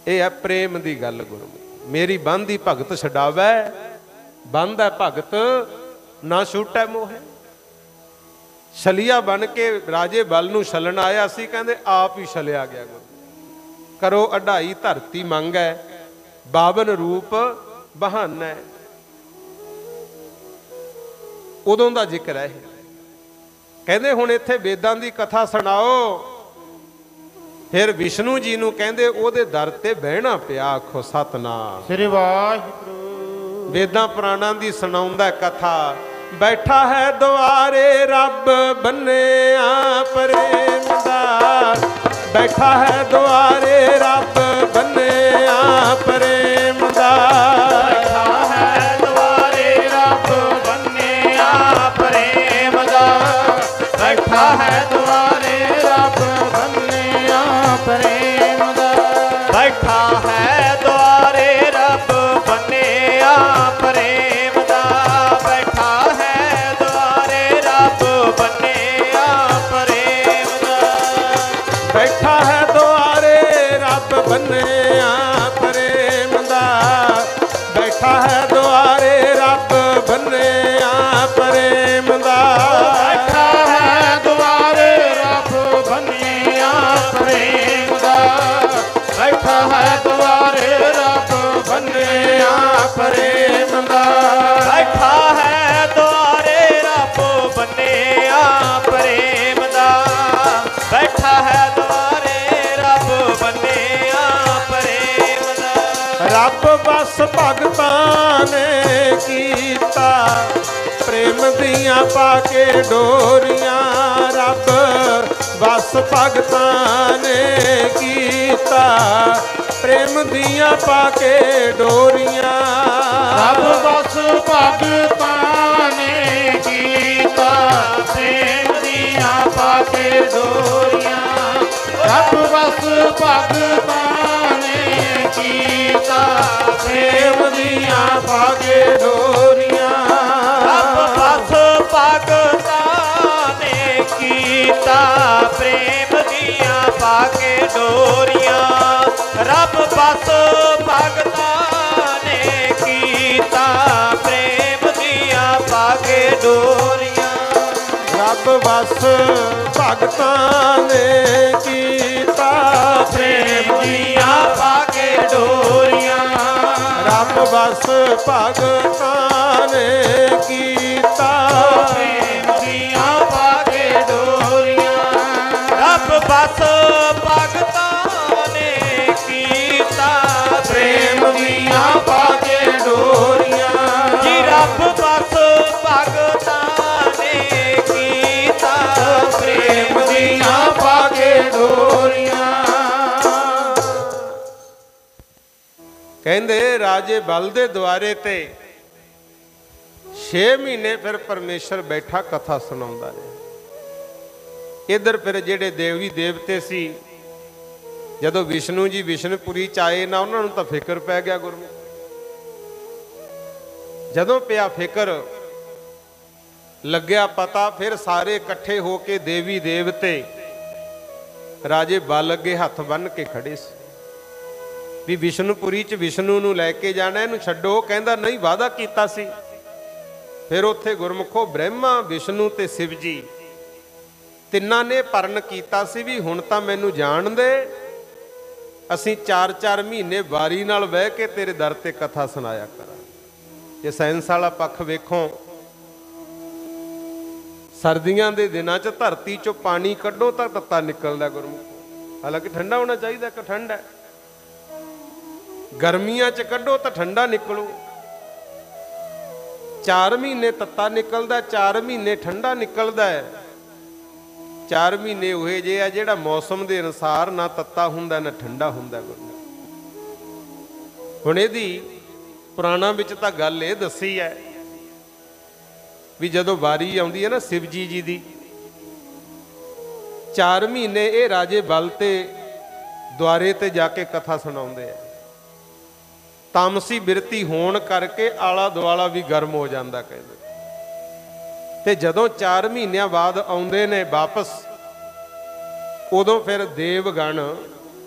ਇਹ ਹੈ ਪ੍ਰੇਮ ਦੀ ਗੱਲ। ਗੁਰੂ ਮੇਰੀ ਬੰਦੀ ਭਗਤ ਛਡਾਵੈ, ਬੰਦ ਹੈ ਭਗਤ ਨਾ ਛੂਟੈ ਮੋਹੇ। ਛਲੀਆ ਬਣ ਕੇ ਰਾਜੇ ਬਲ ਨੂੰ ਛਲਣ ਆਇਆ ਸੀ, ਕਹਿੰਦੇ ਆਪ ਹੀ ਛਲਿਆ ਗਿਆ। ਗੁਰੂ ਕਰੋ ਅਢਾਈ ਧਰਤੀ ਮੰਗੈ, 52 ਰੂਪ ਬਹਾਨਾ। ਉਦੋਂ ਦਾ ਜ਼ਿਕਰ ਹੈ। ਕਹਿੰਦੇ ਹੁਣ ਇੱਥੇ ਵੇਦਾਂ ਦੀ ਕਥਾ ਸੁਣਾਓ। ਫਿਰ ਵਿਸ਼ਨੂੰ ਜੀ ਨੂੰ ਕਹਿੰਦੇ ਉਹਦੇ ਦਰ ਤੇ ਬਹਿਣਾ ਪਿਆ। ਆਖੋ ਸਤਨਾਮ ਸ੍ਰੀ ਵਾਹਿਗੁਰੂ। ਵੇਦਾਂ ਪੁਰਾਣਾਂ ਦੀ ਸੁਣਾਉਂਦਾ ਕਥਾ। ਬੈਠਾ ਹੈ ਦੁਆਰੇ ਰੱਬ ਬੰਨਿਆ ਪ੍ਰੇਮ ਦਾ, ਬੈਠਾ ਹੈ ਦੁਆਰੇ ਰੱਬ ਬੰਨਿਆ ਪ੍ਰੇਮ ਦਾ। ਬੈਠਾ ਹੈ ਦੁਆਰੇ ਰੱਬ ਬੰਨਿਆ ਪ੍ਰੇਮ ਦਾ, ਬੈਠਾ ਹੈ ਦੁਆਰੇ ਰੱਬ ਬੰਨਿਆ ਪ੍ਰੇਮ ਦਾ। ਬੈਠਾ ਹੈ ਦੁਆਰੇ ਰੱਬ ਬੰਨਿਆ ਪ੍ਰੇਮ ਦਾ, ਬੈਠਾ ਹੈ ਦੁਆਰੇ ਰੱਬ ਬੰਨਿਆ ਪ੍ਰੇਮ ਦਾ। ਬੈਠਾ ਹੈ ਦੁਆਰੇ ਰੱਬ ਬੰਨਿਆ ਪ੍ਰੇਮ ਦਾ, ਬੈਠਾ ਹੈ ਦੁਆਰੇ ਰੱਬ ਬੰਨਿਆ ਪ੍ਰੇਮ ਦਾ। ਬੈਠਾ ਹੈ ਦੁਆਰੇ ਰੱਬ ਬੰਨਿਆ ਪ੍ਰੇਮ ਦਾ, ਬੈਠਾ ਹੈ ਦੁਆਰੇ ਰੱਬ ਬੰਨਿਆ ਪ੍ਰੇਮ ਦਾ। ਬੈਠਾ ਹੈ ਦੁਆਰੇ ਰੱਬ ਬੰਨਿਆ ਪ੍ਰੇਮ ਦਾ, ਬੈਠਾ ਹੈ ਦੁਆਰੇ ਰੱਬ ਬੰਨਿਆ ਪ੍ਰੇਮ ਦਾ। ਰੱਬ ਬਸ ਭਗਤਾਂ ਨੇ ਕੀਤਾ ਪ੍ਰੇਮ ਦੀਆਂ ਪਾ ਕੇ ਡੋਰੀਆਂ। ਰੱਬ ਬਸ ਭਗਤਾਂ ਨੇ ਕੀਤਾ ਪ੍ਰੇਮ ਦੀਆਂ ਪਾ ਕੇ ਡੋਰੀਆਂ। ਰੱਬ ਬਸ ਭਗਤਾਂ ਨੇ ਕੀਤਾ ਪ੍ਰੇਮ ਦੀਆਂ ਪਾ ਕੇ ਡੋਰੀਆਂ। ਰੱਬ ਬਸ ਭਗਤਾਂ ਨੇ ਕੀਤਾ ਪ੍ਰੇਮ ਦੀਆਂ ਪਾ ਕੇ ਡੋਰੀਆਂ। ਰੱਬ ਬਸ ਭਗਤਾਂ ਨੇ ਕੀਤਾ ਪ੍ਰੇਮ ਦੀਆਂ ਪਾ ਕੇ ਡੋਰੀਆਂ। ਰੱਬ ਬਸ ਭਗਤਾਂ ਨੇ ਕੀਤਾ ਪ੍ਰੇਮ ਦੀਆਂ ਪਾ ਕੇ ਡੋਰੀਆਂ। ਰੱਬ ਬਸ ਭਗਤਾਂ ਨੇ ਕੀਤਾ ਪ੍ਰੇਮ ਦੀਆਂ ਪਾ ਕੇ ਡੋਰੀਆਂ। ਰੱਬ ਬਸ ਭਗਤਾਂ ਨੇ ਕੀਤਾ ਪ੍ਰੇਮ ਦੀਆਂ ਪਾ ਕੇ ਡੋਰੀਆਂ। ਰੱਬ ਬਸ ਭਗਤਾਂ ਨੇ ਕੀਤਾ ਪ੍ਰੇਮ ਦੀਆਂ ਪਾ ਕੇ ਡੋਰੀਆਂ। ਜੀ ਰੱਬ ਬਸ ਭਗਤਾਂ ਨੇ ਕੀਤਾ ਪ੍ਰੇਮ ਦੀਆਂ ਪਾ ਕੇ ਡੋਰੀਆਂ। ਕਹਿੰਦੇ ਰਾਜੇ ਬਲ ਦੇ ਦੁਆਰੇ ਤੇ 6 ਮਹੀਨੇ ਫਿਰ ਪਰਮੇਸ਼ਰ ਬੈਠਾ ਕਥਾ ਸੁਣਾਉਂਦਾ ਰਿਹਾ। ਇਧਰ ਫਿਰ ਜਿਹੜੇ ਦੇਵੀ ਦੇਵਤੇ ਸੀ, ਜਦੋਂ ਵਿਸ਼ਨੂੰ ਜੀ ਵਿਸ਼ਨਪੁਰੀ ਚ ਆਏ ਨਾ, ਉਹਨਾਂ ਨੂੰ ਤਾਂ ਫਿਕਰ ਪੈ ਗਿਆ। ਗੁਰੂ ਜਦੋਂ ਪਿਆ ਫਿਕਰ, ਲੱਗਿਆ ਪਤਾ, ਫਿਰ ਸਾਰੇ ਇਕੱਠੇ ਹੋ ਕੇ ਦੇਵੀ ਦੇਵਤੇ ਰਾਜੇ ਬਲ ਅੱਗੇ ਹੱਥ ਬੰਨ੍ਹ ਕੇ ਖੜੇ ਸੀ ਵੀ ਵਿਸ਼ਨੂਪੁਰੀ ਚ ਵਿਸ਼ਨੂੰ ਨੂੰ ਲੈ ਕੇ ਜਾਣਾ, ਇਹਨੂੰ ਛੱਡੋ। ਕਹਿੰਦਾ ਨਹੀਂ, ਵਾਅਦਾ ਕੀਤਾ ਸੀ। ਫਿਰ ਉੱਥੇ ਗੁਰਮੁਖੋ ਬ੍ਰਹਮਾ, ਵਿਸ਼ਨੂੰ ਤੇ ਸ਼ਿਵ ਜੀ ਤਿੰਨਾਂ ਨੇ ਪਰਨ ਕੀਤਾ ਸੀ ਵੀ ਹੁਣ ਤਾਂ ਮੈਨੂੰ ਜਾਣ ਦੇ, ਅਸੀਂ 4-4 ਮਹੀਨੇ ਵਾਰੀ ਨਾਲ ਬਹਿ ਕੇ ਤੇਰੇ ਦਰ ਤੇ ਕਥਾ ਸੁਣਾਇਆ ਕਰਾਂਗੇ। ਜੇ ਸਾਇੰਸ ਵਾਲਾ ਪੱਖ ਵੇਖੋ, ਸਰਦੀਆਂ ਦੇ ਦਿਨਾਂ 'ਚ ਧਰਤੀ 'ਚੋਂ ਪਾਣੀ ਕੱਢੋ ਤਾਂ ਤੱਤਾ ਨਿਕਲਦਾ ਗੁਰਮੁਖ। ਹਾਲਾਂਕਿ ਠੰਡਾ ਹੋਣਾ ਚਾਹੀਦਾ, ਕਿ ਠੰਡਾ ਹੈ। ਗਰਮੀਆਂ 'ਚ ਕੱਢੋ ਤਾਂ ਠੰਡਾ ਨਿਕਲੂ। 4 ਮਹੀਨੇ ਤੱਤਾ ਨਿਕਲਦਾ, 4 ਮਹੀਨੇ ਠੰਡਾ ਨਿਕਲਦਾ ਹੈ। 4 ਮਹੀਨੇ ਉਹ ਜਿਹੇ ਆ ਜਿਹੜਾ ਮੌਸਮ ਦੇ ਅਨੁਸਾਰ ਨਾ ਤੱਤਾ ਹੁੰਦਾ ਨਾ ਠੰਡਾ ਹੁੰਦਾ। ਹੁਣ ਇਹਦੀ ਪੁਰਾਣਾ ਵਿੱਚ ਤਾਂ ਗੱਲ ਇਹ ਦੱਸੀ ਹੈ ਵੀ ਜਦੋਂ ਵਾਰੀ ਆਉਂਦੀ ਹੈ ਨਾ ਸ਼ਿਵਜੀ ਜੀ ਦੀ, 4 ਮਹੀਨੇ ਇਹ ਰਾਜੇ ਬਲ ਤੇ ਦੁਆਰੇ ਤੇ ਜਾ ਕੇ ਕਥਾ ਸੁਣਾਉਂਦੇ ਆ। ਤਾਮਸੀ ਬਿਰਤੀ ਹੋਣ ਕਰਕੇ ਆਲਾ ਦੁਆਲਾ ਵੀ ਗਰਮ ਹੋ ਜਾਂਦਾ ਕਹਿੰਦੇ। ਤੇ ਜਦੋਂ 4 ਮਹੀਨਿਆਂ ਬਾਅਦ ਆਉਂਦੇ ਨੇ ਵਾਪਸ, ਉਦੋਂ ਫਿਰ ਦੇਵਗਣ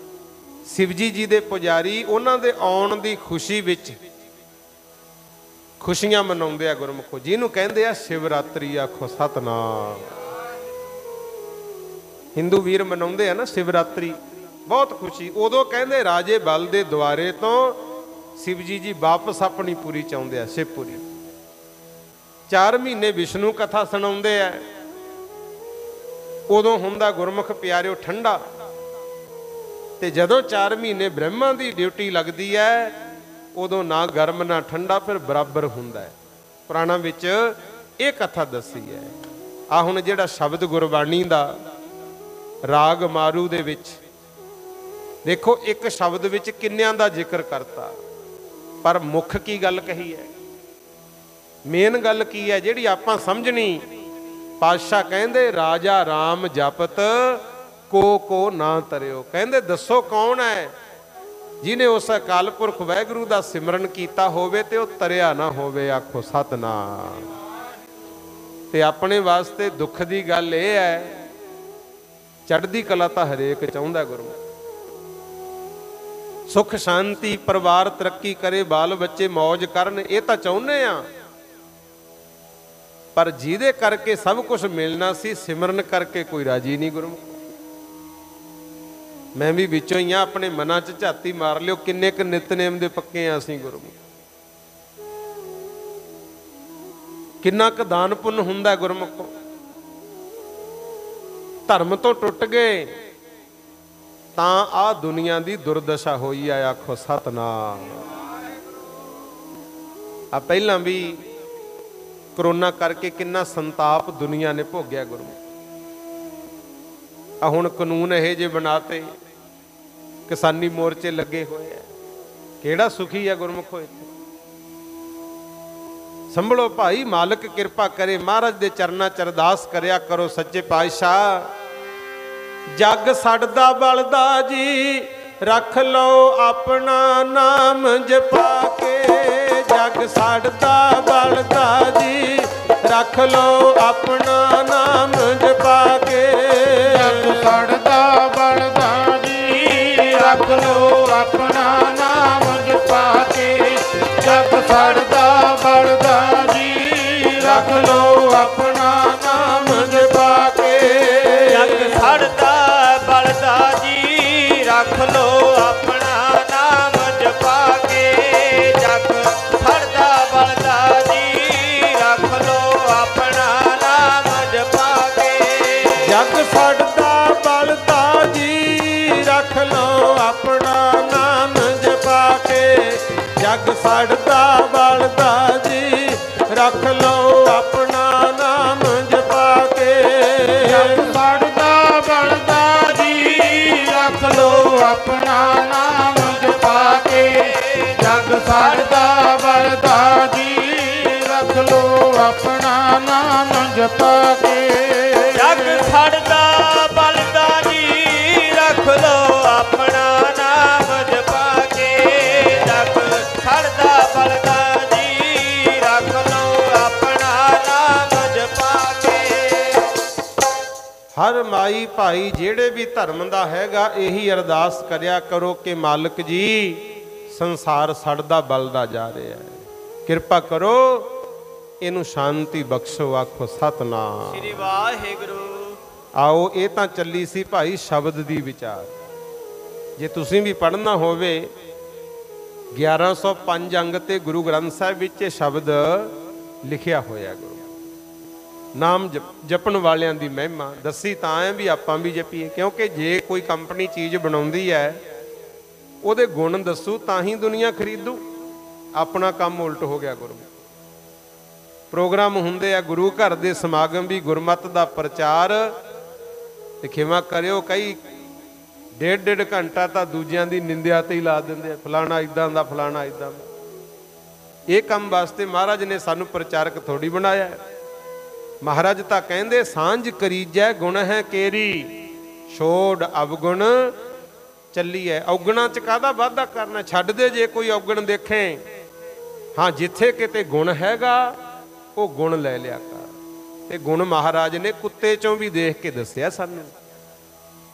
ਸ਼ਿਵਜੀ ਜੀ ਦੇ ਪੁਜਾਰੀ ਉਹਨਾਂ ਦੇ ਆਉਣ ਦੀ ਖੁਸ਼ੀ ਵਿੱਚ ਖੁਸ਼ੀਆਂ ਮਨਾਉਂਦੇ ਆ ਗੁਰਮੁਖੋ, ਜਿਹਨੂੰ ਕਹਿੰਦੇ ਆ ਸ਼ਿਵਰਾਤਰੀ। ਆਖੋ ਸਤਨਾਮ। ਹਿੰਦੂ ਵੀਰ ਮਨਾਉਂਦੇ ਆ ਨਾ ਸ਼ਿਵਰਾਤਰੀ, ਬਹੁਤ ਖੁਸ਼ੀ। ਉਦੋਂ ਕਹਿੰਦੇ ਰਾਜੇ ਬਲ ਦੇ ਦੁਆਰੇ ਤੋਂ ਸ਼ਿਵਜੀ ਜੀ ਵਾਪਸ ਆਪਣੀ ਪੁਰੀ ਚ ਆਉਂਦੇ ਆ, ਸ਼ਿਵਪੁਰੀ। 4 ਮਹੀਨੇ ਵਿਸ਼ਨੂੰ ਕਥਾ ਸੁਣਾਉਂਦੇ ਆ। ਉਦੋਂ ਹੁੰਦਾ ਗੁਰਮੁਖ ਪਿਆਰਿਓ ਠੰਡਾ, ਤੇ ਜਦੋਂ 4 ਮਹੀਨੇ ਬ੍ਰਹਮਾ ਦੀ ਡਿਊਟੀ ਲੱਗਦੀ ਹੈ, ਉਦੋਂ ਨਾ ਗਰਮ ਨਾ ਠੰਡਾ, ਫਿਰ ਬਰਾਬਰ ਹੁੰਦਾ ਹੈ। ਪੁਰਾਣਾ ਵਿੱਚ ਇਹ ਕਥਾ ਦੱਸੀ ਹੈ। ਆ ਹੁਣ ਜਿਹੜਾ ਸ਼ਬਦ ਗੁਰਬਾਣੀ ਦਾ ਰਾਗ ਮਾਰੂ ਦੇ ਵਿੱਚ ਦੇਖੋ, ਇੱਕ ਸ਼ਬਦ ਵਿੱਚ ਕਿੰਨਿਆਂ ਦਾ ਜ਼ਿਕਰ ਕਰਤਾ, ਪਰ ਮੁੱਖ ਕੀ ਗੱਲ ਕਹੀ ਹੈ, ਮੇਨ ਗੱਲ ਕੀ ਹੈ ਜਿਹੜੀ ਆਪਾਂ ਸਮਝਣੀ। ਪਾਤਸ਼ਾਹ ਕਹਿੰਦੇ ਰਾਜਾ ਰਾਮ ਜਪਤ ਕੋ ਨਾ ਤਰਿਓ। ਕਹਿੰਦੇ ਦੱਸੋ ਕੌਣ ਹੈ ਜਿਹਨੇ ਉਸ ਅਕਾਲ ਪੁਰਖ ਵਾਹਿਗੁਰੂ ਦਾ ਸਿਮਰਨ ਕੀਤਾ ਹੋਵੇ ਤੇ ਉਹ ਤਰਿਆ ਨਾ ਹੋਵੇ। ਆਖੋ ਸਤਨਾਮ। ਤੇ ਆਪਣੇ ਵਾਸਤੇ ਦੁੱਖ ਦੀ ਗੱਲ ਇਹ ਹੈ, ਚੜ੍ਹਦੀ ਕਲਾ ਤਾਂ ਹਰੇਕ ਚਾਹੁੰਦਾ ਗੁਰੂ, ਸੁਖ ਸ਼ਾਂਤੀ, ਪਰਿਵਾਰ ਤਰੱਕੀ ਕਰੇ, ਬਾਲ ਬੱਚੇ ਮੌਜ ਕਰਨ, ਇਹ ਤਾਂ ਚਾਹੁੰਦੇ ਆ। ਪਰ ਜਿਹਦੇ ਕਰਕੇ ਸਭ ਕੁਝ ਮਿਲਣਾ ਸੀ, ਸਿਮਰਨ ਕਰਕੇ ਕੋਈ ਰਾਜੀ ਨਹੀਂ ਗੁਰੂ। ਮੈਂ ਵੀ ਵਿੱਚੋਂ ਹੀ ਆ, ਆਪਣੇ ਮਨਾਂ 'ਚ ਝਾਤੀ ਮਾਰ ਲਿਓ, ਕਿੰਨੇ ਕੁ ਨਿਤਨੇਮ ਦੇ ਪੱਕੇ ਆ ਅਸੀਂ ਗੁਰੂ। ਕਿੰਨਾ ਕੁ ਦਾਨ ਪੁੰਨ ਹੁੰਦਾ ਗੁਰਮੁਖੋ। ਧਰਮ ਤੋਂ ਟੁੱਟ ਗਏ ਤਾਂ ਆਹ ਦੁਨੀਆ ਦੀ ਦੁਰਦਸ਼ਾ ਹੋਈ ਆ। ਆਖੋ ਸਤਨਾਮ। ਆ ਪਹਿਲਾਂ ਵੀ ਕਰੋਨਾ ਕਰਕੇ ਕਿੰਨਾ ਸੰਤਾਪ ਦੁਨੀਆ ਨੇ ਭੋਗਿਆ ਗੁਰੂ। ਆ ਹੁਣ ਕਾਨੂੰਨ ਇਹ ਜਿਹੇ ਬਣਾਤੇ, ਕਿਸਾਨੀ ਮੋਰਚੇ ਲੱਗੇ ਹੋਏ ਆ, ਕਿਹੜਾ ਸੁਖੀ ਆ ਗੁਰਮੁਖੋ ਇੱਥੇ। ਸੰਭਲੋ ਭਾਈ, ਮਾਲਕ ਕਿਰਪਾ ਕਰੇ, ਮਹਾਰਾਜ ਦੇ ਚਰਨਾਂ ਚ ਅਰਦਾਸ ਕਰਿਆ ਕਰੋ ਸੱਚੇ ਪਾਤਸ਼ਾਹ। ਜੱਗ ਸੜਦਾ ਬਲਦਾ ਜੀ, ਰੱਖ ਲਓ ਆਪਣਾ ਨਾਮ ਜਪਾ ਕੇ। ਜੱਗ ਸੜਦਾ ਬਲਦਾ ਜੀ, ਰੱਖ ਲਓ ਆਪਣਾ ਨਾਮ ਜਪਾ ਕੇ। ਜੱਗ ਸੜਦਾ ਬਲਦਾ ਜੀ, ਰੱਖ ਲਓ ਆਪਣਾ ਨਾਮ ਜਪਾ ਕੇ। ਜੱਗ ਸੜਦਾ ਬਲਦਾ ਜੀ, ਰੱਖ ਲਓ ਆਪਣਾ ਨਾਮ ਜਪਾ ਕੇ। ਜੱਗ ਸੜਦਾ ਬਲਦਾ ਜੀ, ਰੱਖ ਲਓ ਆਪਣਾ ਨਾਮ ਜਪਾ ਕੇ। ਜੱਗ ਸੜਦਾ ਬਲਦਾ ਜੀ, ਰੱਖ ਲਓ ਆਪਣਾ ਨਾਮ ਜਪਾ ਕੇ। ਜੱਗ ਸੜਦਾ ਬਲਦਾ ਜੀ, ਰੱਖ ਲਓ ਆਪਣਾ ਨਾਮ ਜਪਾ ਕੇ। ਜੱਗ ਸੜਦਾ ਬਲਦਾ ਜੀ, ਰੱਖ ਲਓ ਆਪਣਾ ਨਾਮ ਜਪਾ ਕੇ। ਜੱਗ ਸੜਦਾ ਬਲਦਾ ਜੀ, ਰੱਖ ਲਓ ਆਪਣਾ ਨਾਮ ਜਪਾ ਕੇ। ਜੱਗ ਸੜਦਾ ਬਲਦਾ ਜੀ, ਰੱਖ ਲਓ ਆਪਣਾ ਨਾਮ ਜਪਾ ਕੇ। ਜੱਗ ਸੜਦਾ ਬਲਦਾ ਜੀ, ਰੱਖ ਲਓ ਆਪਣਾ ਨਾਮ ਜਪਾ ਕੇ। ਜੱਗ ਸੜਦਾ ਬਲਦਾ ਜੀ, ਰੱਖ ਲਓ ਆਪਣਾ ਨਾਮ ਜਪਾ ਕੇ। ਹਰ ਮਾਈ ਭਾਈ ਜਿਹੜੇ ਵੀ ਧਰਮ ਦਾ ਹੈਗਾ, ਇਹੀ ਅਰਦਾਸ ਕਰਿਆ ਕਰੋ ਕਿ ਮਾਲਕ ਜੀ ਸੰਸਾਰ ਸੜਦਾ ਬਲਦਾ ਜਾ ਰਿਹਾ ਹੈ, ਕਿਰਪਾ ਕਰੋ ਇਹਨੂੰ ਸ਼ਾਂਤੀ ਬਖਸ਼ੋ। ਆਖੋ ਸਤਨਾਮ। ਸ੍ਰੀ ਵਾਹਿਗੁਰੂ। ਆਓ ਇਹ ਤਾਂ ਚੱਲੀ ਸੀ ਭਾਈ ਸ਼ਬਦ ਦੀ ਵਿਚਾਰ। ਜੇ ਤੁਸੀਂ ਵੀ ਪੜ੍ਹਨਾ ਹੋਵੇ 1105 ਅੰਗ ਤੇ ਗੁਰੂ ਗ੍ਰੰਥ ਸਾਹਿਬ ਵਿੱਚ ਇਹ ਸ਼ਬਦ ਲਿਖਿਆ ਹੋਇਆ। ਗੁਰੂ ਨਾਮ ਜਪਣ ਵਾਲਿਆਂ ਦੀ ਮਹਿਮਾ ਦੱਸੀ ਤਾਂ ਹੈ ਵੀ ਆਪਾਂ ਵੀ ਜਪੀਏ, ਕਿਉਂਕਿ ਜੇ ਕੋਈ ਕੰਪਨੀ ਚੀਜ਼ ਬਣਾਉਂਦੀ ਹੈ ਉਹਦੇ ਗੁਣ ਦੱਸੂ ਤਾਂ ਹੀ ਦੁਨੀਆ ਖਰੀਦੂ। ਆਪਣਾ ਕੰਮ ਉਲਟ ਹੋ ਗਿਆ ਗੁਰੂ। ਪ੍ਰੋਗਰਾਮ ਹੁੰਦੇ ਆ ਗੁਰੂ ਘਰ ਦੇ ਸਮਾਗਮ ਵੀ, ਗੁਰਮਤਿ ਦਾ ਪ੍ਰਚਾਰ, ਤੇ ਖਿਮਾ ਕਰਿਓ ਕਈ ਡੇਢ ਘੰਟਾ ਤਾਂ ਦੂਜਿਆਂ ਦੀ ਨਿੰਦਿਆ ਤੇ ਹੀ ਲਾ ਦਿੰਦੇ ਆ, ਫਲਾਣਾ ਇਦਾਂ ਦਾ, ਫਲਾਣਾ ਇਦਾਂ ਦਾ। ਇਹ ਕੰਮ ਵਾਸਤੇ ਮਹਾਰਾਜ ਨੇ ਸਾਨੂੰ ਪ੍ਰਚਾਰਕ ਥੋੜੀ ਬਣਾਇਆ। ਮਹਾਰਾਜ ਤਾਂ ਕਹਿੰਦੇ ਸਾਂਝ ਕਰੀਜੈ ਗੁਣ ਹੈ ਕੇਰੀ, ਛੋੜ ਅਵਗੁਣ ਚੱਲੀਐ। ਔਗਣਾਂ ਚ ਕਾਹਦਾ ਵਾਧਾ ਕਰਨਾ, ਛੱਡ ਦੇ ਜੇ ਕੋਈ ਔਗਣ ਦੇਖੇ। ਹਾਂ, ਜਿੱਥੇ ਕਿਤੇ ਗੁਣ ਹੈਗਾ ਉਹ ਗੁਣ ਲੈ ਲਿਆ ਕਰ। ਤੇ ਗੁਣ ਮਹਾਰਾਜ ਨੇ ਕੁੱਤੇ ਚੋਂ ਵੀ ਦੇਖ ਕੇ ਦੱਸਿਆ ਸਾਨੂੰ।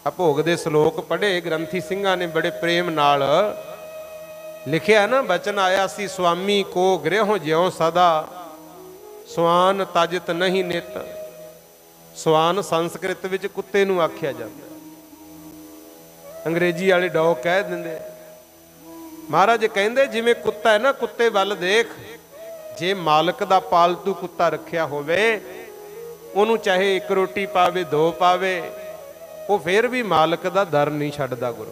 ਆ ਭੋਗ ਦੇ ਸ਼ਲੋਕ ਪੜ੍ਹੇ ਗ੍ਰੰਥੀ ਸਿੰਘਾਂ ਨੇ ਬੜੇ ਪ੍ਰੇਮ ਨਾਲ ਲਿਖਿਆ ਨਾ। ਬਚਨ ਆਇਆ ਸੀ ਸੁਆਮੀ ਕੋ ਗ੍ਰਹਿ ਜਿਉ ਸਦਾ, ਸਵਾਨ ਤਜਤ ਨਹੀਂ ਨਿਤ। ਸਵਾਨ ਸੰਸਕ੍ਰਿਤ ਵਿੱਚ ਕੁੱਤੇ ਨੂੰ ਆਖਿਆ ਜਾਂਦਾ, ਅੰਗਰੇਜ਼ੀ ਵਾਲੇ ਡੌਗ ਕਹਿ ਦਿੰਦੇ। ਮਹਾਰਾਜ ਕਹਿੰਦੇ ਜਿਵੇਂ ਕੁੱਤਾ ਹੈ ਨਾ, ਕੁੱਤੇ ਵੱਲ ਦੇਖ। ਜੇ ਮਾਲਕ ਦਾ ਪਾਲਤੂ ਕੁੱਤਾ ਰੱਖਿਆ ਹੋਵੇ, ਉਹਨੂੰ ਚਾਹੇ ਇੱਕ ਰੋਟੀ ਪਾਵੇ ਦੋ ਪਾਵੇ, ਉਹ ਫੇਰ ਵੀ ਮਾਲਕ ਦਾ ਦਰ ਨਹੀਂ ਛੱਡਦਾ। ਗੁਰੂ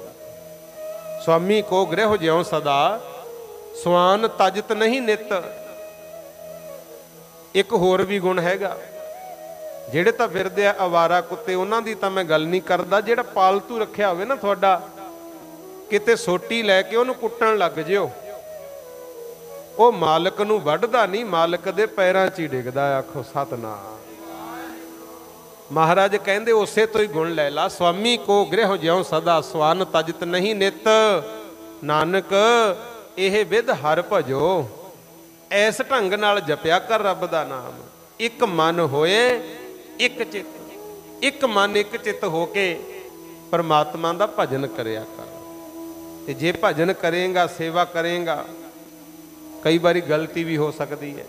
ਸੁਆਮੀ ਕੋ ਗ੍ਰਹਿ ਜਿਉ ਸਦਾ, ਸਵਾਨ ਤਜਤ ਨਹੀਂ ਨਿਤ। ਇੱਕ ਹੋਰ ਵੀ ਗੁਣ ਹੈਗਾ, ਜਿਹੜੇ ਤਾਂ ਫਿਰਦੇ ਆ ਅਵਾਰਾ ਕੁੱਤੇ, ਉਹਨਾਂ ਦੀ ਤਾਂ ਮੈਂ ਗੱਲ ਨਹੀਂ ਕਰਦਾ। ਜਿਹੜਾ ਪਾਲਤੂ ਰੱਖਿਆ ਹੋਵੇ ਨਾ ਤੁਹਾਡਾ, ਕਿਤੇ ਸੋਟੀ ਲੈ ਕੇ ਉਹਨੂੰ ਕੁੱਟਣ ਲੱਗ ਜਿਓ, ਉਹ ਮਾਲਕ ਨੂੰ ਵੱਢਦਾ ਨਹੀਂ, ਮਾਲਕ ਦੇ ਪੈਰਾਂ 'ਚ ਹੀ ਡਿੱਗਦਾ। ਆਖੋ ਸਤਨਾਮ। ਮਹਾਰਾਜ ਕਹਿੰਦੇ ਉਸੇ ਤੋਂ ਹੀ ਗੁਣ ਲੈ ਲਾ। ਸੁਆਮੀ ਕੋ ਗ੍ਰਹਿ ਜਿਉ ਸਦਾ, ਸਵਾਨ ਤਜਤ ਨਹੀਂ ਨਿਤ। ਨਾਨਕ ਇਹ ਵਿਦ ਹਰ ਭਜੋ, ਐਸ ਢੰਗ ਨਾਲ ਜਪਿਆ ਕਰ ਰੱਬ ਦਾ ਨਾਮ। ਇੱਕ ਮਨ ਹੋਏ ਇੱਕ ਚਿੱਤ, ਇੱਕ ਮਨ ਇੱਕ ਚਿੱਤ ਹੋ ਕੇ ਪਰਮਾਤਮਾ ਦਾ ਭਜਨ ਕਰਿਆ ਕਰ। ਤੇ ਜੇ ਭਜਨ ਕਰੇਗਾ, ਸੇਵਾ ਕਰੇਗਾ, ਕਈ ਵਾਰੀ ਗਲਤੀ ਵੀ ਹੋ ਸਕਦੀ ਹੈ।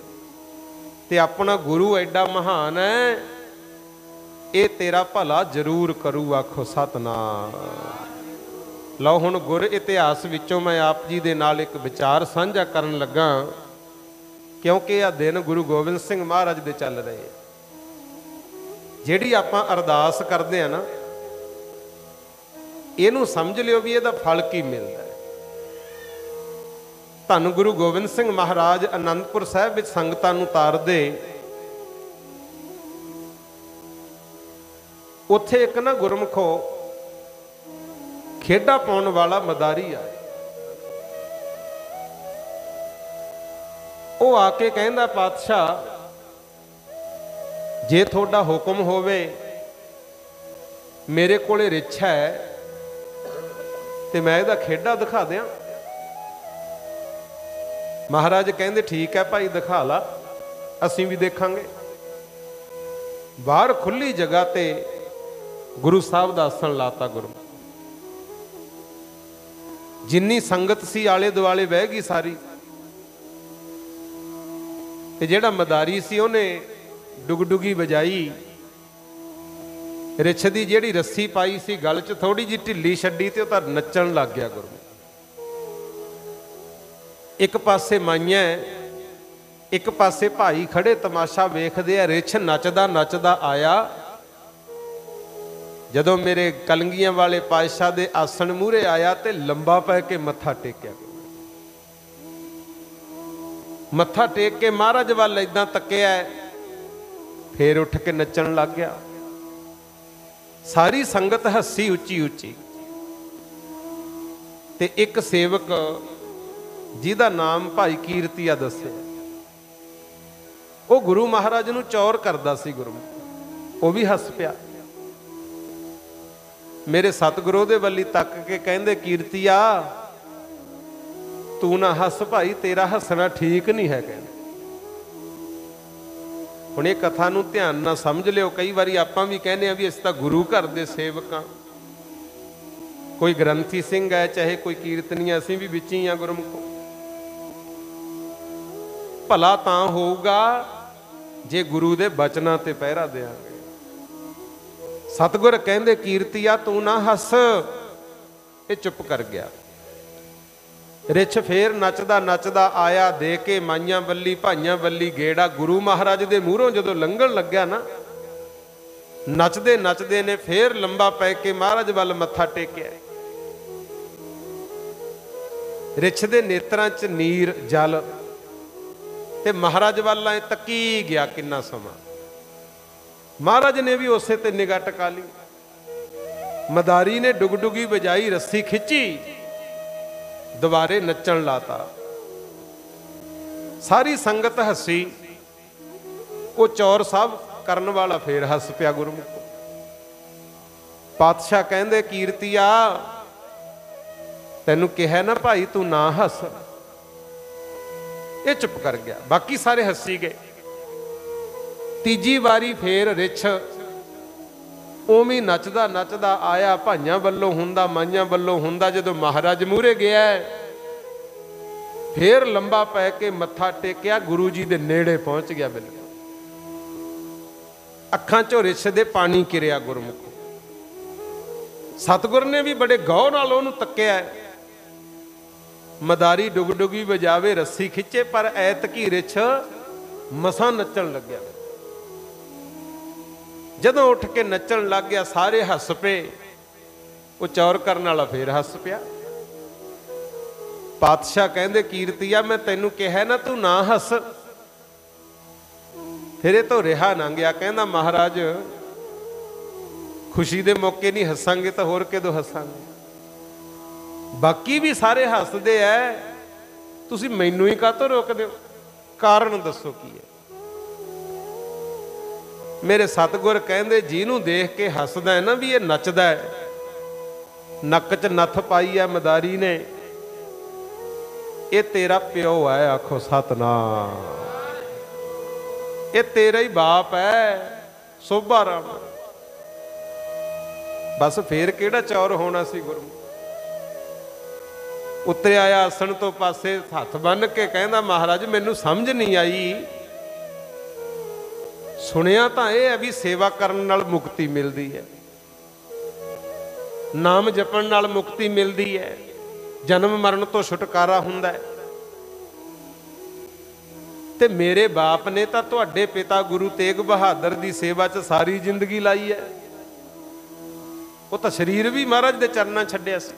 ਤੇ ਆਪਣਾ ਗੁਰੂ ਐਡਾ ਮਹਾਨ ਹੈ, ਇਹ ਤੇਰਾ ਭਲਾ ਜ਼ਰੂਰ ਕਰੂ। ਆਖੋ ਸਤਨਾਮ। ਲਓ ਹੁਣ ਗੁਰ ਇਤਿਹਾਸ ਵਿੱਚੋਂ ਮੈਂ ਆਪ ਜੀ ਦੇ ਨਾਲ ਇੱਕ ਵਿਚਾਰ ਸਾਂਝਾ ਕਰਨ ਲੱਗਾ, ਕਿਉਂਕਿ ਆ ਦਿਨ ਗੁਰੂ ਗੋਬਿੰਦ ਸਿੰਘ ਮਹਾਰਾਜ ਦੇ ਚੱਲ ਰਹੇ। ਜਿਹੜੀ ਆਪਾਂ ਅਰਦਾਸ ਕਰਦੇ ਆ ਨਾ, ਇਹਨੂੰ ਸਮਝ ਲਿਓ ਵੀ ਇਹਦਾ ਫਲ ਕੀ ਮਿਲਦਾ ਹੈ। ਧੰਨ ਗੁਰੂ ਗੋਬਿੰਦ ਸਿੰਘ ਮਹਾਰਾਜ ਅਨੰਦਪੁਰ ਸਾਹਿਬ ਵਿੱਚ ਸੰਗਤਾਂ ਨੂੰ ਤਾਰਦੇ। ਉੱਥੇ ਇੱਕ ਨਾ ਗੁਰਮੁਖੋ ਖੇਡਾਂ ਪਾਉਣ ਵਾਲਾ ਮਦਾਰੀ ਆ। ਉਹ ਆ ਕੇ ਕਹਿੰਦਾ, ਪਾਤਸ਼ਾਹ ਜੇ ਤੁਹਾਡਾ ਹੁਕਮ ਹੋਵੇ, ਮੇਰੇ ਕੋਲੇ ਰਿਛ ਹੈ ਤੇ ਮੈਂ ਇਹਦਾ ਖੇਡਾ ਦਿਖਾ ਦਿਆਂ। ਮਹਾਰਾਜ ਕਹਿੰਦੇ ਠੀਕ ਹੈ ਭਾਈ, ਦਿਖਾ ਲਾ, ਅਸੀਂ ਵੀ ਦੇਖਾਂਗੇ। ਬਾਹਰ ਖੁੱਲੀ ਜਗ੍ਹਾ ਤੇ ਗੁਰੂ ਸਾਹਿਬ ਦਾ ਆਸਣ ਲਾਤਾ। ਗੁਰੂ ਜਿੰਨੀ ਸੰਗਤ ਸੀ ਆਲੇ ਦੁਆਲੇ ਬਹਿ ਗਈ ਸਾਰੀ। ਤੇ ਜਿਹੜਾ ਮਦਾਰੀ ਸੀ ਉਹਨੇ ਡੁਗਡੁਗੀ ਵਜਾਈ। ਰਿਛ ਦੀ ਜਿਹੜੀ ਰੱਸੀ ਪਾਈ ਸੀ ਗਲ 'ਚ ਥੋੜੀ ਜਿਹੀ ਢਿੱਲੀ ਛੱਡੀ ਤੇ ਉਹ ਤਾਂ ਨੱਚਣ ਲੱਗ ਗਿਆ। ਗੁਰੂ ਇੱਕ ਪਾਸੇ ਮਾਈਆਂ, ਇੱਕ ਪਾਸੇ ਭਾਈ ਖੜੇ ਤਮਾਸ਼ਾ ਵੇਖਦੇ ਆ। ਰਿਛ ਨੱਚਦਾ ਨੱਚਦਾ ਆਇਆ। ਜਦੋਂ ਮੇਰੇ ਕਲੰਗੀਆਂ ਵਾਲੇ ਪਾਤਸ਼ਾਹ ਦੇ ਆਸਣ ਮੂਹਰੇ ਆਇਆ ਤੇ ਲੰਬਾ ਪੈ ਕੇ ਮੱਥਾ ਟੇਕਿਆ। ਮੱਥਾ ਟੇਕ ਕੇ ਮਹਾਰਾਜ ਵੱਲ ਏਦਾਂ ਤੱਕਿਆ, ਫੇਰ ਉੱਠ ਕੇ ਨੱਚਣ ਲੱਗ ਗਿਆ। ਸਾਰੀ ਸੰਗਤ ਹੱਸੀ ਉੱਚੀ ਉੱਚੀ। ਤੇ ਇੱਕ ਸੇਵਕ ਜਿਹਦਾ ਨਾਮ ਭਾਈ ਕੀਰਤੀਆ ਦੱਸਿਆ, ਉਹ ਗੁਰੂ ਮਹਾਰਾਜ ਨੂੰ ਚੌਰ ਕਰਦਾ ਸੀ। ਗੁਰੂ ਉਹ ਵੀ ਹੱਸ ਪਿਆ। ਮੇਰੇ ਸਤਿਗੁਰੂ ਦੇ ਵੱਲੀ ਤੱਕ ਕੇ ਕਹਿੰਦੇ, ਕੀਰਤੀਆ ਤੂੰ ਨਾ ਹੱਸ ਭਾਈ, ਤੇਰਾ ਹੱਸਣਾ ਠੀਕ ਨਹੀਂ ਹੈ। ਕਹਿੰਦੇ ਹੁਣ ਇਹ ਕਥਾ ਨੂੰ ਧਿਆਨ ਨਾਲ ਸਮਝ ਲਿਓ। ਕਈ ਵਾਰੀ ਆਪਾਂ ਵੀ ਕਹਿੰਦੇ ਆ ਵੀ ਅਸੀਂ ਤਾਂ ਗੁਰੂ ਘਰ ਦੇ ਸੇਵਕ ਹਾਂ। ਕੋਈ ਗ੍ਰੰਥੀ ਸਿੰਘ ਹੈ, ਚਾਹੇ ਕੋਈ ਕੀਰਤਨੀਆ, ਅਸੀਂ ਵੀ ਵਿੱਚ ਹੀ ਆ ਗੁਰਮੁਖੋ। ਭਲਾ ਤਾਂ ਹੋਊਗਾ ਜੇ ਗੁਰੂ ਦੇ ਬਚਨਾਂ ਤੇ ਪਹਿਰਾ ਦਿਆਂਗੇ। ਸਤਿਗੁਰ ਕਹਿੰਦੇ, ਕੀਰਤੀਆ ਤੂੰ ਨਾ ਹੱਸ। ਇਹ ਚੁੱਪ ਕਰ ਗਿਆ। ਰਿਛ ਫੇਰ ਨੱਚਦਾ ਨੱਚਦਾ ਆਇਆ, ਦੇ ਕੇ ਮਾਈਆਂ ਵੱਲੀ ਭਾਈਆਂ ਵੱਲੀ ਗੇੜਾ। ਗੁਰੂ ਮਹਾਰਾਜ ਦੇ ਮੂਹਰੋਂ ਜਦੋਂ ਲੰਘਣ ਲੱਗਿਆ ਨਾ, ਨੱਚਦੇ ਨੱਚਦੇ ਨੇ ਫੇਰ ਲੰਬਾ ਪੈ ਕੇ ਮਹਾਰਾਜ ਵੱਲ ਮੱਥਾ ਟੇਕਿਆ। ਰਿਛ ਦੇ ਨੇਤਰਾਂ 'ਚ ਨੀਰ ਜਲ ਤੇ ਮਹਾਰਾਜ ਵੱਲ ਐ ਤੱਕੀ ਗਿਆ ਕਿੰਨਾ ਸਮਾਂ। ਮਹਾਰਾਜ ਨੇ ਵੀ ਉਸੇ ਤੇ ਨਿਗਾਹ ਟਿਕਾ ਲਈ। ਮਦਾਰੀ ਨੇ ਡੁਗਡੁਗੀ ਵਜਾਈ, ਰੱਸੀ ਖਿੱਚੀ, ਦੁਬਾਰੇ ਨੱਚਣ ਲਾਤਾ। सारी संगत हसी। वो चौर साहब करन वाला फेर हस पिया गुरमुख। पातशाह कहंदे कीर्तिया तैनू कहा ना भाई तू ना हस। ये चुप कर गया, बाकी सारे हसी गए। तीजी वारी फेर रिछ उवें नचदा नचदा आया, भाइयां वल्लों हुंदा माइयां वल्लों हुंदा। जदों महाराज मूहरे गया फिर लंबा पै के मत्था टेकिया, गुरु जी दे नेड़े पहुंच गया। बिल्कुल अखां चों रिछ दे पानी किरिया गुरमुख। सतगुर ने भी बड़े गौर नाल उहनूं तक्किया। मदारी डुग डुगी वजावे रस्सी खिंचे, पर ऐतकी रिछ मसां नचण लग्या। जदों उठ के नचण लग गया सारे हस पे। वो चौर करन वाला फिर हस पिया। पातशाह कहंदे कीर्तिया मैं तैनू कहा ना तू ना हस। फिर ये तो रिहा ना गया। कहंदा महाराज खुशी दे मौके नहीं हसांगे तो होर किदों हसांगे। बाकी भी सारे हसदे ऐ, तुसीं मैनू ही काहतों रोकदे हो? कारण दसो की है? मेरे सतगुर कहंदे जिहनूं देख के हसदा है ना भी ये नचदा है। नक च नथ पाई है मदारी ने, ये तेरा प्यो है। आखो सतनाम। ये तेरा ही बाप है सोभा राम। बस फिर केड़ा चौर होना सी गुरु। उत्ते आया आसन तो पासे हथ बन के कहंदा महाराज मैनू समझ नहीं आई। सुनिया तो यह है भी सेवा करन नाल मुक्ति मिलती है, नाम जपण नाल मुक्ति मिलती है, जन्म मरण तो छुटकारा हुंदा है। ते मेरे बाप ने तो तुहाडे पिता गुरु तेग बहादुर की सेवा च सारी जिंदगी लाई है। वो तो शरीर भी महाराज दे चरनां छड्डिया सी।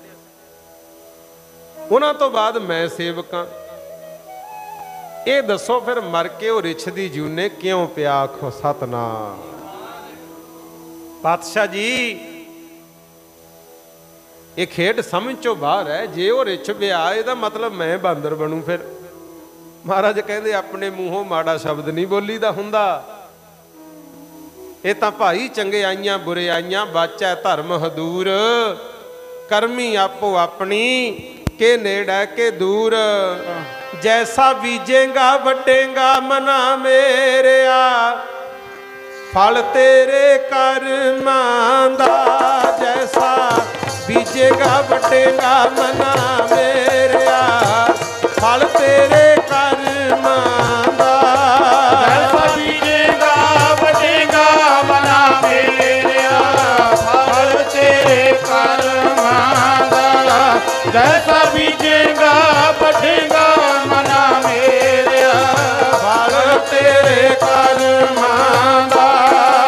उन्हां तो बाद मैं सेवक हां। ये दसो फिर मर के वो रिछ दी जूने क्यों पिया? आखो सतनाम। पातशाह जी ये खेड समझ चो बाहर है। जे वो रिछ पिया ਇਹਦਾ मतलब मैं बांदर बनूं? फिर महाराज कहंदे अपने मूहों माड़ा शब्द नहीं बोलीदा हुंदा। ये तां भाई चंगे आईयां बुरे आईयां, बाचा धर्म हदूर, करमी आपो अपनी के नेड़ा के दूर। जैसा बीजेगा वडेगा मना मेरिया, फल तेरे कर्मां दा। जैसा बीजेगा वडेगा मना मेरिया, फल तेरे कर्मां दा। जैसा बीजेगा वडेगा मना मेरिया, फल तेरे कर्मां दा। जैसा बीजेगा वडेगा मना मेरिया, फल तेरे कर्मां दा।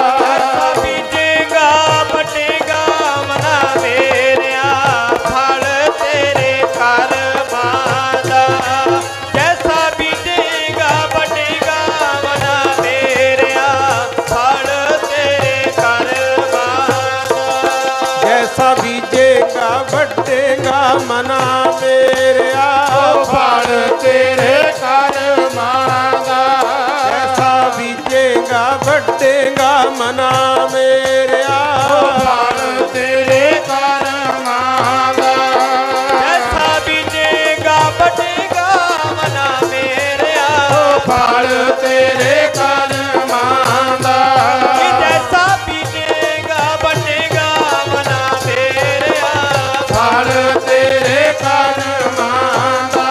जैसा बीजेगा वडेगा मना मेरिया, फल तेरे कर्मां दा। जैसा बीजेगा वडेगा मना मेरिया, फल तेरे कर्मां दा। जैसा बीजेगा वडेगा मना मेरिया, फल तेरे कर्मां दा। जैसा बीजेगा वडेगा मना मेरिया, फल तेरे कर्मां दा। जैसा बीजेगा वडेगा मना मेरिया, फल तेरे कर्मां दा। जैसा बीजेगा वडेगा मना मेरिया, फल तेरे कर्मां दा।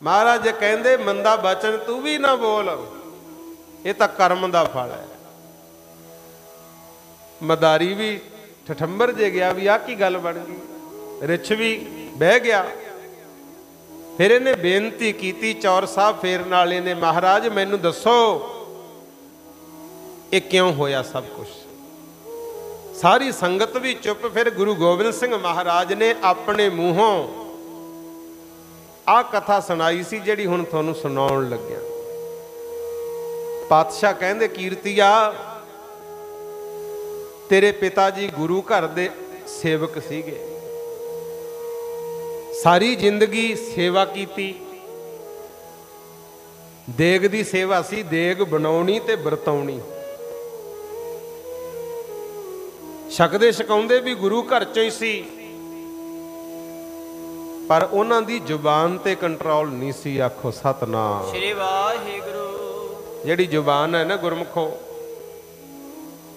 महाराज कहंदे मंदा बचन तू भी ना बोल, ये तो कर्म दा फल है। मदारी भी ठठंबर जे गया भी आ की गल बन गई। रिछ भी बह गया। फिर इन्हें बेनती की चौर साहब फेरन वाले ने, महाराज मैनू दसो ये क्यों होया सब कुछ? सारी संगत भी चुप। फिर गुरु गोबिंद सिंह महाराज ने अपने मूहों आ कथा सुनाई सी जिहड़ी हुण तुहानूं सुणाउण लग्या। पातशाह कहंदे कीर्तिया तेरे पिता जी गुरु घर दे सेवक सीगे, सारी जिंदगी सेवा कीती, ਦੇਗ ਦੀ ਸੇਵਾ ਸੀ, ਦੇਗ ਬਣਾਉਣੀ ਤੇ ਵਰਤਾਉਣੀ। ਛਕਦੇ ਛਕਾਉਂਦੇ ਵੀ ਗੁਰੂ ਘਰ ਚੋਂ ਹੀ ਸੀ, ਪਰ ਉਹਨਾਂ ਦੀ ਜ਼ੁਬਾਨ ਤੇ ਕੰਟਰੋਲ ਨਹੀਂ ਸੀ। ਆਖੋ ਸਤਨਾਮ ਸ੍ਰੀ ਵਾਹਿਗੁਰੂ। ਜਿਹੜੀ ਜ਼ੁਬਾਨ ਹੈ ਨਾ ਗੁਰਮੁਖੋ,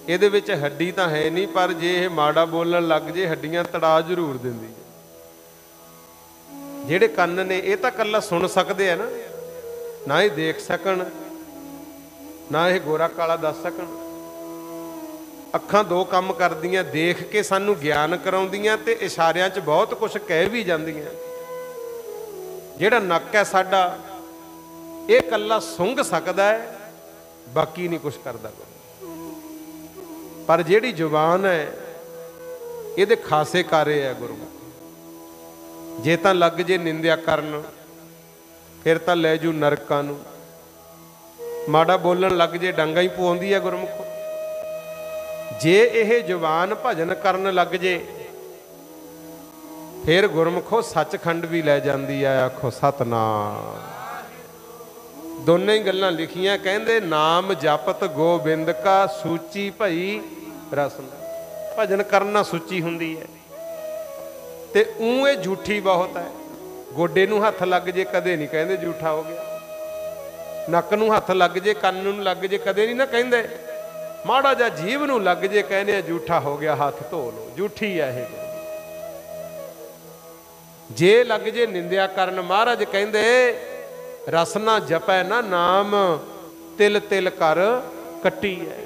ਇਹਦੇ ਵਿੱਚ ਹੱਡੀ ਤਾਂ ਹੈ ਨਹੀਂ, ਪਰ ਜੇ ਇਹ ਮਾੜਾ ਬੋਲਣ ਲੱਗ ਜੇ ਹੱਡੀਆਂ ਤੜਾ ਜ਼ਰੂਰ ਦਿੰਦੀ। ਜਿਹੜੇ ਕੰਨ ਨੇ ਇਹ ਤਾਂ ਇਕੱਲਾ ਸੁਣ ਸਕਦੇ ਆ ਨਾ ਇਹ ਦੇਖ ਸਕਣ, ਨਾ ਇਹ ਗੋਰਾ ਕਾਲਾ ਦੱਸ ਸਕਣ। ਅੱਖਾਂ ਦੋ ਕੰਮ ਕਰਦੀਆਂ, ਦੇਖ ਕੇ ਸਾਨੂੰ ਗਿਆਨ ਕਰਾਉਂਦੀਆਂ ਤੇ ਇਸ਼ਾਰਿਆਂ 'ਚ ਬਹੁਤ ਕੁਝ ਕਹਿ ਵੀ ਜਾਂਦੀਆਂ। ਜਿਹੜਾ ਨੱਕ ਹੈ ਸਾਡਾ, ਇਹ ਇਕੱਲਾ ਸੁੰਘ ਸਕਦਾ ਹੈ, ਬਾਕੀ ਨਹੀਂ ਕੁਝ ਕਰਦਾ। ਪਰ ਜਿਹੜੀ ਜ਼ੁਬਾਨ ਹੈ ਇਹਦੇ ਖਾਸੇ ਕਾਰੇ ਹੈ ਗੁਰੂ। ਜੇ ਤਾਂ ਲੱਗ ਜੇ ਨਿੰਦਿਆ ਕਰਨ, ਫਿਰ ਤਾਂ ਲੈ ਜੂ ਨਰਕਾਂ ਨੂੰ। ਮਾੜਾ ਬੋਲਣ ਲੱਗ ਜੇ ਡਾਂਗਾ ਹੀ ਪਵਾਉਂਦੀ ਹੈ ਗੁਰਮੁਖੋ। ਜੇ ਇਹ ਜ਼ੁਬਾਨ ਭਜਨ ਕਰਨ ਲੱਗ ਜੇ, ਫਿਰ ਗੁਰਮੁਖੋ ਸੱਚਖੰਡ ਵੀ ਲੈ ਜਾਂਦੀ ਹੈ। ਆਖੋ ਸਤਨਾਮ। ਦੋਨੇ ਹੀ ਗੱਲਾਂ ਲਿਖੀਆਂ, ਕਹਿੰਦੇ ਨਾਮ ਜਪਤ ਗੋਬਿੰਦ ਕਾ ਸੂਚੀ ਭਈ ਰਸਨਾ। ਭਜਨ ਕਰਨਾ ਸੁੱਚੀ ਹੁੰਦੀ ਹੈ, ਤੇ ਇਹ ਝੂਠੀ ਬਹੁਤ ਹੈ। ਗੋਡੇ ਨੂੰ ਹੱਥ ਲੱਗ ਜੇ ਕਦੇ ਨਹੀਂ ਕਹਿੰਦੇ ਝੂਠਾ ਹੋ ਗਿਆ, ਨੱਕ ਨੂੰ ਹੱਥ ਲੱਗ ਜੇ, ਕੰਨ ਨੂੰ ਲੱਗ ਜੇ ਕਦੇ ਨਹੀਂ ਨਾ ਕਹਿੰਦੇ। ਮਾੜਾ ਜਿਹਾ ਜੀਭ ਨੂੰ ਲੱਗ ਜੇ ਕਹਿੰਦੇ ਆ ਝੂਠਾ ਹੋ ਗਿਆ, ਹੱਥ ਧੋ ਲਓ। ਝੂਠੀ ਹੈ ਇਹ। ਜੇ ਲੱਗ ਜੇ ਨਿੰਦਿਆ ਕਰਨ, ਮਹਾਰਾਜ ਕਹਿੰਦੇ ਰਸਨਾ ਜਪੈ ਨਾ ਨਾਮ, ਤਿਲ ਤਿਲ ਕਰ ਕੱਟੀ ਹੈ।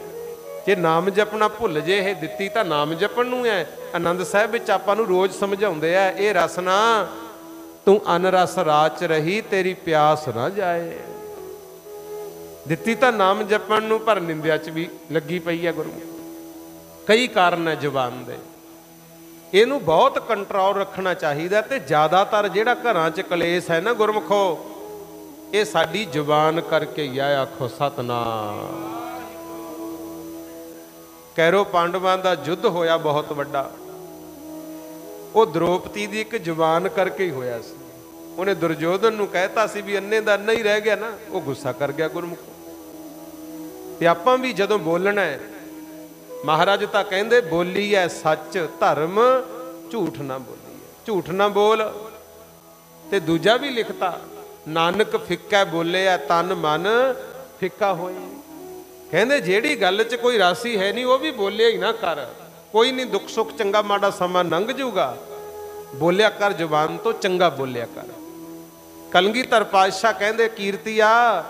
ਜੇ ਨਾਮ ਜਪਣਾ ਭੁੱਲ ਜੇ ਇਹ ਦਿੱਤੀ ਤਾਂ ਨਾਮ ਜਪਣ ਨੂੰ ਹੈ। ਆਨੰਦ ਸਾਹਿਬ ਵਿੱਚ ਆਪਾਂ ਨੂੰ ਰੋਜ਼ ਸਮਝਾਉਂਦੇ ਆ, ਇਹ ਰਸਨਾ ਤੂੰ ਅਨਰਸ ਰਾਚ ਰਹੀ, ਤੇਰੀ ਪਿਆਸ ਨਾ ਜਾਏ। ਦਿੱਤੀ ਤਾਂ ਨਾਮ ਜਪਣ ਨੂੰ, ਪਰ ਨਿੰਦਿਆ 'ਚ ਵੀ ਲੱਗੀ ਪਈ ਹੈ ਗੁਰੂ। ਕਈ ਕਾਰਨ ਹੈ ਜ਼ੁਬਾਨ ਦੇ, ਇਹਨੂੰ ਬਹੁਤ ਕੰਟਰੋਲ ਰੱਖਣਾ ਚਾਹੀਦਾ। ਤੇ ਜ਼ਿਆਦਾਤਰ ਜਿਹੜਾ ਘਰਾਂ 'ਚ ਕਲੇਸ਼ ਹੈ ਨਾ ਗੁਰਮੁਖੋ, ਇਹ ਸਾਡੀ ਜ਼ੁਬਾਨ ਕਰਕੇ ਹੀ ਆ। ਆਖੋ ਸਤਨਾਮ। ਕੈਰੋ ਪਾਂਡਵਾਂ ਦਾ ਯੁੱਧ ਹੋਇਆ ਬਹੁਤ ਵੱਡਾ, ਉਹ ਦ੍ਰੋਪਦੀ ਦੀ ਇੱਕ ਜ਼ੁਬਾਨ ਕਰਕੇ ਹੀ ਹੋਇਆ ਸੀ। ਉਹਨੇ ਦੁਰਯੋਧਨ ਨੂੰ ਕਹਿਤਾ ਸੀ ਵੀ ਅੰਨੇ ਦਾ ਅੰਨਾ ਹੀ ਰਹਿ ਗਿਆ ਨਾ, ਉਹ ਗੁੱਸਾ ਕਰ ਗਿਆ ਗੁਰਮੁਖੋ। ਤੇ ਆਪਾਂ ਵੀ ਜਦੋਂ ਬੋਲਣਾ ਹੈ, ਮਹਾਰਾਜ ਤਾਂ ਕਹਿੰਦੇ ਬੋਲੀ ਹੈ ਸੱਚ ਧਰਮ, ਝੂਠ ਨਾ ਬੋਲੀ, ਝੂਠ ਨਾ ਬੋਲ। ਤੇ ਦੂਜਾ ਵੀ ਲਿਖਤਾ, ਨਾਨਕ ਫਿੱਕਾ ਬੋਲਿਆ ਤਨ ਮਨ ਫਿੱਕਾ ਹੋਏ। ਕਹਿੰਦੇ ਜਿਹੜੀ ਗੱਲ 'ਚ ਕੋਈ ਰਾਸੀ ਹੈ ਨਹੀਂ, ਉਹ ਵੀ ਬੋਲਿਆ ਹੀ ਨਾ ਕਰ। ਕੋਈ ਨਹੀਂ, ਦੁੱਖ ਸੁੱਖ ਚੰਗਾ ਮਾੜਾ ਸਮਾਂ ਲੰਘ ਜਾਊਗਾ, ਬੋਲਿਆ ਕਰ ਜ਼ੁਬਾਨ ਤੋਂ, ਚੰਗਾ ਬੋਲਿਆ ਕਰ। ਕਲਗੀਧਰ ਪਾਤਸ਼ਾਹ ਕਹਿੰਦੇ ਕੀਰਤੀਆ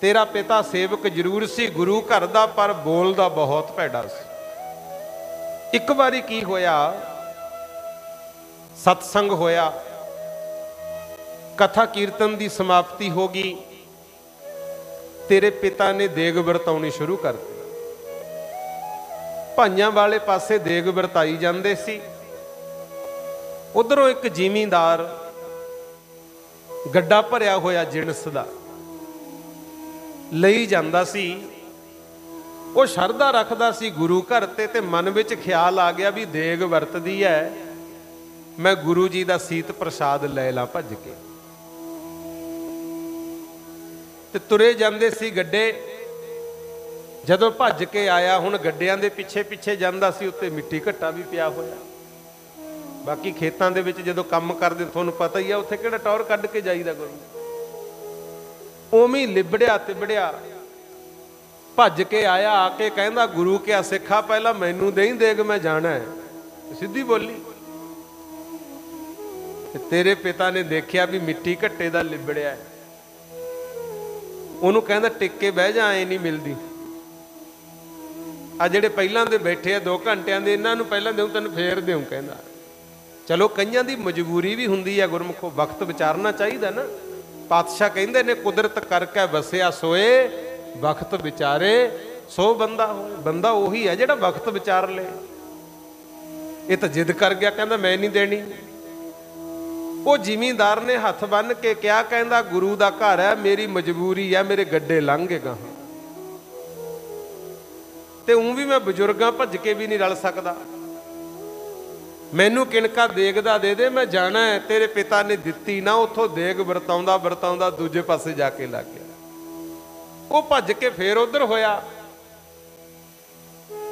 ਤੇਰਾ ਪਿਤਾ ਸੇਵਕ ਜ਼ਰੂਰ ਸੀ ਗੁਰੂ ਘਰ ਦਾ, ਪਰ ਬੋਲਦਾ ਬਹੁਤ ਭੈੜਾ ਸੀ। ਇੱਕ ਵਾਰੀ ਕੀ ਹੋਇਆ, ਸਤਸੰਗ ਹੋਇਆ, ਕਥਾ ਕੀਰਤਨ ਦੀ ਸਮਾਪਤੀ ਹੋ ਗਈ। ਤੇਰੇ ਪਿਤਾ ਨੇ ਦੇਗ ਵਰਤਾਉਣੀ ਸ਼ੁਰੂ ਕਰ ਦਿੱਤੀ। ਭਾਈਆਂ ਵਾਲੇ ਪਾਸੇ ਦੇਗ ਵਰਤਾਈ ਜਾਂਦੇ ਸੀ। ਉਧਰੋਂ ਇੱਕ ਜ਼ਿਮੀਂਦਾਰ ਗੱਡਾ ਭਰਿਆ ਹੋਇਆ ਜਿਣਸ ਦਾ ਲਈ ਜਾਂਦਾ ਸੀ। ਉਹ ਸ਼ਰਧਾ ਰੱਖਦਾ ਸੀ ਗੁਰੂ ਘਰ ਤੇ ਮਨ ਵਿੱਚ ਖਿਆਲ ਆ ਗਿਆ ਵੀ ਦੇਗ ਵਰਤਦੀ ਹੈ, ਮੈਂ ਗੁਰੂ ਜੀ ਦਾ ਸੀਤ ਪ੍ਰਸਾਦ ਲੈ ਲਾਂ ਭੱਜ ਕੇ। ਤੇ ਤੁਰੇ ਜਾਂਦੇ ਸੀ ਗੱਡੇ। ਜਦੋਂ ਭੱਜ ਕੇ ਆਇਆ, ਹੁਣ ਗੱਡਿਆਂ ਦੇ ਪਿੱਛੇ ਪਿੱਛੇ ਜਾਂਦਾ ਸੀ, ਉੱਤੇ ਮਿੱਟੀ ਘੱਟਾ ਵੀ ਪਿਆ ਹੋਇਆ। ਬਾਕੀ ਖੇਤਾਂ ਦੇ ਵਿੱਚ ਜਦੋਂ ਕੰਮ ਕਰਦੇ ਤੁਹਾਨੂੰ ਪਤਾ ਹੀ ਆ, ਉੱਥੇ ਕਿਹੜਾ ਟੌਰ ਕੱਢ ਕੇ ਜਾਈਦਾ ਗੁਰੂ। ਉਵੇਂ ਲਿਬੜਿਆ ਤਿਬੜਿਆ ਭੱਜ ਕੇ ਆਇਆ, ਆ ਕੇ ਕਹਿੰਦਾ ਗੁਰੂ ਕਿਆ ਸਿੱਖਾ, ਪਹਿਲਾਂ ਮੈਨੂੰ ਦੇਈਂ ਦੇਗ, ਮੈਂ ਜਾਣਾ ਹੈ। ਸਿੱਧੀ ਬੋਲੀ। ਤੇਰੇ ਪਿਤਾ ਨੇ ਦੇਖਿਆ ਵੀ ਮਿੱਟੀ ਘੱਟੇ ਦਾ ਲਿਬੜਿਆ, ਉਹਨੂੰ ਕਹਿੰਦਾ ਟਿਕ ਕੇ ਬਹਿ ਜਾ, ਐ ਨਹੀਂ ਮਿਲਦੀ। ਆ ਜਿਹੜੇ ਪਹਿਲਾਂ ਦੇ ਬੈਠੇ ਆ 2 ਘੰਟਿਆਂ ਦੇ, ਇਹਨਾਂ ਨੂੰ ਪਹਿਲਾਂ ਦੇਉ ਤੈਨੂੰ ਫੇਰ ਦੇਉ। ਕਹਿੰਦਾ ਚਲੋ ਕਈਆਂ ਦੀ ਮਜਬੂਰੀ ਵੀ ਹੁੰਦੀ ਆ ਗੁਰਮੁਖੋ, ਵਕਤ ਵਿਚਾਰਨਾ ਚਾਹੀਦਾ ਨਾ। ਪਾਤਸ਼ਾਹ ਕਹਿੰਦੇ ਨੇ ਕੁਦਰਤ ਕਰਕੇ ਵਸਿਆ ਸੋਏ, ਵਕਤ ਵਿਚਾਰੇ ਸੋ ਬੰਦਾ ਹੋਏ। ਬੰਦਾ ਉਹੀ ਹੈ ਜਿਹੜਾ ਵਕਤ ਵਿਚਾਰ ਲੇ। ਇਹ ਤਾਂ ਜਿੱਦ ਕਰ ਗਿਆ, ਕਹਿੰਦਾ ਮੈਂ ਨਹੀਂ ਦੇਣੀ। ਉਹ ਜ਼ਿਮੀਂਦਾਰ ਨੇ ਹੱਥ ਬੰਨ ਕੇ ਕਿਹਾ, ਕਹਿੰਦਾ ਗੁਰੂ ਦਾ ਘਰ ਹੈ, ਮੇਰੀ ਮਜਬੂਰੀ ਹੈ, ਮੇਰੇ ਗੱਡੇ ਲੰਘੇ ਗਾਹਾਂ, ਤੇ ਵੀ ਮੈਂ ਬਜ਼ੁਰਗਾਂ ਭੱਜ ਕੇ ਵੀ ਨਹੀਂ ਰਲ ਸਕਦਾ। मैनू किणका देग दा दे दे, मैं जाना है। तेरे पिता ने दित्ती ना, उथों देग वरताउंदा वरताउंदा दूजे पासे जाके लग गया। वो भज के फिर उधर होया।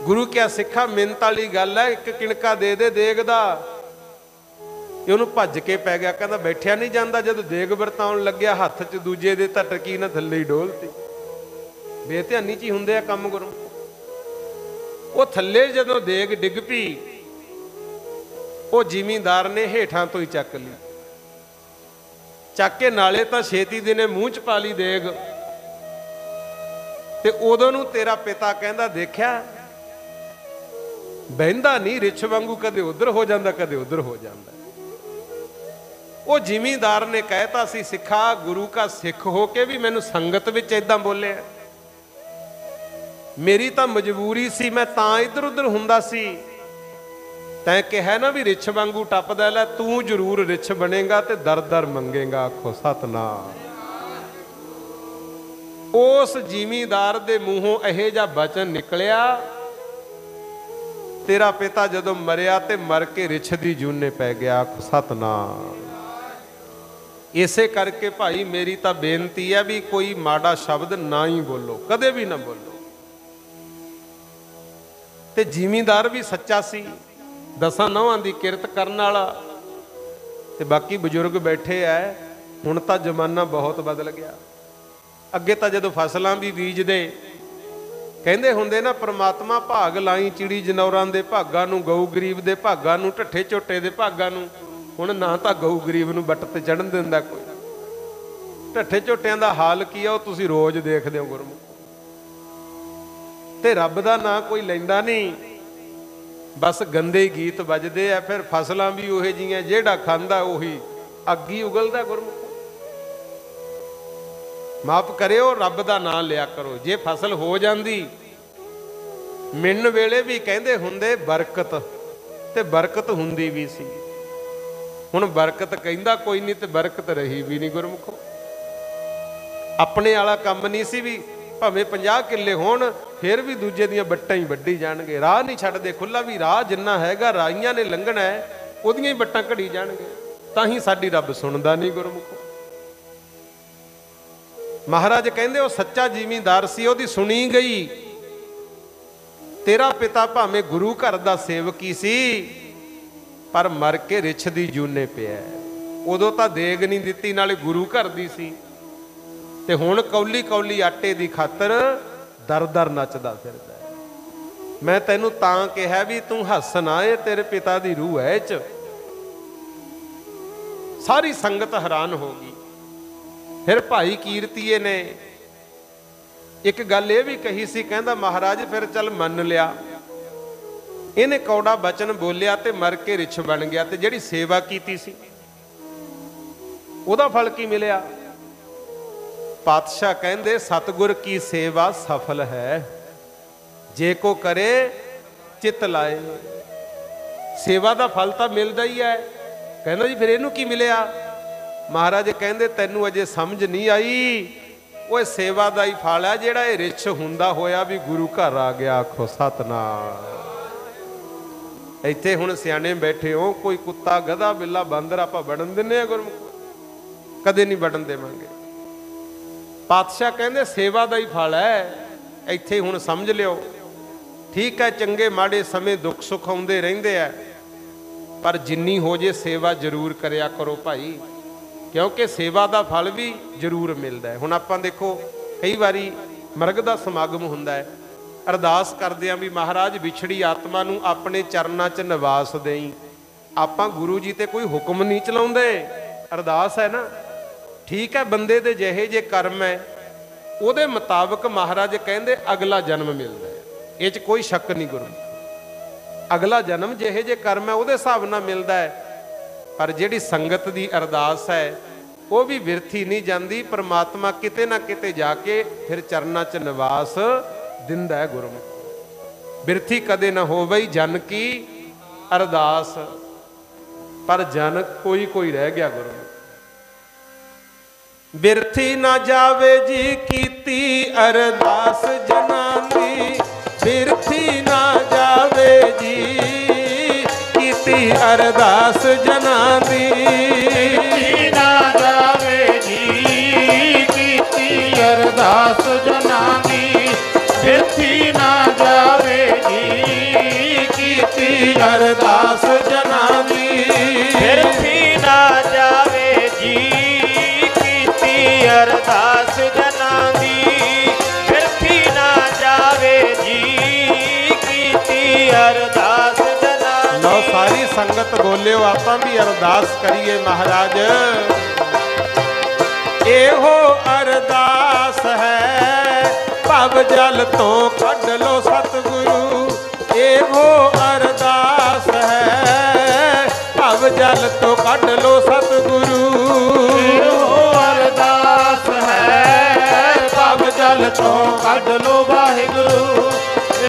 गुरु क्या सिखा मिन्नत वाली गल है, एक किणका दे दे देग दा। ਉਹਨੂੰ ਭੱਜ ਕੇ ਪੈ ਗਿਆ, ਕਹਿੰਦਾ ਬੈਠਿਆ ਨਹੀਂ ਜਾਂਦਾ। ਜਦੋਂ ਦੇਗ ਵਰਤਾਉਣ ਲੱਗਿਆ ਹੱਥ 'ਚ ਦੂਜੇ ਦੇ ਤਾਂ ਟਕੀ ਨਾ ਥੱਲੇ ਹੀ ਡੋਲਤੀ। ਬੇਧਿਆਨੀ 'ਚ ਹੀ ਹੁੰਦੇ ਆ ਕੰਮ ਗੁਰੂ। ਉਹ ਥੱਲੇ ਜਦੋਂ ਦੇਗ ਡਿੱਗ ਪਈ, ਉਹ ਜ਼ਿਮੀਂਦਾਰ ਨੇ ਹੇਠਾਂ ਤੋਂ ਹੀ ਚੱਕ ਲਈ। ਚੱਕ ਕੇ ਨਾਲੇ ਤਾਂ ਛੇਤੀ ਦੇ ਨੇ ਮੂੰਹ 'ਚ ਪਾ ਲਈ ਦੇਗ। ਤੇ ਉਦੋਂ ਨੂੰ ਤੇਰਾ ਪਿਤਾ ਕਹਿੰਦਾ, ਦੇਖਿਆ ਬਹਿੰਦਾ ਨਹੀਂ ਰਿਛ ਵਾਂਗੂ, ਕਦੇ ਉਧਰ ਹੋ ਜਾਂਦਾ ਕਦੇ ਉਧਰ ਹੋ ਜਾਂਦਾ। ਉਹ ਜ਼ਿਮੀਂਦਾਰ ਨੇ ਕਹਿਤਾ ਸੀ, ਸਿੱਖਾ ਗੁਰੂ ਕਾ ਸਿੱਖ ਹੋ ਕੇ ਵੀ ਮੈਨੂੰ ਸੰਗਤ ਵਿੱਚ ਇਦਾਂ ਬੋਲਿਆ। ਮੇਰੀ ਤਾਂ ਮਜਬੂਰੀ ਸੀ, ਮੈਂ ਤਾਂ ਇੱਧਰ ਉੱਧਰ ਹੁੰਦਾ ਸੀ। ਤੈਂ ਕਿਹਾ ਨਾ ਵੀ ਰਿਛ ਵਾਂਗੂ ਟੱਪਦਾ ਲੈ, ਤੂੰ ਜ਼ਰੂਰ ਰਿਛ ਬਣੇਗਾ ਤੇ ਦਰ ਦਰ ਮੰਗੇਗਾ। ਆਖੋ ਸਤਨਾਮ। ਉਸ ਜ਼ਿਮੀਂਦਾਰ ਦੇ ਮੂੰਹੋਂ ਇਹੋ ਜਿਹਾ ਬਚਨ ਨਿਕਲਿਆ, ਤੇਰਾ ਪਿਤਾ ਜਦੋਂ ਮਰਿਆ ਤੇ ਮਰ ਕੇ ਰਿਛ ਦੀ ਜੂਨੇ ਪੈ ਗਿਆ। ਆਖੋ ਸਤਨਾਮ। ਇਸੇ ਕਰਕੇ ਭਾਈ ਮੇਰੀ ਤਾਂ ਬੇਨਤੀ ਹੈ ਵੀ ਕੋਈ ਮਾੜਾ ਸ਼ਬਦ ਨਾ ਹੀ ਬੋਲੋ, ਕਦੇ ਵੀ ਨਾ ਬੋਲੋ। ਤੇ ਜ਼ਿਮੀਂਦਾਰ ਵੀ ਸੱਚਾ ਸੀ, 10 ਨਹੁੰਆਂ ਦੀ ਕਿਰਤ ਕਰਨ ਵਾਲਾ। ਤੇ ਬਾਕੀ ਬਜ਼ੁਰਗ ਬੈਠੇ ਐ। ਹੁਣ ਤਾਂ ਜ਼ਮਾਨਾ ਬਹੁਤ ਬਦਲ ਗਿਆ। ਅੱਗੇ ਤਾਂ ਜਦੋਂ ਫਸਲਾਂ ਵੀ ਬੀਜਦੇ, ਕਹਿੰਦੇ ਹੁੰਦੇ ਨਾ, ਪ੍ਰਮਾਤਮਾ ਭਾਗ ਲਾਈ ਚਿੜੀ ਜਨੌਰਾਂ ਦੇ ਭਾਗਾਂ ਨੂੰ, ਗਊ ਗਰੀਬ ਦੇ ਭਾਗਾਂ ਨੂੰ, ਢੱਠੇ ਝੋਟੇ ਦੇ ਭਾਗਾਂ ਨੂੰ। ਹੁਣ ਨਾ ਤਾਂ ਗਊ ਗਰੀਬ ਨੂੰ ਵੱਟ ਤੇ ਚੜਨ ਦਿੰਦਾ ਕੋਈ। ਢੱਠੇ ਝੋਟਿਆਂ ਦਾ ਹਾਲ ਕੀ ਆ ਉਹ ਤੁਸੀਂ ਰੋਜ਼ ਦੇਖਦੇ ਹੋ ਗੁਰਮੁਖ। ਤੇ ਰੱਬ ਦਾ ਨਾਂ ਕੋਈ ਲੈਂਦਾ ਨਹੀਂ, ਬਸ ਗੰਦੇ ਗੀਤ ਵੱਜਦੇ ਆ। ਫਿਰ ਫਸਲਾਂ ਵੀ ਉਹੇ ਜੀਆਂ, ਜਿਹੜਾ ਖਾਂਦਾ ਉਹੀ ਅੱਗ ਹੀ ਉਗਲਦਾ ਗੁਰਮੁਖ। ਮਾਫ ਕਰਿਓ, ਰੱਬ ਦਾ ਨਾਂ ਲਿਆ ਕਰੋ। ਜੇ ਫਸਲ ਹੋ ਜਾਂਦੀ, ਮਿਲਣ ਵੇਲੇ ਵੀ ਕਹਿੰਦੇ ਹੁੰਦੇ ਬਰਕਤ, ਤੇ ਬਰਕਤ ਹੁੰਦੀ ਵੀ ਸੀ। ਹੁਣ ਬਰਕਤ ਕਹਿੰਦਾ ਕੋਈ ਨਹੀਂ ਤੇ ਬਰਕਤ ਰਹੀ ਵੀ ਨਹੀਂ ਗੁਰਮੁਖੋ। ਆਪਣੇ ਵਾਲਾ ਕੰਮ ਨਹੀਂ ਸੀ ਵੀ ਭਾਵੇਂ 50 ਕਿੱਲੇ ਹੋਣ, ਫਿਰ ਵੀ ਦੂਜੇ ਦੀਆਂ ਵੱਟਾਂ ਹੀ ਵੱਢੀ ਜਾਣਗੇ। ਰਾਹ ਨਹੀਂ ਛੱਡਦੇ ਖੁੱਲਾ, ਵੀ ਰਾਹ ਜਿੰਨਾ ਹੈਗਾ ਰਾਹੀਆਂ ਨੇ ਲੰਘਣਾ ਹੈ, ਉਹਦੀਆਂ ਹੀ ਵੱਟਾਂ ਘੜੀ ਜਾਣਗੇ। ਤਾਂ ਹੀ ਸਾਡੀ ਰੱਬ ਸੁਣਦਾ ਨਹੀਂ ਗੁਰਮੁਖੋ। ਮਹਾਰਾਜ ਕਹਿੰਦੇ ਉਹ ਸੱਚਾ ਜ਼ਿਮੀਂਦਾਰ ਸੀ, ਉਹਦੀ ਸੁਣੀ ਗਈ। ਤੇਰਾ ਪਿਤਾ ਭਾਵੇਂ ਗੁਰੂ ਘਰ ਦਾ ਸੇਵਕ ਹੀ ਸੀ, ਪਰ ਮਰ ਕੇ ਰਿਛ ਦੀ ਜੂਨੇ ਪਿਆ। ਉਦੋਂ ਤਾਂ ਦੇਗ ਨਹੀਂ ਦਿੱਤੀ, ਨਾਲੇ ਗੁਰੂ ਘਰ ਦੀ ਸੀ। ਤੇ ਹੁਣ ਕੌਲੀ ਕੌਲੀ ਆਟੇ ਦੀ ਖਾਤਰ ਦਰ ਦਰ ਨੱਚਦਾ ਫਿਰਦਾ। ਮੈਂ ਤੈਨੂੰ ਤਾਂ ਕਿਹਾ ਵੀ ਤੂੰ ਹੱਸ ਨਾ, ਇਹ ਤੇਰੇ ਪਿਤਾ ਦੀ ਰੂਹ ਹੈ ਇਹ 'ਚ। ਸਾਰੀ ਸੰਗਤ ਹੈਰਾਨ ਹੋ ਗਈ। ਫਿਰ ਭਾਈ ਕੀਰਤੀਏ ਨੇ ਇੱਕ ਗੱਲ ਇਹ ਵੀ ਕਹੀ ਸੀ, ਕਹਿੰਦਾ ਮਹਾਰਾਜ ਫਿਰ ਚੱਲ ਮੰਨ ਲਿਆ। ਇਹਨੇ ਕੌੜਾ ਬਚਨ ਬੋਲਿਆ ਤੇ ਮਰ ਕੇ ਰਿਛ ਬਣ ਗਿਆ। ਤੇ ਜਿਹੜੀ ਸੇਵਾ ਕੀਤੀ ਸੀ ਉਹਦਾ ਫਲ ਕੀ ਮਿਲਿਆ? ਪਾਤਸ਼ਾਹ ਕਹਿੰਦੇ ਸਤਿਗੁਰ ਕੀ ਸੇਵਾ ਸਫਲ ਹੈ, ਜੇ ਕੋ ਕਰੇ ਚਿਤ ਲਾਏ। ਸੇਵਾ ਦਾ ਫਲ ਤਾਂ ਮਿਲਦਾ ਹੀ ਹੈ। ਕਹਿੰਦਾ ਜੀ ਫਿਰ ਇਹਨੂੰ ਕੀ ਮਿਲਿਆ? ਮਹਾਰਾਜ ਕਹਿੰਦੇ ਤੈਨੂੰ ਅਜੇ ਸਮਝ ਨਹੀਂ ਆਈ, ਉਹ ਸੇਵਾ ਦਾ ਹੀ ਫਲ ਹੈ ਜਿਹੜਾ ਇਹ ਰਿਛ ਹੁੰਦਾ ਹੋਇਆ ਵੀ ਗੁਰੂ ਘਰ ਆ ਗਿਆ। ਆਖੋ ਸਤਨਾਮ। ਇੱਥੇ ਹੁਣ ਸਿਆਣੇ ਬੈਠੇ ਹੋ, ਕੋਈ ਕੁੱਤਾ ਗਧਾ ਬਿੱਲਾ ਬਾਂਦਰ ਆਪਾਂ ਵੜਨ ਦਿੰਦੇ ਆ ਗੁਰਮੁਖ? ਕਦੇ ਨਹੀਂ ਵੜਨ ਦੇਵਾਂਗੇ। ਪਾਤਸ਼ਾਹ ਕਹਿੰਦੇ ਸੇਵਾ ਦਾ ਹੀ ਫਲ ਹੈ। ਇੱਥੇ ਹੁਣ ਸਮਝ ਲਿਓ। ਠੀਕ ਹੈ, ਚੰਗੇ ਮਾੜੇ ਸਮੇਂ ਦੁੱਖ ਸੁੱਖ ਆਉਂਦੇ ਰਹਿੰਦੇ ਆ, ਪਰ ਜਿੰਨੀ ਹੋ ਜੇ ਸੇਵਾ ਜ਼ਰੂਰ ਕਰਿਆ ਕਰੋ ਭਾਈ, ਕਿਉਂਕਿ ਸੇਵਾ ਦਾ ਫਲ ਵੀ ਜ਼ਰੂਰ ਮਿਲਦਾ ਹੈ। ਹੁਣ ਆਪਾਂ ਦੇਖੋ, ਕਈ ਵਾਰੀ ਮਰਗ ਦਾ ਸਮਾਗਮ ਹੁੰਦਾ ਹੈ, ਅਰਦਾਸ ਕਰਦੇ ਆਂ ਵੀ ਮਹਾਰਾਜ ਵਿਛੜੀ ਆਤਮਾ ਨੂੰ ਆਪਣੇ ਚਰਨਾਂ 'ਚ ਨਿਵਾਸ ਦੇਈ। ਆਪਾਂ ਗੁਰੂ ਜੀ ਤੇ ਕੋਈ ਹੁਕਮ ਨਹੀਂ ਚਲਾਉਂਦੇ, ਅਰਦਾਸ ਹੈ ਨਾ। ਠੀਕ ਹੈ, ਬੰਦੇ ਦੇ ਜਿਹੇ ਜੇ ਕਰਮ ਹੈ ਉਹਦੇ ਮੁਤਾਬਕ ਮਹਾਰਾਜ ਕਹਿੰਦੇ ਅਗਲਾ ਜਨਮ ਮਿਲਦਾ ਹੈ, ਇਹ 'ਚ ਕੋਈ ਸ਼ੱਕ ਨਹੀਂ ਗੁਰੂ। ਅਗਲਾ ਜਨਮ ਜਿਹੇ ਜੇ ਕਰਮ ਹੈ ਉਹਦੇ ਹਿਸਾਬ ਨਾਲ ਮਿਲਦਾ ਹੈ। ਪਰ ਜਿਹੜੀ ਸੰਗਤ ਦੀ ਅਰਦਾਸ ਹੈ ਉਹ ਵੀ ਵਿਰਥੀ ਨਹੀਂ ਜਾਂਦੀ। ਪਰਮਾਤਮਾ ਕਿਤੇ ਨਾ ਕਿਤੇ ਜਾ ਕੇ ਫਿਰ ਚਰਨਾਂ 'ਚ ਨਿਵਾਸ ਦਿੰਦਾ ਹੈ ਗੁਰਮੁਖ। ਬਿਰਥੀ ਕਦੇ ਨਾ ਹੋਵੇ ਜਨ ਕੀ ਅਰਦਾਸ, ਪਰ ਜਨ ਕੋਈ ਕੋਈ ਰਹਿ ਗਿਆ ਗੁਰਮੁਖ। ਬਿਰਥੀ ਨਾ ਜਾਵੇ ਜੀ ਕੀਤੀ ਅਰਦਾਸ ਜਨਾਂ ਦੀ, ਬਿਰਥੀ ਨਾ ਜਾਵੇ ਜੀ ਕੀਤੀ ਜਨਾਂ ਦੀ। ਵੇਖੀ ਨਾ ਜਾਵੇ ਜੀ ਕੀਤੀ ਅਰਦਾਸ ਜਨਾਂ ਦੀ। ਵੇਖੀ ਨਾ ਜਾਵੇ ਜੀ ਕੀਤੀ ਅਰਦਾਸ ਜਨਾਂ ਦੀ। ਬਿਰਥੀ ਨਾ ਜਾਵੇ ਜੀ ਕੀਤੀ ਅਰਦਾਸ ਜਨਾਂ ਦੀ। ਬਿਰਥੀ ਨਾ ਜਾਵੇ ਜੀ ਕੀਤੀ ਅਰਦਾਸ ਜਨਾਂ ਦੀ। ਲਓ ਸਾਰੀ ਸੰਗਤ ਬੋਲਿਓ, ਆਪਾਂ ਵੀ ਅਰਦਾਸ ਕਰੀਏ ਮਹਾਰਾਜ। ਇਹੋ ਅਰਦਾਸ ਹੈ ਭਵ ਜਲ ਤੋਂ ਕੱਢ ਲੋ ਸਤਿਗੁਰੂ। ਇਹੋ ਅਰਦਾਸ ਹੈ ਭਵ ਜਲ ਤੋਂ ਕੱਢ ਲੋ ਸਤਿਗੁਰੂ। ਇਹੋ ਅਰਦਾਸ ਹੈ ਭਵ ਜਲ ਤੋਂ ਕੱਢ ਲੋ ਵਾਹਿਗੁਰੂ।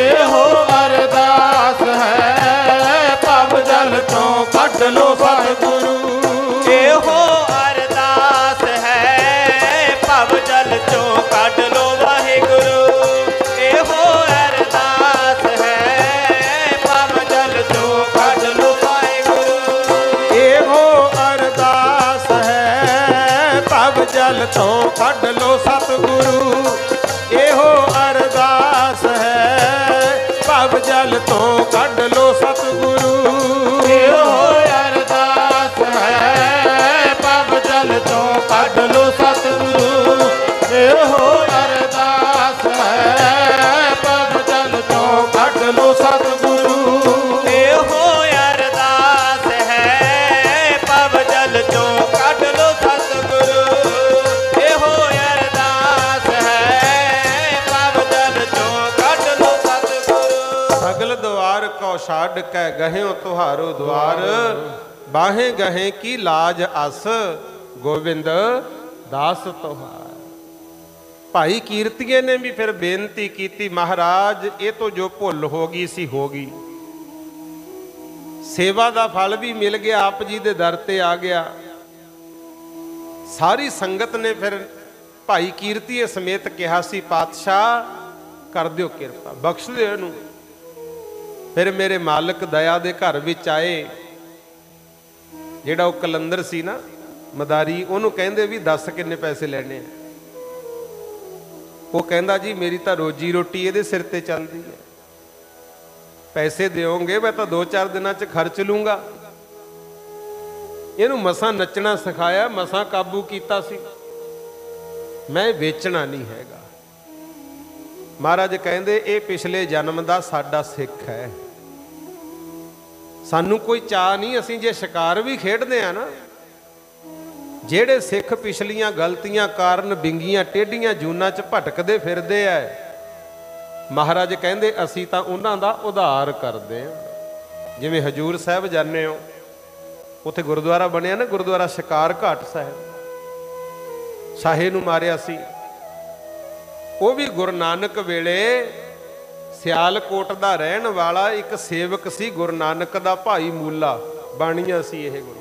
ਇਹੋ ਅਰਦਾਸ ਹੈ ਭਵ ਜਲ ਤੋਂ ਕੱਢ ਲੋ ਸਤਿਗੁਰੂ। ਇਹੋ ਅਰਦਾਸ ਹੈ ਭਵ ਜਲ ਚੋਂ ਕੱਢ ਲੋ ਵਾਹਿਗੁਰੂ। ਇਹੋ ਅਰਦਾਸ ਹੈ ਭਵ ਜਲ ਚੋਂ ਕੱਢ ਲੋ ਵਾਹਿਗੁਰੂ। ਇਹੋ ਅਰਦਾਸ ਹੈ ਭਵ ਜਲ ਤੋਂ ਕੱਢ ਲੋ ਸਤਿਗੁਰੂ। ਇਹੋ ਅਰਦਾਸ ਹੈ ਭਵ ਜਲ ਤੋਂ ਕੱਢ ਲੋ ਸਤਿਗੁਰੂ। ਇਹੋ ਅਰਦਾਸ ਹੈ ਭਵ ਜਲ ਤੋਂ ਕੱਢ ਲੋ ਸਤਿਗੁਰੂ। ਇਹੋ ਅਰਦਾਸ ਹੈ ਭਵ ਜਲ ਤੋਂ ਕੱਢ ਲੋ ਸਤਿਗੁਰੂ। ਇਹੋ ਅਰਦਾਸ ਹੈ ਭਵ ਜਲ ਚੋਂ ਕੱਢ ਲੋ ਸਤਿਗੁਰੂ। ਇਹੋ ਅਰਦਾਸ ਹੈ ਭਵ ਜਲ ਚੋਂ ਕੱਢ ਲੋ ਸਤਿਗੁਰੂ। ਸਗਲ ਦੁਆਰ ਕੋ ਛਾੜ ਕੇ ਗਹਿਓ ਤੁਹਾਰੋ ਦੁਆਰ। ਬਾਹੇ ਗਹੇ ਕੀ ਲਾਜ ਅਸ ਗੋਬਿੰਦ ਦਾਸ ਤੁਹਾਰ। ਭਾਈ ਕੀਰਤੀਏ ਨੇ ਵੀ ਫਿਰ ਬੇਨਤੀ ਕੀਤੀ, ਮਹਾਰਾਜ ਇਹ ਤੋਂ ਜੋ ਭੁੱਲ ਹੋ ਗਈ ਸੀ ਹੋ ਗਈ। ਸੇਵਾ ਦਾ ਫਲ ਵੀ ਮਿਲ ਗਿਆ, ਆਪ ਜੀ ਦੇ ਦਰ ਤੇ ਆ ਗਿਆ। ਸਾਰੀ ਸੰਗਤ ਨੇ ਫਿਰ ਭਾਈ ਕੀਰਤੀਏ ਸਮੇਤ ਕਿਹਾ ਸੀ, ਪਾਤਸ਼ਾਹ ਕਰ ਦਿਓ ਕਿਰਪਾ, ਬਖਸ਼ ਦਿਓ ਇਹਨੂੰ। ਫਿਰ ਮੇਰੇ ਮਾਲਕ ਦਇਆ ਦੇ ਘਰ ਵਿੱਚ ਆਏ। ਜਿਹੜਾ ਉਹ ਕਲੰਦਰ ਸੀ ਨਾ ਮਦਾਰੀ, ਉਹਨੂੰ ਕਹਿੰਦੇ ਵੀ ਦੱਸ ਕਿੰਨੇ ਪੈਸੇ ਲੈਣੇ ਆ। ਉਹ ਕਹਿੰਦਾ ਜੀ ਮੇਰੀ ਤਾਂ ਰੋਜੀ ਰੋਟੀ ਇਹਦੇ ਸਿਰ ਤੇ ਚੱਲਦੀ ਹੈ, ਪੈਸੇ ਦਿਓਗੇ ਮੈਂ ਤਾਂ 2-4 ਦਿਨਾਂ 'ਚ ਖਰਚ ਲੂੰਗਾ। ਇਹਨੂੰ ਮਸਾਂ ਨੱਚਣਾ ਸਿਖਾਇਆ, ਮਸਾਂ ਕਾਬੂ ਕੀਤਾ ਸੀ, ਮੈਂ ਵੇਚਣਾ ਨਹੀਂ ਹੈਗਾ। ਮਹਾਰਾਜ ਕਹਿੰਦੇ ਇਹ ਪਿਛਲੇ ਜਨਮ ਦਾ ਸਾਡਾ ਸਿੱਖ ਹੈ, ਸਾਨੂੰ ਕੋਈ ਚਾਹ ਨਹੀਂ। ਅਸੀਂ ਜੇ ਸ਼ਿਕਾਰ ਵੀ ਖੇਡਦੇ ਆ ਨਾ, ਜਿਹੜੇ ਸਿੱਖ ਪਿਛਲੀਆਂ ਗਲਤੀਆਂ ਕਾਰਨ ਬਿੰਗੀਆਂ ਟੇਢੀਆਂ ਜੂਨਾਂ 'ਚ ਭਟਕਦੇ ਫਿਰਦੇ ਆ, ਮਹਾਰਾਜ ਕਹਿੰਦੇ ਅਸੀਂ ਤਾਂ ਉਹਨਾਂ ਦਾ ਉਧਾਰ ਕਰਦੇ ਆ। ਜਿਵੇਂ ਹਜੂਰ ਸਾਹਿਬ ਜਾਂਦੇ ਹੋ, ਉੱਥੇ ਗੁਰਦੁਆਰਾ ਬਣਿਆ ਨਾ, ਗੁਰਦੁਆਰਾ ਸ਼ਿਕਾਰ ਘਾਟ ਸਾਹਿਬ, ਸ਼ਾਹੇ ਨੂੰ ਮਾਰਿਆ ਸੀ। ਉਹ ਵੀ ਗੁਰੂ ਨਾਨਕ ਵੇਲੇ ਸਿਆਲਕੋਟ ਦਾ ਰਹਿਣ ਵਾਲਾ ਇੱਕ ਸੇਵਕ ਸੀ, ਗੁਰੂ ਨਾਨਕ ਦਾ ਭਾਈ ਮੂਲਾ। ਬਾਣੀਆਂ ਸੀ ਇਹ ਗੁਰੂ,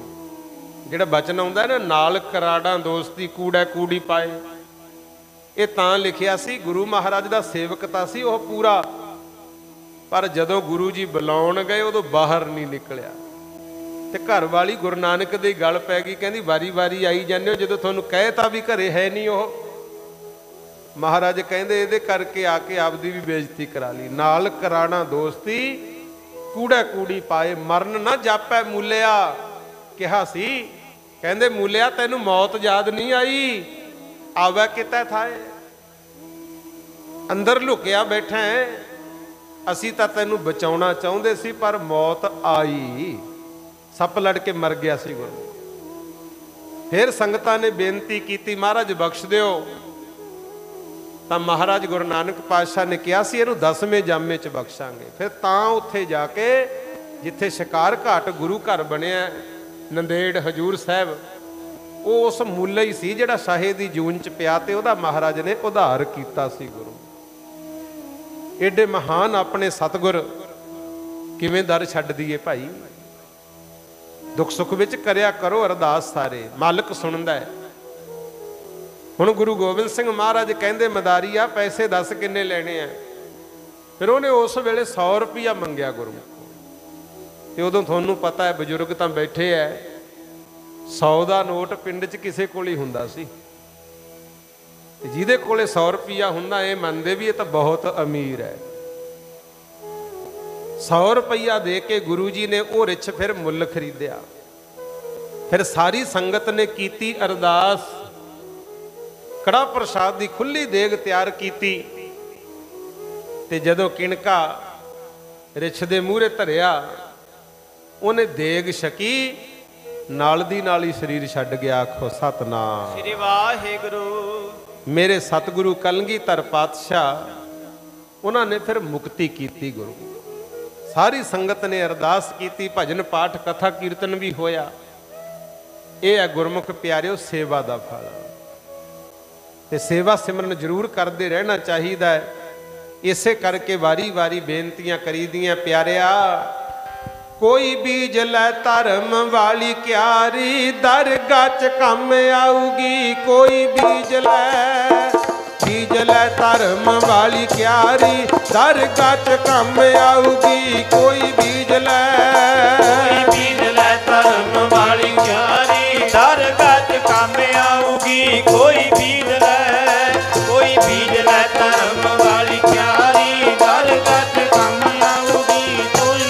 ਜਿਹੜਾ ਬਚਨ ਆਉਂਦਾ ਨਾ, ਨਾਲ ਕਰਾੜਾਂ ਦੋਸਤੀ ਕੂੜਾ ਕੂੜੀ ਪਾਏ, ਇਹ ਤਾਂ ਲਿਖਿਆ ਸੀ। ਗੁਰੂ ਮਹਾਰਾਜ ਦਾ ਸੇਵਕ ਤਾਂ ਸੀ ਉਹ ਪੂਰਾ, ਪਰ ਜਦੋਂ ਗੁਰੂ ਜੀ ਬੁਲਾਉਣ ਗਏ ਉਦੋਂ ਬਾਹਰ ਨਹੀਂ ਨਿਕਲਿਆ। ਤੇ ਘਰ ਵਾਲੀ ਗੁਰੂ ਨਾਨਕ ਦੇ ਗਲ ਪੈ ਗਈ, ਕਹਿੰਦੀ ਵਾਰੀ ਵਾਰੀ ਆਈ ਜਾਂਦੇ ਹੋ, ਜਦੋਂ ਤੁਹਾਨੂੰ ਕਹਿ ਤਾ ਵੀ ਘਰੇ ਹੈ ਨਹੀਂ ਉਹ। ਮਹਾਰਾਜ ਕਹਿੰਦੇ ਇਹਦੇ ਕਰਕੇ ਆ ਕੇ ਆਪਦੀ ਵੀ ਬੇਇੱਜ਼ਤੀ ਕਰਾ ਲਈ। ਨਾਲ ਕਰਾਣਾ ਦੋਸਤੀ ਕੂੜਾ ਕੂੜੀ ਪਾਏ, ਮਰਨ ਨਾ ਜਾਪੈ ਮੂਲਿਆ ਕਿਹਾ ਸੀ। ਕਹਿੰਦੇ ਮੂਲਿਆ ਤੈਨੂੰ ਮੌਤ ਯਾਦ ਨਹੀਂ ਆਈ, ਆਵੇ ਕਿਤੇ ਥਾਏ, ਅੰਦਰ ਲੁਕਿਆ ਬੈਠਾ ਹੈ। ਅਸੀਂ ਤਾਂ ਤੈਨੂੰ ਬਚਾਉਣਾ ਚਾਹੁੰਦੇ ਸੀ, ਪਰ ਮੌਤ ਆਈ, ਸੱਪ ਲੜ ਕੇ ਮਰ ਗਿਆ ਸੀ ਗੁਰੂ। ਫਿਰ ਸੰਗਤਾਂ ਨੇ ਬੇਨਤੀ ਕੀਤੀ, ਮਹਾਰਾਜ ਬਖਸ਼ ਦਿਓ। ਤਾਂ ਮਹਾਰਾਜ ਗੁਰੂ ਨਾਨਕ ਪਾਤਸ਼ਾਹ ਨੇ ਕਿਹਾ ਸੀ ਇਹਨੂੰ 10ਵੇਂ ਜਾਮੇ 'ਚ ਬਖਸ਼ਾਂਗੇ। ਫਿਰ ਤਾਂ ਉੱਥੇ ਜਾ ਕੇ ਜਿੱਥੇ ਸ਼ਿਕਾਰ ਘਾਟ ਗੁਰੂ ਘਰ ਬਣਿਆ ਨੰਦੇੜ ਹਜੂਰ ਸਾਹਿਬ, ਉਹ ਉਸ ਮੁੱਲਾ ਹੀ ਸੀ ਜਿਹੜਾ ਸ਼ਾਹੇ ਦੀ ਜੂਨ 'ਚ ਪਿਆ, ਤੇ ਉਹਦਾ ਮਹਾਰਾਜ ਨੇ ਉਧਾਰ ਕੀਤਾ ਸੀ ਗੁਰੂ। ਏਡੇ ਮਹਾਨ ਆਪਣੇ ਸਤਿਗੁਰ ਕਿਵੇਂ ਦਰ ਛੱਡ ਦਈਏ ਭਾਈ। ਦੁੱਖ ਸੁੱਖ ਵਿੱਚ ਕਰਿਆ ਕਰੋ ਅਰਦਾਸ, ਸਾਰੇ ਮਾਲਕ ਸੁਣਦਾ ਹੈ। ਹੁਣ ਗੁਰੂ ਗੋਬਿੰਦ ਸਿੰਘ ਮਹਾਰਾਜ ਕਹਿੰਦੇ ਮਦਾਰੀ ਆ ਪੈਸੇ ਦੱਸ ਕਿੰਨੇ ਲੈਣੇ ਆ। ਫਿਰ ਉਹਨੇ ਉਸ ਵੇਲੇ 100 ਰੁਪਇਆ ਮੰਗਿਆ ਗੁਰੂ। ਤੇ ਉਦੋਂ ਤੁਹਾਨੂੰ ਪਤਾ ਹੈ ਬਜ਼ੁਰਗ ਤਾਂ ਬੈਠੇ ਐ 100 ਦਾ ਨੋਟ ਪਿੰਡ 'ਚ ਕਿਸੇ ਕੋਲ ਹੀ ਹੁੰਦਾ ਸੀ, ਤੇ ਜਿਹਦੇ ਕੋਲੇ 100 ਰੁਪਈਆ ਹੁੰਦਾ ਇਹ ਮੰਨਦੇ ਵੀ ਇਹ ਤਾਂ ਬਹੁਤ ਅਮੀਰ ਹੈ। 100 ਰੁਪਈਆ ਦੇ ਕੇ ਗੁਰੂ ਜੀ ਨੇ ਉਹ ਰਿਛ ਫਿਰ ਮੁੱਲ ਖਰੀਦਿਆ। ਫਿਰ ਸਾਰੀ ਸੰਗਤ ਨੇ ਕੀਤੀ ਅਰਦਾਸ, ਕੜਾ ਪ੍ਰਸ਼ਾਦ ਦੀ ਖੁੱਲੀ ਦੇਗ ਤਿਆਰ ਕੀਤੀ, ਤੇ ਜਦੋਂ ਕਿਣਕਾ ਰਿਛ ਦੇ ਮੂਹਰੇ ਧਰਿਆ ਉਹਨੇ ਦੇਗ ਛਕੀ, ਨਾਲ ਦੀ ਨਾਲ ਹੀ ਸਰੀਰ ਛੱਡ ਗਿਆ। ਆਖੋ ਸਤਨਾਮ ਸ੍ਰੀ ਵਾਹਿਗੁਰੂ। ਮੇਰੇ ਸਤਿਗੁਰੂ ਕਲਗੀਧਰ ਪਾਤਸ਼ਾਹ ਉਹਨਾਂ ਨੇ ਫਿਰ ਮੁਕਤੀ ਕੀਤੀ। ਗੁਰੂ ਸਾਰੀ ਸੰਗਤ ਨੇ ਅਰਦਾਸ ਕੀਤੀ, ਭਜਨ ਪਾਠ ਕਥਾ ਕੀਰਤਨ ਵੀ ਹੋਇਆ। ਇਹ ਹੈ ਗੁਰਮੁਖ ਪਿਆਰਿਓ ਸੇਵਾ ਦਾ ਫਲ, ਤੇ ਸੇਵਾ ਸਿਮਰਨ ਜ਼ਰੂਰ ਕਰਦੇ ਰਹਿਣਾ ਚਾਹੀਦਾ ਹੈ। ਇਸੇ ਕਰਕੇ ਵਾਰੀ ਵਾਰੀ ਬੇਨਤੀਆਂ ਕਰੀਦੀਆਂ ਪਿਆਰਿਆ, ਕੋਈ ਬੀਜ ਲੈ ਧਰਮ ਵਾਲੀ ਕਿਆਰੀ, ਦਰਗਾਹ 'ਚ ਕੰਮ ਆਊਗੀ। ਕੋਈ ਬੀਜ ਲੈ ਧਰਮ ਵਾਲੀ ਕਿਆਰੀ, ਦਰਗਾਹ 'ਚ ਕੰਮ ਆਊਗੀ। ਕੋਈ ਬੀਜ ਲੈ ਧਰਮ ਵਾਲੀ ਕਿਆਰੀ, ਦਰਗਾਹ 'ਚ ਕੰਮ ਆਊਗੀ। ਕੋਈ ਬੀਜ ਲੈ ਧਰਮ ਵਾਲੀ ਕਿਆਰੀ, ਦਰਗਾਹ 'ਚ ਕੰਮ ਆਊਗੀ। ਕੋਈ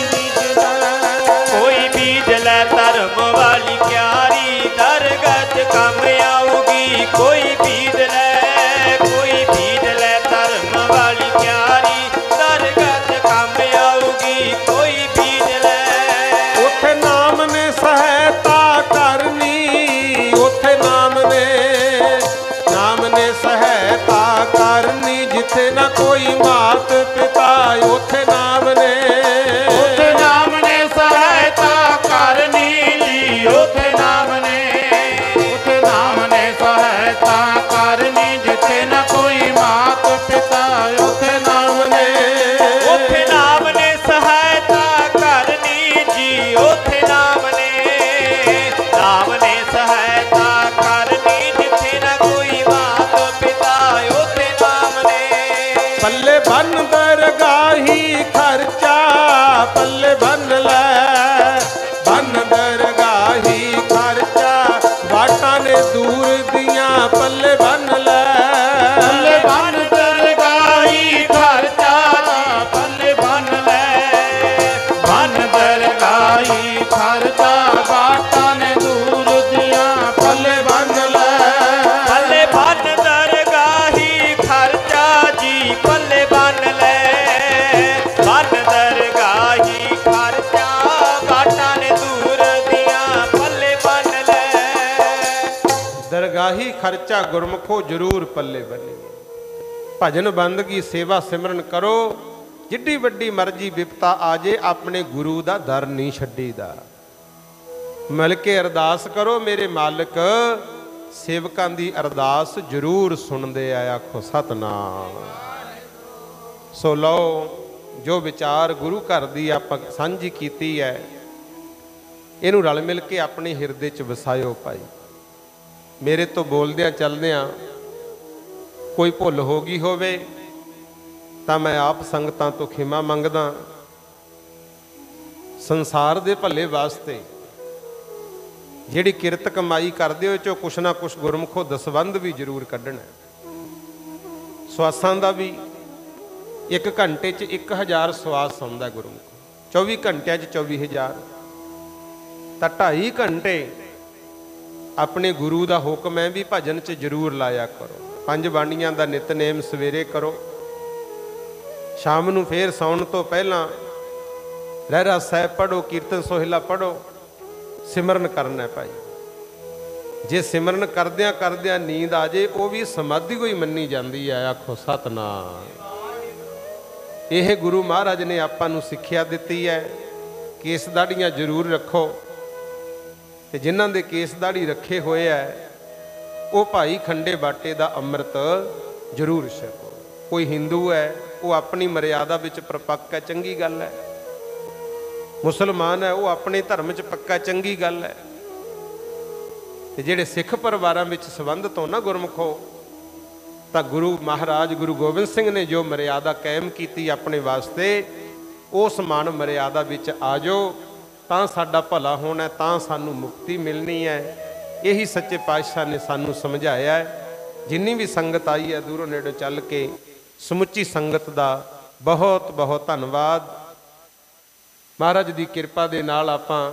ਬੀਜ ਲੈ ਧਰਮ ਵਾਲੀ ਕਿਆਰੀ, ਦਰਗਾਹ 'ਚ ਕੰਮ ਆਊਗੀ। ਕੋਈ ਬੀਜ ਲੈ ਧਰਮ ਵਾਲੀ ਕਿਆਰੀ, ਦਰਗਾਹ 'ਚ ਕੰਮ ਆਊਗੀ। ਕੋਈ ਬੀਜ ਲੈ ਉੱਥੇ ਨਾਮ ਨੇ ਸਹਾਇਤਾ ਕਰਨੀ, ਉੱਥੇ ਨਾਮ ਨੇ ਸਹਾਇਤਾ ਕਰਨੀ। ਜਿੱਥੇ ਨਾ ਕੋਈ ਮਾਤ ਪਿਤਾ, ਉੱਥੇ ਨਾਮ ਨੇ ਸਹਾਇਤਾ ਕਰਨੀ ਜੀ। ਉੱਥੇ ਨਾਮ ਨੇ ਸਹਾਇਤਾ ਕਰਨੀ। ਜਿੱਥੇ ਨਾ ਕੋਈ ਮਾਤ ਪਿਤਾ, ਉੱਥੇ ਨਾਮ ਨੇ ਸਹਾਇਤਾ ਕਰਨੀ ਜੀ। ਉੱਥੇ ਨਾਮ ਨੇ ਸਹਾਇਤਾ ਕਰਨੀ। ਜਿੱਥੇ ਨਾ ਕੋਈ ਮਾਤ ਪਿਤਾ, ਉੱਥੇ ਨਾਮ ਨੇ ਪੱਲੇ ਬੰਨ ਦਰਗਾਹੀ ਖਰਚਾ, ਪੱਲੇ ਬੰਨ ਲੈ ਦਰਗਾਹੀ ਖਰਚਾ। ਬਾਟਾਂ ਨੇ ਦੂਰ ਦੀਆਂ ਪੱਲੇ ਬੰਨ ਲੈ ਦਰਗਾਹੀ ਖਰਚਾ। ਪੱਲੇ ਬੰਨ ਦਰਗਾਹੀ ਖਰਚਾ। ਬਾਟਾਂ ਨੇ ਦੂਰ ਦੀਆਂ ਪੱਲੇ ਬੰਨ ਦਰਗਾਹੀ ਖਰਚਾ ਜੀ। ਪੱਲੇ ਬੰਨ ਦਰਗਾਹੀ ਖਰਚਾ। ਬਾਟਾਂ ਨੇ ਦੂਰ ਦੀਆਂ ਪੱਲੇ ਬੰਨ ਦਰਗਾਹੀ ਖਰਚਾ ਗੁਰਮੁਖੋ ਜ਼ਰੂਰ ਪੱਲੇ ਬੰਨੇ। ਭਜਨ ਬੰਦਗੀ ਸੇਵਾ ਸਿਮਰਨ ਕਰੋ, ਜਿੱਡੀ ਵੱਡੀ ਮਰਜ਼ੀ ਵਿਪਤਾ ਆ ਜੇ ਆਪਣੇ ਗੁਰੂ ਦਾ ਦਰ ਨਹੀਂ ਛੱਡੀਦਾ। ਮਿਲ ਕੇ ਅਰਦਾਸ ਕਰੋ, ਮੇਰੇ ਮਾਲਕ ਸੇਵਕਾਂ ਦੀ ਅਰਦਾਸ ਜ਼ਰੂਰ ਸੁਣਦੇ ਆ। ਆਖੋ ਸਤਨਾਮ। ਸੋ ਲਓ, ਜੋ ਵਿਚਾਰ ਗੁਰੂ ਘਰ ਦੀ ਆਪਾਂ ਸਾਂਝੀ ਕੀਤੀ ਹੈ, ਇਹਨੂੰ ਰਲ ਮਿਲ ਕੇ ਆਪਣੇ ਹਿਰਦੇ 'ਚ ਵਸਾਇਓ ਭਾਈ। ਮੇਰੇ ਤੋਂ ਬੋਲਦਿਆਂ ਚੱਲਦਿਆਂ ਕੋਈ ਭੁੱਲ ਹੋ ਗਈ ਹੋਵੇ ਤਾਂ ਮੈਂ ਆਪ ਸੰਗਤਾਂ ਤੋਂ ਖਿਮਾ ਮੰਗਦਾ। ਸੰਸਾਰ ਦੇ ਭਲੇ ਵਾਸਤੇ ਜਿਹੜੀ ਕਿਰਤ ਕਮਾਈ ਕਰਦੇ ਹੋ, ਚੋਂ ਕੁਛ ਨਾ ਕੁਛ ਗੁਰਮੁਖੋ ਦਸਵੰਧ ਵੀ ਜ਼ਰੂਰ ਕੱਢਣਾ। ਸਵਾਸਾਂ ਦਾ ਵੀ 1 ਘੰਟੇ 'ਚ 1000 ਸਵਾਸ ਆਉਂਦਾ ਗੁਰਮੁਖ। 24 ਘੰਟਿਆਂ 'ਚ 24000, ਤਾਂ 2.5 ਘੰਟੇ ਆਪਣੇ ਗੁਰੂ ਦਾ ਹੁਕਮ ਹੈ ਵੀ ਭਜਨ 'ਚ ਜ਼ਰੂਰ ਲਾਇਆ ਕਰੋ। 5 ਬਾਣੀਆਂ ਦਾ ਨਿਤਨੇਮ ਸਵੇਰੇ ਕਰੋ, ਸ਼ਾਮ ਨੂੰ ਫੇਰ ਸੌਣ ਤੋਂ ਪਹਿਲਾਂ ਰਹਿਰਾਸ ਸਾਹਿਬ ਪੜ੍ਹੋ, ਕੀਰਤਨ ਸੋਹਿਲਾ ਪੜ੍ਹੋ, ਸਿਮਰਨ ਕਰਨਾ ਭਾਈ। ਜੇ ਸਿਮਰਨ ਕਰਦਿਆਂ ਨੀਂਦ ਆ ਜੇ, ਉਹ ਵੀ ਸਮਾਧੀ ਕੋਈ ਮੰਨੀ ਜਾਂਦੀ ਹੈ। ਆਖੋ ਸਤਨਾਮ। ਇਹ ਗੁਰੂ ਮਹਾਰਾਜ ਨੇ ਆਪਾਂ ਨੂੰ ਸਿੱਖਿਆ ਦਿੱਤੀ ਹੈ। ਕੇਸ ਦਾੜੀਆਂ ਜ਼ਰੂਰ ਰੱਖੋ, ਤੇ ਜਿਨ੍ਹਾਂ ਦੇ ਕੇਸ ਦਾੜੀ ਰੱਖੇ ਹੋਏ ਹੈ ਉਹ ਭਾਈ ਖੰਡੇ ਬਾਟੇ ਦਾ ਅੰਮ੍ਰਿਤ ਜ਼ਰੂਰ ਛਕੋ। ਕੋਈ ਹਿੰਦੂ ਹੈ, ਉਹ ਆਪਣੀ ਮਰਿਆਦਾ ਵਿੱਚ ਪ੍ਰਪੱਕ ਹੈ, ਚੰਗੀ ਗੱਲ ਹੈ। ਮੁਸਲਮਾਨ ਹੈ, ਉਹ ਆਪਣੇ ਧਰਮ 'ਚ ਪੱਕਾ, ਚੰਗੀ ਗੱਲ ਹੈ। ਤੇ ਜਿਹੜੇ ਸਿੱਖ ਪਰਿਵਾਰਾਂ ਵਿੱਚ ਸੰਬੰਧਿਤ ਹੋ ਨਾ ਗੁਰਮੁਖੋ, ਤਾਂ ਗੁਰੂ ਮਹਾਰਾਜ ਗੁਰੂ ਗੋਬਿੰਦ ਸਿੰਘ ਨੇ ਜੋ ਮਰਿਆਦਾ ਕਾਇਮ ਕੀਤੀ ਆਪਣੇ ਵਾਸਤੇ, ਉਸ ਮਾਨ ਮਰਿਆਦਾ ਵਿੱਚ ਆ ਜਾਓ। ਤਾਂ ਸਾਡਾ ਭਲਾ ਹੋਣਾ, ਤਾਂ ਸਾਨੂੰ ਮੁਕਤੀ ਮਿਲਣੀ ਹੈ। ਇਹੀ ਸੱਚੇ ਪਾਤਸ਼ਾਹ ਨੇ ਸਾਨੂੰ ਸਮਝਾਇਆ ਹੈ। ਜਿੰਨੀ ਵੀ ਸੰਗਤ ਆਈ ਹੈ ਦੂਰੋਂ ਨੇੜੋਂ ਚੱਲ ਕੇ, ਸਮੁੱਚੀ ਸੰਗਤ ਦਾ ਬਹੁਤ ਬਹੁਤ ਧੰਨਵਾਦ। ਮਹਾਰਾਜ ਦੀ ਕਿਰਪਾ ਦੇ ਨਾਲ ਆਪਾਂ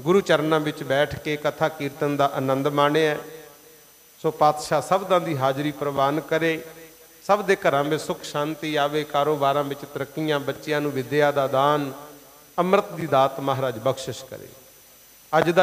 ਗੁਰੂ ਚਰਨਾਂ ਵਿੱਚ ਬੈਠ ਕੇ ਕਥਾ ਕੀਰਤਨ ਦਾ ਆਨੰਦ ਮਾਣਿਆ। ਸੋ ਪਾਤਸ਼ਾਹ ਸਬਦਾਂ ਦੀ ਹਾਜ਼ਰੀ ਪ੍ਰਵਾਨ ਕਰੇ, ਸਭ ਦੇ ਘਰਾਂ ਵਿੱਚ ਸੁੱਖ ਸ਼ਾਂਤੀ ਆਵੇ, ਕਾਰੋਬਾਰਾਂ ਵਿੱਚ ਤਰੱਕੀਆਂ, ਬੱਚਿਆਂ ਨੂੰ ਵਿਦਿਆ ਦਾ ਦਾਨ, ਅੰਮ੍ਰਿਤ ਦੀ ਦਾਤ ਮਹਾਰਾਜ ਬਖਸ਼ਿਸ਼ ਕਰੇ। ਅੱਜ ਦਾ